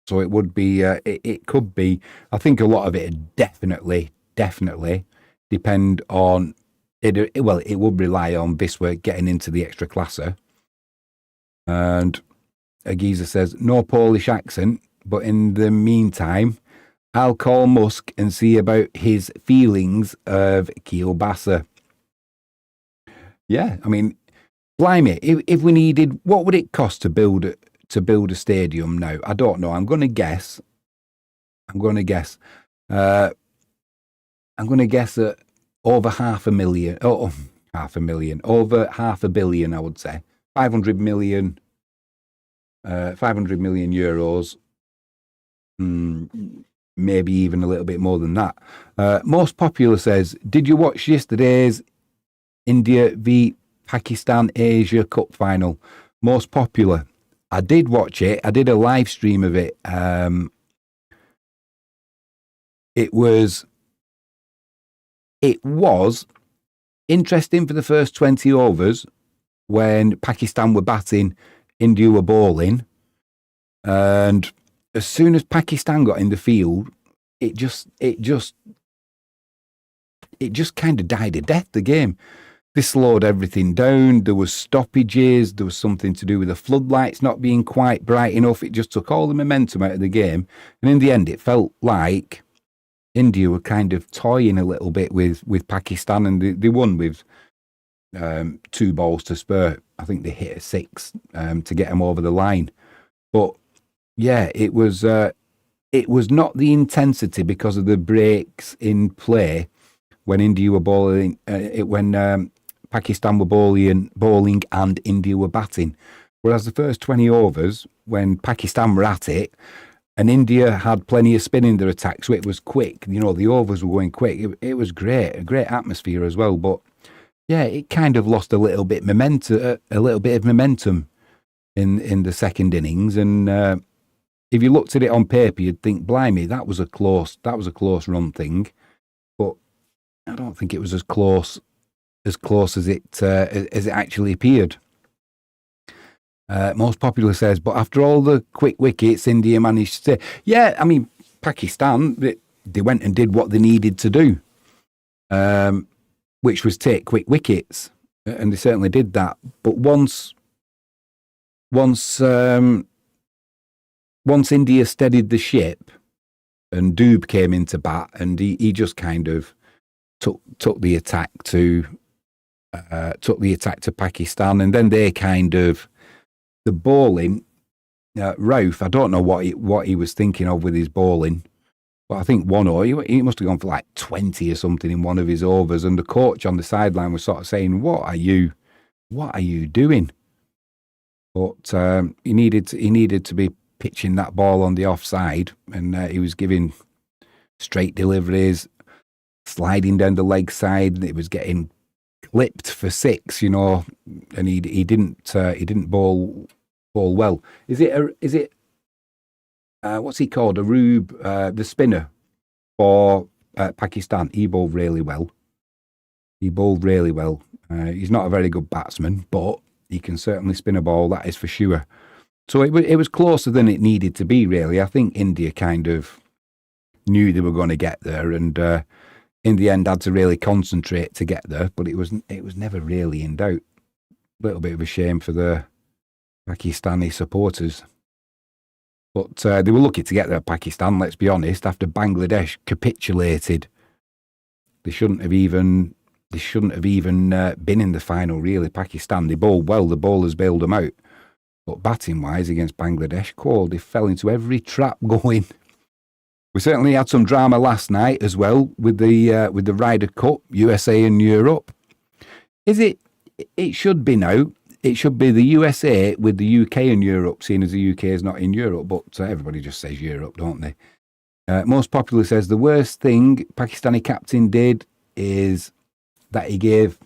So it would be, it could be, I think a lot of it definitely depend on, it would rely on Wisła getting into the extra classer. And Agiza says, no Polish accent, but in the meantime, I'll call Musk and see about his feelings of kielbasa. Yeah, I mean, blimey, if we needed, what would it cost to build a stadium now? I don't know. I'm going to guess at over $500,000. Oh, $500,000. Over $500 million, I would say. 500 million. 500 million euros. Maybe even a little bit more than that. Most popular says, did you watch yesterday's India v Pakistan Asia Cup final? Most popular. I did watch it. I did a live stream of it. It was interesting for the first 20 overs when Pakistan were batting, India were bowling, and as soon as Pakistan got in the field, it just kind of died a death, the game. They slowed everything down. There was stoppages. There was something to do with the floodlights not being quite bright enough. It just took all the momentum out of the game. And in the end, it felt like India were kind of toying a little bit with Pakistan, and they won with 2 balls to spare. I think they hit a 6 to get them over the line. But yeah, it was not the intensity because of the breaks in play when India were bowling. When Pakistan were bowling and India were batting. Whereas the first 20 overs, when Pakistan were at it, and India had plenty of spin in their attack, so it was quick. You know, the overs were going quick. It was great, a great atmosphere as well. But yeah, it kind of lost a little bit of momentum in the second innings. And if you looked at it on paper, you'd think, blimey, that was a close run thing. But I don't think it was as close as it actually appeared. Most popular says, but after all the quick wickets, India managed to. Yeah, I mean, Pakistan, they went and did what they needed to do, which was take quick wickets, and they certainly did that. But once India steadied the ship, and Doob came into bat, and he just kind of took the attack to Pakistan, and then they kind of. The bowling, Rauf, I don't know what he was thinking of with his bowling, but I think he must have gone for like 20 or something in one of his overs, and the coach on the sideline was sort of saying, "What are you doing?" But he needed to be pitching that ball on the offside, and he was giving straight deliveries, sliding down the leg side. It was getting clipped for 6, you know, and he didn't bowl well. Is it what's he called? Aroob, the spinner for Pakistan. He bowled really well. He's not a very good batsman, but he can certainly spin a ball, that is for sure. So it was closer than it needed to be, really. I think India kind of knew they were going to get there, and in the end had to really concentrate to get there, but it was never really in doubt. A little bit of a shame for the Pakistani supporters. But they were lucky to get there, Pakistan, let's be honest, after Bangladesh capitulated. They shouldn't have even been in the final, really, Pakistan. They bowled well, the bowlers bailed them out. But batting-wise against Bangladesh, they fell into every trap going. We certainly had some drama last night as well with the Ryder Cup, USA and Europe. It should be now. It should be the USA with the UK and Europe, seeing as the UK is not in Europe, but everybody just says Europe, don't they? Most popular says the worst thing Pakistani captain did is that he gave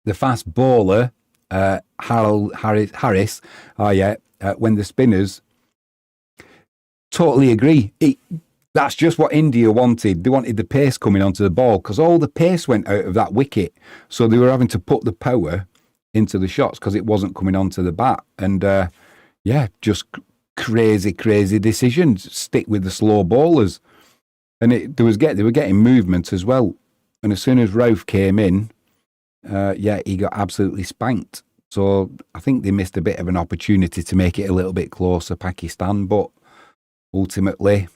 the fast bowler, Harris, when the spinners, totally agree. That's just what India wanted. They wanted the pace coming onto the ball because all the pace went out of that wicket. So they were having to put the power into the shots because it wasn't coming onto the bat. And just crazy decisions. Stick with the slow bowlers. And they were getting movement as well. And as soon as Rauf came in, he got absolutely spanked. So I think they missed a bit of an opportunity to make it a little bit closer, Pakistan. But ultimately,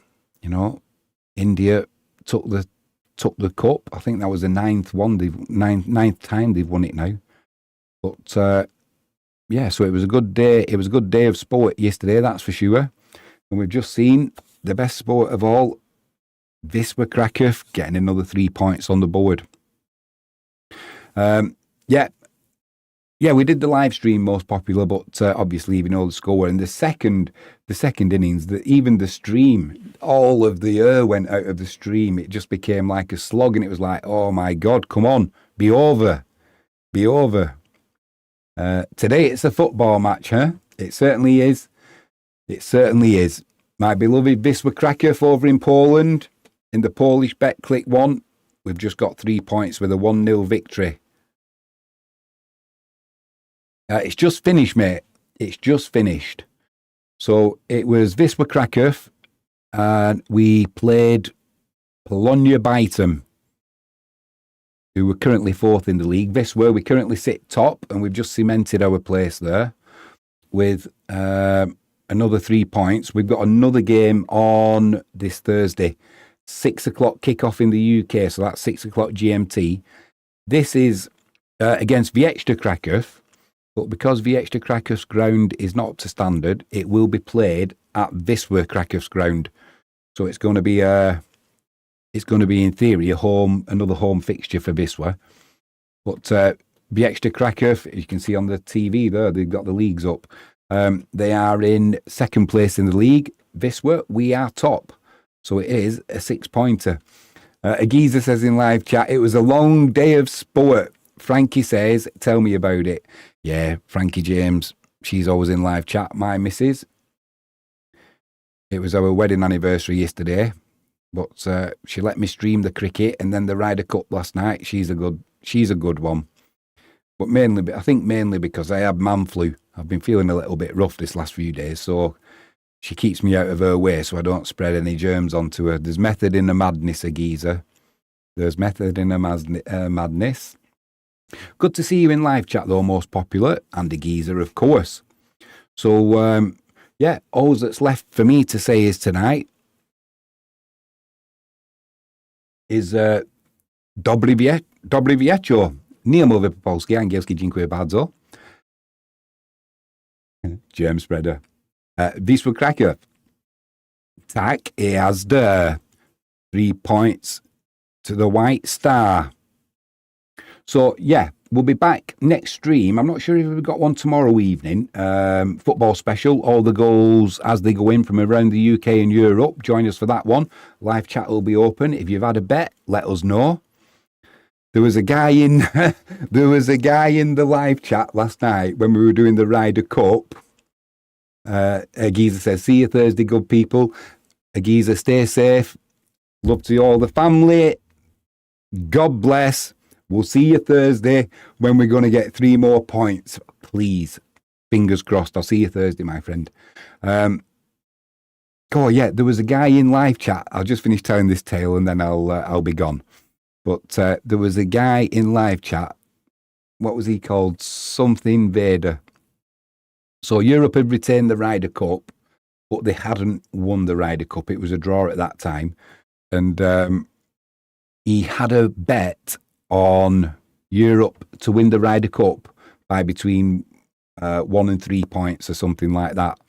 India took the cup. I think that was the ninth time they've won it now. But so it was a good day. It was a good day of sport yesterday, that's for sure. And we've just seen the best sport of all, Wisla Krakow, getting another 3 points on the board. We did the live stream most popular, but obviously the score. And the second innings, even the stream, all of the air went out of the stream. It just became like a slog, and it was like, oh my God, come on, be over. Today it's a football match, huh? It certainly is. My beloved Wisla Krakow over in Poland, in the Polish Betclic one, we've just got 3 points with a 1-0 victory. It's just finished, mate. It's just finished. So it was Wisla Krakow, and we played Polonia Bytom, who were currently 4th in the league. Wisla, we currently sit top, and we've just cemented our place there with another 3 points. We've got another game on this Thursday, 6 o'clock kickoff in the UK, so that's 6 o'clock GMT. This is against Wisla Krakow. But because Wisla Krakow's ground is not up to standard, it will be played at Wisla Krakow's ground. So it's going to be in theory another home fixture for Wisla. But Wisla Krakow, as you can see on the TV there, they've got the leagues up. They are in 2nd place in the league. Wisla, we are top. So it is a 6-pointer. A geezer says in live chat, it was a long day of sport. Frankie says, tell me about it. Yeah, Frankie James, she's always in live chat, my missus. It was our wedding anniversary yesterday, but she let me stream the cricket and then the Ryder Cup last night. She's a good one. But I think mainly because I had man flu. I've been feeling a little bit rough this last few days, so she keeps me out of her way so I don't spread any germs onto her. There's method in the madness, a geezer. There's method in the madness. Good to see you in live chat, though, most popular, and a geezer, of course. So, all that's left for me to say is tonight is Dobry wieczór. Nie mówię po polski, angielski, dziękuję bardzo. Germ spreader. Wisla Krakow. Tak i jazda. 3 points to the White Star. So, we'll be back next stream. I'm not sure if we've got one tomorrow evening. Football special, all the goals as they go in from around the UK and Europe. Join us for that one. Live chat will be open. If you've had a bet, let us know. There was a guy in the live chat last night when we were doing the Ryder Cup. A geezer says, see you Thursday, good people. A geezer, stay safe. Love to all the family. God bless. We'll see you Thursday when we're going to get 3 more points. Please. Fingers crossed. I'll see you Thursday, my friend. There was a guy in live chat. I'll just finish telling this tale and then I'll be gone. But there was a guy in live chat. What was he called? Something Vader. So Europe had retained the Ryder Cup, but they hadn't won the Ryder Cup. It was a draw at that time. And he had a bet on Europe to win the Ryder Cup by between 1 and 3 points or something like that.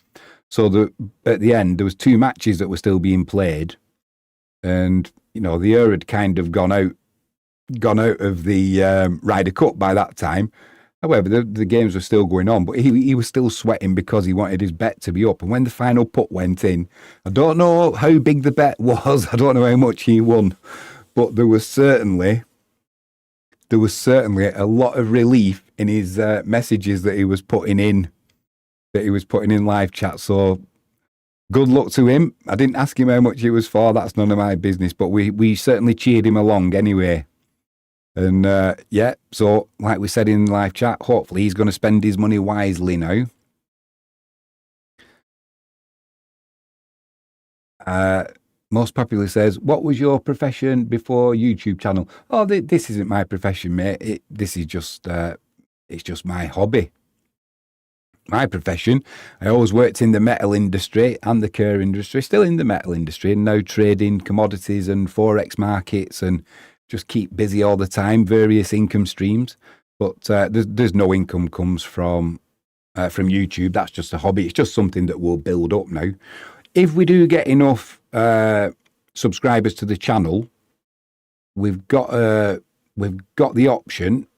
So at the end, there was 2 matches that were still being played, and the air had kind of gone out of the Ryder Cup by that time. However, the games were still going on, but he was still sweating because he wanted his bet to be up. And when the final putt went in, I don't know how big the bet was. I don't know how much he won, but there was certainly a lot of relief in his messages that he was putting in live chat. So good luck to him. I didn't ask him how much it was for. That's none of my business, but we certainly cheered him along anyway. And so like we said in live chat, hopefully he's going to spend his money wisely now. Most popular says, what was your profession before YouTube channel? Oh, this isn't my profession, mate. This is just, it's just my hobby. My profession, I always worked in the metal industry and the car industry, still in the metal industry, and now trading commodities and Forex markets and just keep busy all the time, various income streams. But there's no income comes from YouTube. That's just a hobby. It's just something that we'll build up now. If we do get enough subscribers to the channel, we've got the option,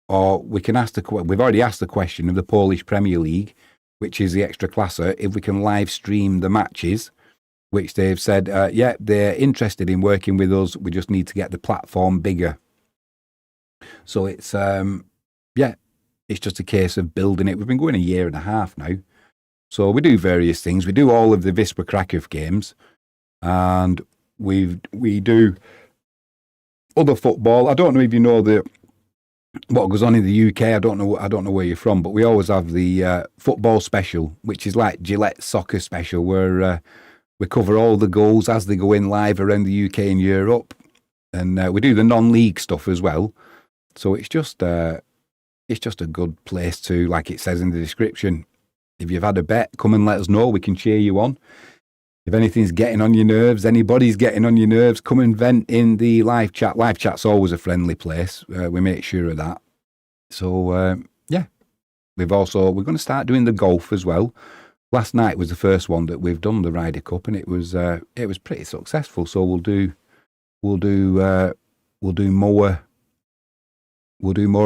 or we can ask we've already asked the question of the Polish Premier League, which is the extra classer, if we can live stream the matches, which they've said, yeah, they're interested in working with us. We just need to get the platform bigger. So it's, yeah, it's just a case of building it. We've been going a year and a half now. So we do various things. We do all of the Wisla Krakow games, and we do other football. I don't know if you know what goes on in the UK. I don't know where you're from, but we always have the FootballCommentary, which is like Gillette's SoccerSpecial, where we cover all the goals as they go in live around the UK and Europe, and we do the non-league stuff as well. So it's just a good place to, like it says in the description, if you've had a bet, come and let us know. We can cheer you on. If anything's getting on your nerves, anybody's getting on your nerves, come and vent in the live chat. Live chat's always a friendly place. We make sure of that. So, yeah, we're going to start doing the golf as well. Last night was the first one that we've done, the Ryder Cup, and it was pretty successful. So we'll do more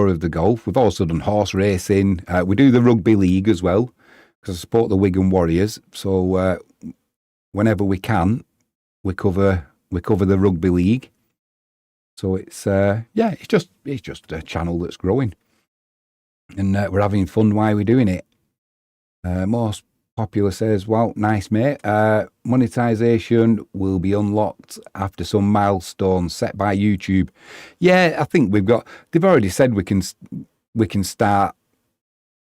of the golf. We've also done horse racing. We do the rugby league as well, because I support the Wigan Warriors. So whenever we can, we cover the rugby league. So it's it's just a channel that's growing, and we're having fun while we're doing it. Most popular says, "Well, nice, mate. Monetization will be unlocked after some milestones set by YouTube." Yeah, I think they've already said we can start.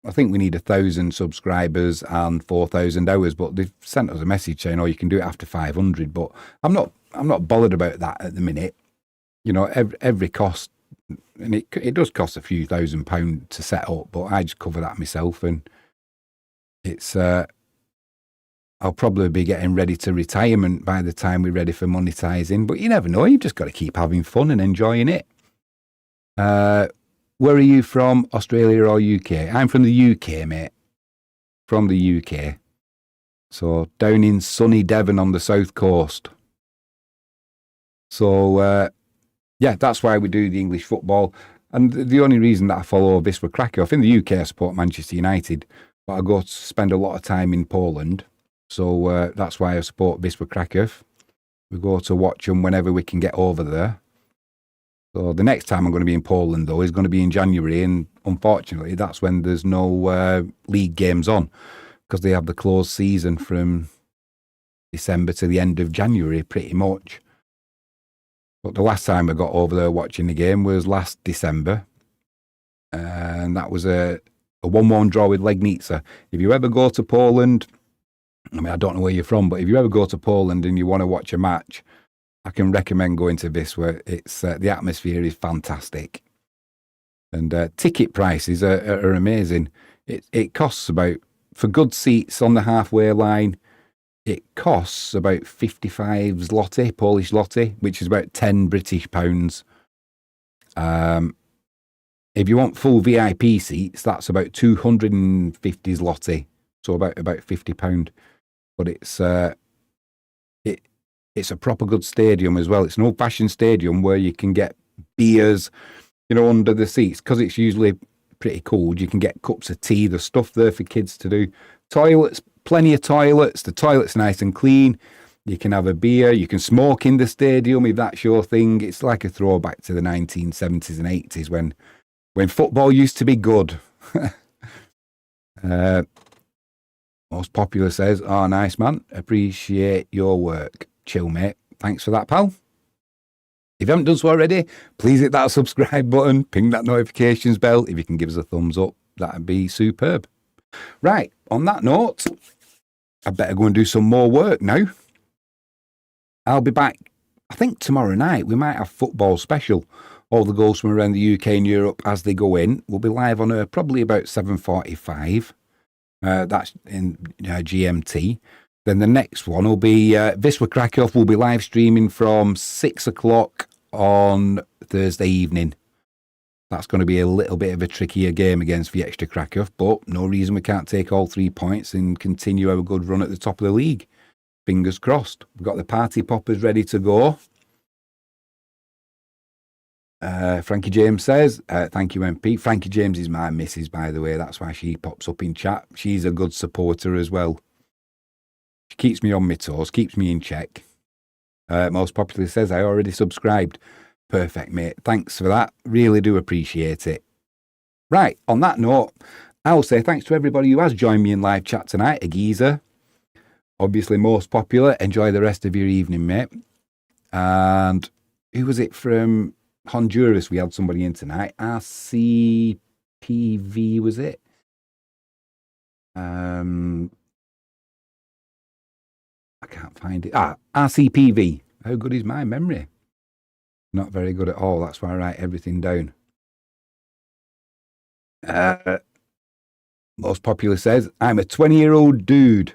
I think we need 1,000 subscribers and 4,000 hours, but they've sent us a message saying, "Oh, you can do it after 500." But I'm not bothered about that at the minute. You know, every cost, and it does cost a few £1,000 to set up, but I just cover that myself, and it's I'll probably be getting ready to retirement by the time we're ready for monetizing. But you never know. You've just got to keep having fun and enjoying it. Where are you from, Australia or UK? I'm from the UK, mate. From the UK. So down in sunny Devon on the south coast. So, yeah, that's why we do the English football. And the only reason that I follow Wisla Krakow, in the UK I support Manchester United, but I go to spend a lot of time in Poland. So that's why I support Wisla Krakow. We go to watch them whenever we can get over there. So the next time I'm going to be in Poland, though, is going to be in January, and unfortunately, that's when there's no league games on, because they have the closed season from December to the end of January, pretty much. But the last time I got over there watching the game was last December, and that was a 1-1 draw with Legnica. If you ever go to Poland, I mean, I don't know where you're from, but if you ever go to Poland and you want to watch a match, I can recommend going to this, where it's the atmosphere is fantastic, and ticket prices are amazing. It costs about, for good seats on the halfway line, it costs about 55 zloty, Polish zloty, which is about 10 British pounds. If you want full VIP seats, that's about 250 zloty, so about £50. But it's a proper good stadium as well. It's an old-fashioned stadium where you can get beers, you know, under the seats, because it's usually pretty cold. You can get cups of tea. There's stuff there for kids to do. Toilets, plenty of toilets. The toilet's nice and clean. You can have a beer. You can smoke in the stadium if that's your thing. It's like a throwback to the 1970s and 80s when football used to be good. Most popular says, "Oh, nice, man. Appreciate your work." Chill, mate. Thanks for that, pal. If you haven't done so already, please hit that subscribe button, ping that notifications bell. If you can give us a thumbs up, that'd be superb. Right, on that note, I better go and do some more work now. I'll be back, I think, tomorrow night. We might have football special. All the goals from around the UK and Europe as they go in. We'll be live on probably about 7:45. That's in GMT. Then the next one will be Wisla Krakow. Will be live streaming from 6 o'clock on Thursday evening. That's going to be a little bit of a trickier game against Wisla Krakow, but no reason we can't take all 3 points and continue our good run at the top of the league. Fingers crossed. We've got the party poppers ready to go. Frankie James says, thank you, MP. Frankie James is my missus, by the way. That's why she pops up in chat. She's a good supporter as well. She keeps me on my toes, keeps me in check. Most popularly says, I already subscribed. Perfect, mate. Thanks for that. Really do appreciate it. Right, on that note, I'll say thanks to everybody who has joined me in live chat tonight. Agiza, obviously most popular. Enjoy the rest of your evening, mate. And who was it from Honduras? We had somebody in tonight. RCPV, was it? I can't find it. RCPV. How good is my memory? Not very good at all. That's why I write everything down. Most popular says, I'm a 20-year-old dude.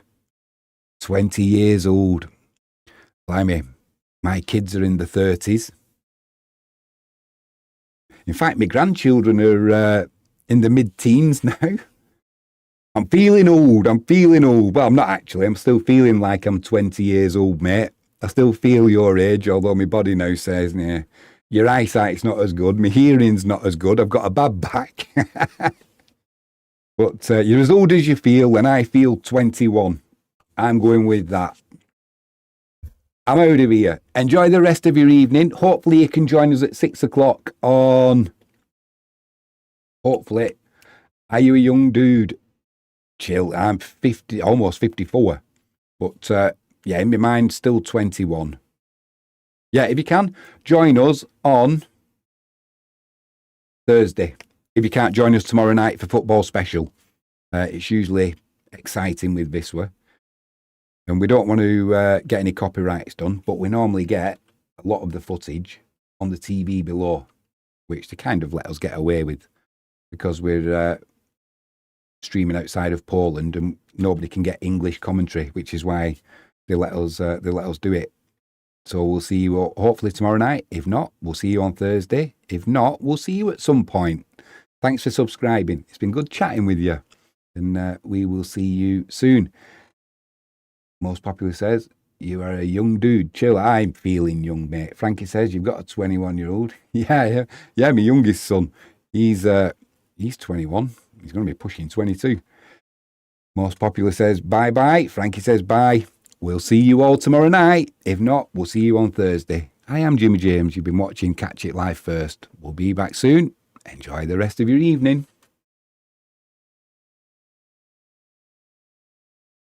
20 years old. Blimey, my kids are in the 30s. In fact, my grandchildren are in the mid-teens now. I'm feeling old. Well, I'm not actually. I'm still feeling like I'm 20 years old, mate. I still feel your age, although my body now says, nah, your eyesight's not as good. My hearing's not as good. I've got a bad back. But you're as old as you feel, and I feel 21. I'm going with that. I'm out of here. Enjoy the rest of your evening. Hopefully you can join us at 6 o'clock on... Hopefully. Are you a young dude? Chill. I'm 50, almost 54. But... yeah, in my mind, still 21. Yeah, if you can, join us on Thursday. If you can't join us tomorrow night for football special, it's usually exciting with Wisla. And we don't want to get any copyrights done, but we normally get a lot of the footage on the TV below, which they kind of let us get away with because we're streaming outside of Poland and nobody can get English commentary, which is why they let us do it. So we'll see you hopefully tomorrow night. If not, we'll see you on Thursday. If not, we'll see you at some point. Thanks for subscribing. It's been good chatting with you. And we will see you soon. Most popular says, you are a young dude. Chill. I'm feeling young, mate. Frankie says, you've got a 21-year-old. Yeah, my youngest son. He's 21. He's going to be pushing 22. Most popular says, bye-bye. Frankie says, bye. We'll see you all tomorrow night. If not, we'll see you on Thursday. I am Jimmy James. You've been watching Catch It Live First. We'll be back soon. Enjoy the rest of your evening.